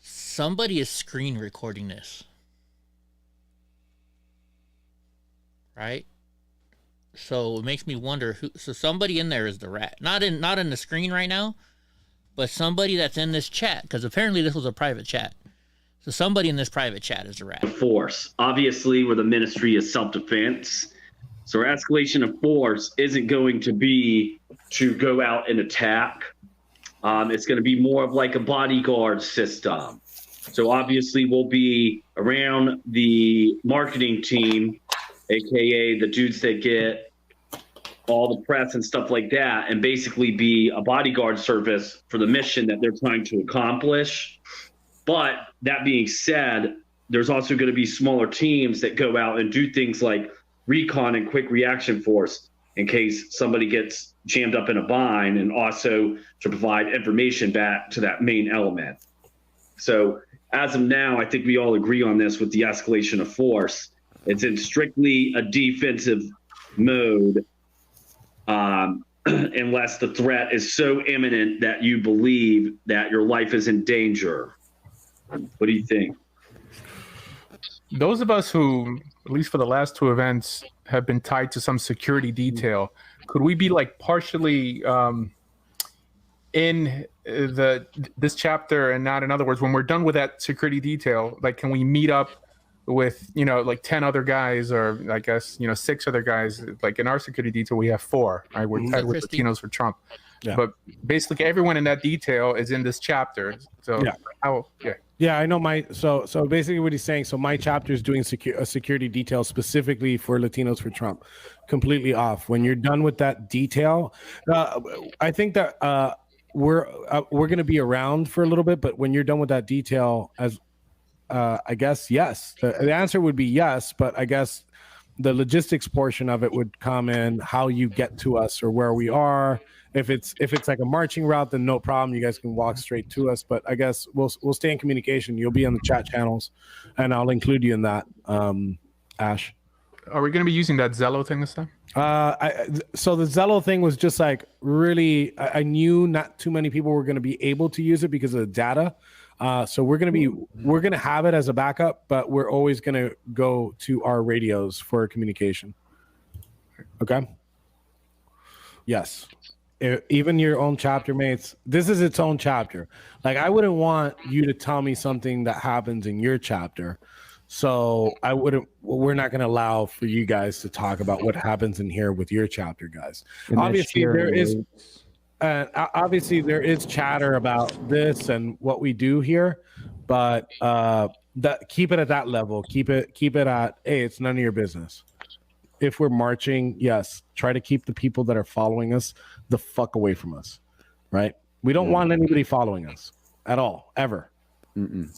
Somebody is screen recording this. Right? So it makes me wonder who. So somebody in there is the rat, not in the screen right now, but somebody that's in this chat, because apparently this was a private chat. So somebody in this private chat is a rat. Force, obviously, where the ministry is self-defense. So our escalation of force isn't going to be to go out and attack. It's going to be more of like a bodyguard system. So obviously we'll be around the marketing team, aka the dudes that get all the press and stuff like that, and basically be a bodyguard service for the mission that they're trying to accomplish. But that being said, there's also going to be smaller teams that go out and do things like recon and quick reaction force in case somebody gets jammed up in a bind, and also to provide information back to that main element. So as of now, I think we all agree on this with the escalation of force. It's in strictly a defensive mode, unless the threat is so imminent that you believe that your life is in danger. What do you think? Those of us who, at least for the last 2 events, have been tied to some security detail, could we be like partially in this chapter and not? In other words, when we're done with that security detail, like, can we meet up with, like 10 other guys, or I guess, 6 other guys? Like in our security detail, we have 4, right? We're tied with Latinos for Trump. Yeah. But basically everyone in that detail is in this chapter. So yeah, I know so basically what he's saying, so my chapter is doing a security detail specifically for Latinos for Trump, completely off. When you're done with that detail, I think that we're going to be around for a little bit, but when you're done with that detail, as I guess yes. The answer would be yes, but I guess the logistics portion of it would come in how you get to us or where we are. If it's like a marching route, then no problem. You guys can walk straight to us. But I guess we'll stay in communication. You'll be on the chat channels, and I'll include you in that. Ash, are we going to be using that Zello thing this time? So the Zello thing was just like really. I knew not too many people were going to be able to use it because of the data. So we're gonna have it as a backup, but we're always gonna go to our radios for communication. Okay. Yes. Even your own chapter mates. This is its own chapter. Like I wouldn't want you to tell me something that happens in your chapter. So I wouldn't. We're not gonna allow for you guys to talk about what happens in here with your chapter, guys. Obviously, there is. Obviously, there is chatter about this and what we do here, but keep it at that level. Keep it at, hey, it's none of your business. If we're marching, yes, try to keep the people that are following us the fuck away from us, right? We don't want anybody following us at all, ever. And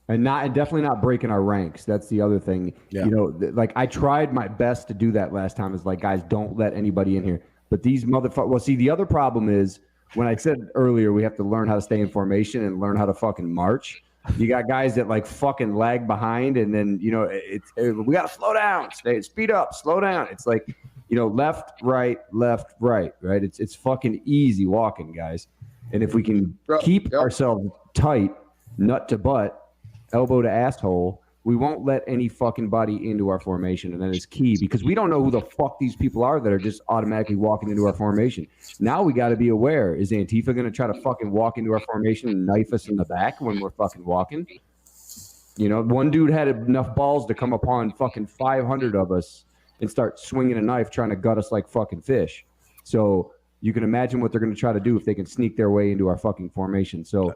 definitely not breaking our ranks. That's the other thing. Yeah. You know, like I tried my best to do that last time. Is like, guys, don't let anybody in here. But these motherfuckers, well, see, the other problem is when I said earlier we have to learn how to stay in formation and learn how to fucking march. You got guys that like fucking lag behind, and then we got to slow down, speed up, slow down. It's like, left, right, right. It's fucking easy walking, guys. And if we can keep ourselves tight, nut to butt, elbow to asshole, we won't let any fucking body into our formation, and that is key because we don't know who the fuck these people are that are just automatically walking into our formation. Now we got to be aware. Is Antifa going to try to fucking walk into our formation and knife us in the back when we're fucking walking? One dude had enough balls to come upon fucking 500 of us and start swinging a knife trying to gut us like fucking fish. So you can imagine what they're going to try to do if they can sneak their way into our fucking formation. So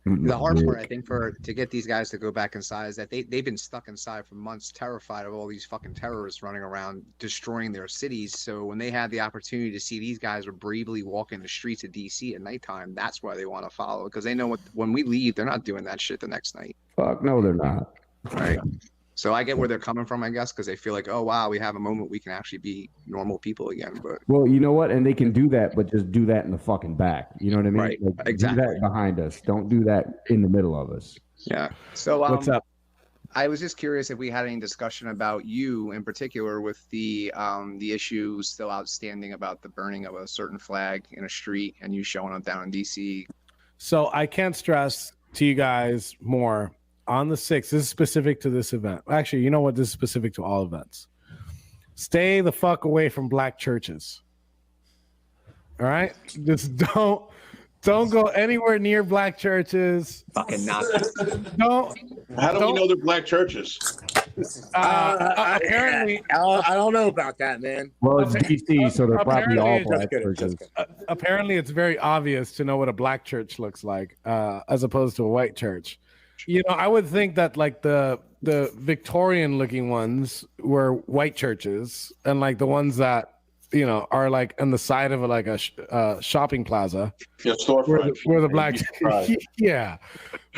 the hard part, I think, to get these guys to go back inside is that they've been stuck inside for months, terrified of all these fucking terrorists running around destroying their cities. So when they had the opportunity to see these guys are bravely walking the streets of DC at nighttime, that's why they want to follow, because they know when we leave, they're not doing that shit the next night. Fuck no, they're not. Right. So I get where they're coming from, I guess, because they feel like, oh wow, we have a moment we can actually be normal people again. But well, you know what? And they can do that, but just do that in the fucking back. You know what I mean? Right. Like, exactly. Do that behind us. Don't do that in the middle of us. Yeah. So what's up? I was just curious if we had any discussion about you in particular with the issue still outstanding about the burning of a certain flag in a street and you showing up down in DC. So I can't stress to you guys more. On the 6th, this is specific to this event. Actually, you know what? This is specific to all events. Stay the fuck away from black churches. All right? Just don't go anywhere near black churches. Fucking not. How do we know they're black churches? Apparently, I don't know about that, man. Well, it's DC, so they're probably all black churches. Apparently, it's very obvious to know what a black church looks like, as opposed to a white church. I would think that like the Victorian looking ones were white churches, and like the ones that are like on the side of a shopping plaza. Yeah, storefront. Where the black yeah,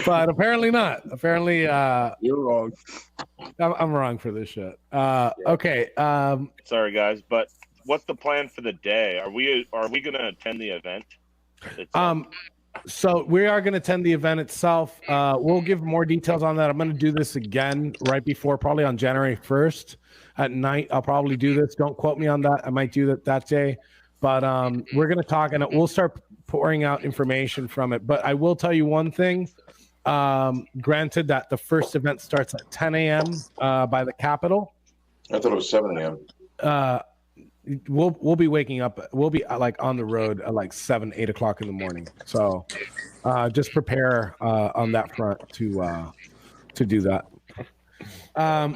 but apparently not. Apparently, you're wrong. I'm wrong for this shit. Okay. Sorry guys, but what's the plan for the day? Are we going to attend the event? So we are going to attend the event itself. We'll give more details on that. I'm going to do this again right before, probably on January 1st at night. I'll probably do this. Don't quote me on that. I might do that day. But we're going to talk, and we'll start pouring out information from it. But I will tell you one thing. Granted that the first event starts at 10 a.m. By the Capitol. I thought it was 7 a.m. We'll be waking up. We'll be like on the road at like 7, 8 o'clock in the morning. So just prepare on that front to do that.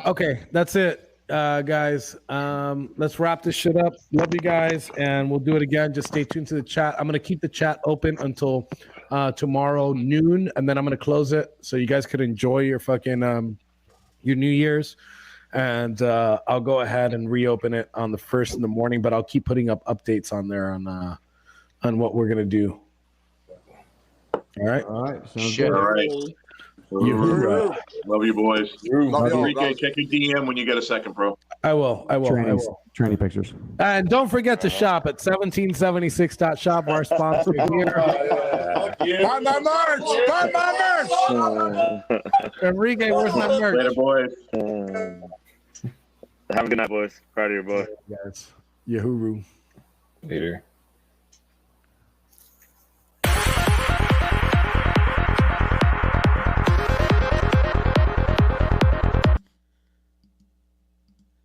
Okay, that's it, guys. Let's wrap this shit up. Love you guys, and we'll do it again. Just stay tuned to the chat. I'm gonna keep the chat open until tomorrow noon, and then I'm gonna close it so you guys could enjoy your fucking your New Year's. And I'll go ahead and reopen it on the 1st in the morning, but I'll keep putting up updates on there on what we're gonna do. All right. Sounds good. All right. Love you, boys. Love you. Enrique, check your DM when you get a second, bro. I will. Tranny pictures. And don't forget to shop at 1776.shop, our sponsor here. Buy my merch! Buy my merch! Enrique, where's my merch? Later, boys. Have a good night, boys. Proud of your boy. Yes. Yahoo. Later.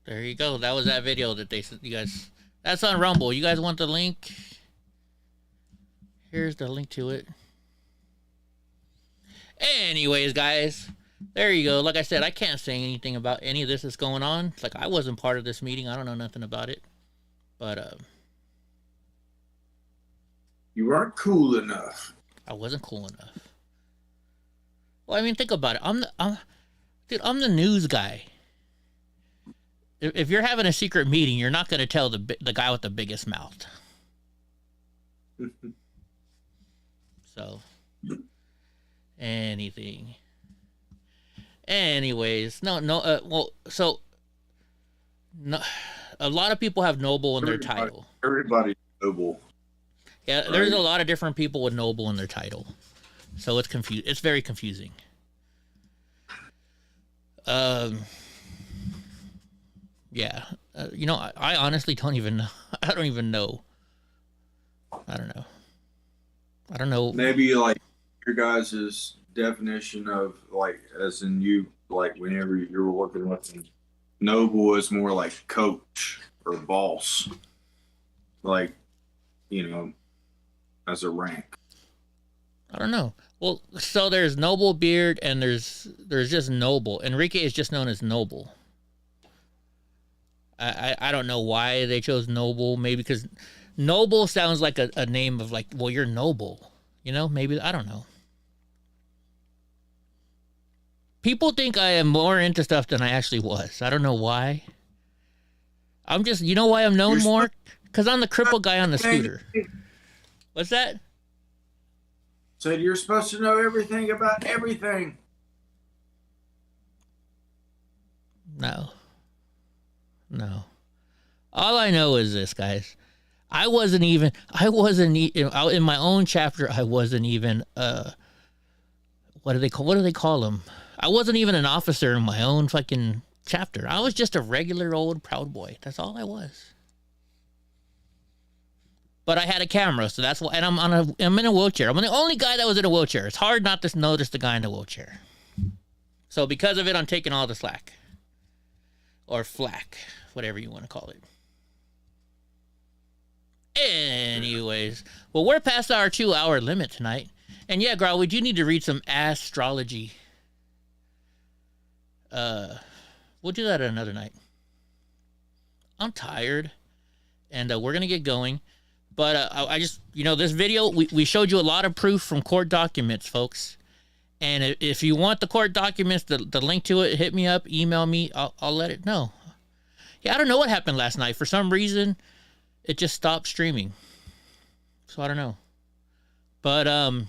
There you go. That was that video that they you guys. That's on Rumble. You guys want the link? Here's the link to it. Anyways, guys, there you go. Like I said, I can't say anything about any of this that's going on. It's like I wasn't part of this meeting. I don't know nothing about it. But you weren't cool enough. I wasn't cool enough. Well, I mean, think about it. I'm the news guy. If you're having a secret meeting, you're not going to tell the guy with the biggest mouth. So, anything. Anyways, well, so no, a lot of people have noble in their title. Everybody's noble. Yeah, there's a lot of different people with noble in their title, so it's confused. It's very confusing. Yeah, I honestly don't even know. I don't even know. I don't know. Maybe like your guys' definition of like, as in you, like whenever you were working with them, noble is more like coach or boss, like, as a rank. I don't know. Well, so there's Noble Beard and there's just Noble. Enrique is just known as Noble. I don't know why they chose Noble. Maybe because Noble sounds like a name of like, well, you're noble. Maybe, I don't know. People think I am more into stuff than I actually was. I don't know why. I'm just, why I'm known more? Because I'm the crippled guy on the scooter. What's that? Said you're supposed to know everything about everything. No. All I know is this, guys. I wasn't even in my own chapter. I wasn't even what do they call them? I wasn't even an officer in my own fucking chapter. I was just a regular old Proud Boy. That's all I was. But I had a camera, so that's why. And I'm in a wheelchair. I'm the only guy that was in a wheelchair. It's hard not to notice the guy in the wheelchair. So because of it, I'm taking all the slack. Or flack, whatever you want to call it. Anyways, well, we're past our 2-hour limit tonight. And yeah, Grau, we do need to read some astrology. We'll do that another night. I'm tired. And we're going to get going. But I just, this video, we showed you a lot of proof from court documents, folks. And if you want the court documents, the link to it, hit me up, email me. I'll let it know. Yeah, I don't know what happened last night. For some reason, it just stopped streaming. So I don't know. But I'm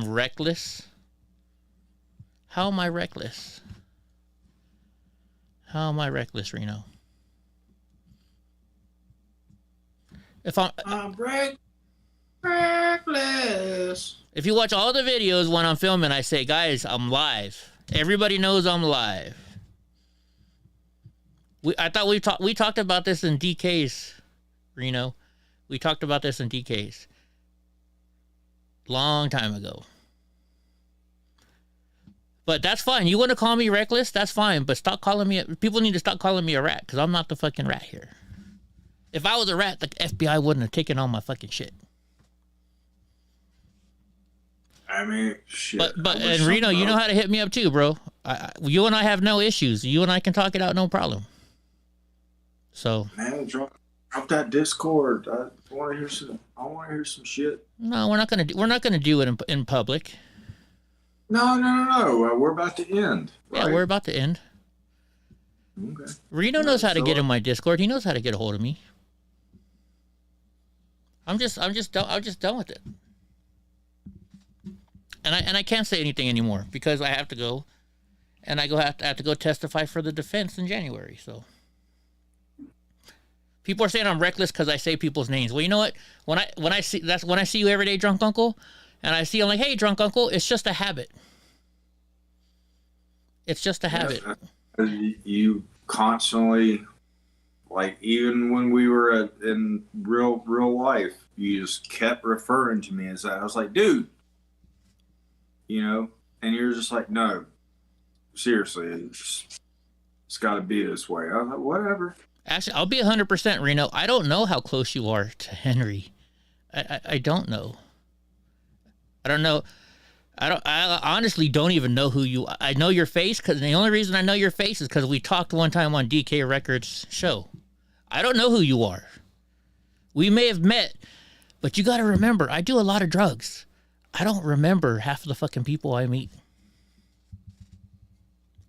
reckless. How am I reckless? How am I reckless, Reno? If I'm reckless. If you watch all the videos when I'm filming, I say, guys, I'm live. Everybody knows I'm live. I thought we talked about this in DK's, Reno. We talked about this in DK's. Long time ago. But that's fine. You want to call me reckless? That's fine. But stop calling me. People need to stop calling me a rat because I'm not the fucking rat here. If I was a rat, the FBI wouldn't have taken all my fucking shit. I mean, shit. But and Reno, you know how to hit me up too, bro. You and I have no issues. You and I can talk it out, no problem. So. Man, drop that Discord. I want to hear some shit. No, we're not gonna do it in public. No. We're about to end. Right? Yeah, we're about to end. Okay. Reno knows how to get in my Discord. He knows how to get a hold of me. I'm just done with it. and I can't say anything anymore because I have to go, and I have to go testify for the defense in January. So people are saying I'm reckless because I say people's names. Well, you know what? When I see you every day, drunk uncle, and I see I'm like, hey, drunk uncle, it's just a habit. It's just a habit. You constantly, like, even when we were in real life, you just kept referring to me as that. I was like, dude, and you're just like, no, seriously, it's got to be this way. I was like, whatever. Actually, I'll be 100%, Reno. I don't know how close you are to Henry. I don't know. I don't know. I honestly don't even know who you. I know your face because the only reason I know your face is because we talked one time on DK Records show. I don't know who you are. We may have met, but you got to remember, I do a lot of drugs. I don't remember half of the fucking people I meet.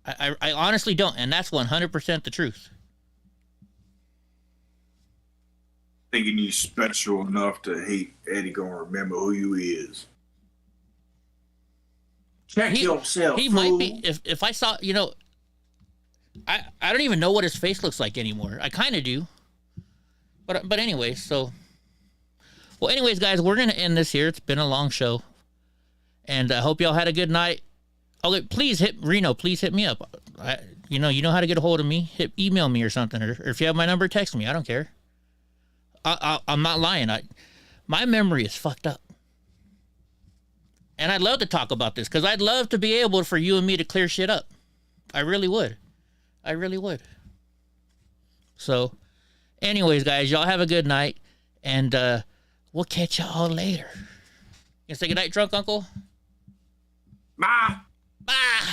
I honestly don't, and that's 100% the truth. Thinking you special enough to hate Eddie gonna remember who you is. Check yourself. He might be. If I saw, I don't even know what his face looks like anymore. I kind of do. But anyways, so. Well, anyways, guys, we're gonna end this here. It's been a long show, and I hope y'all had a good night. Okay, please hit me up. You know how to get a hold of me. Email me or something, or if you have my number, text me. I don't care. I'm not lying. My memory is fucked up. And I'd love to talk about this because I'd love to be able for you and me to clear shit up. I really would. I really would. So, anyways, guys, y'all have a good night, and we'll catch y'all later. You say good night, drunk uncle? Bye. Bye.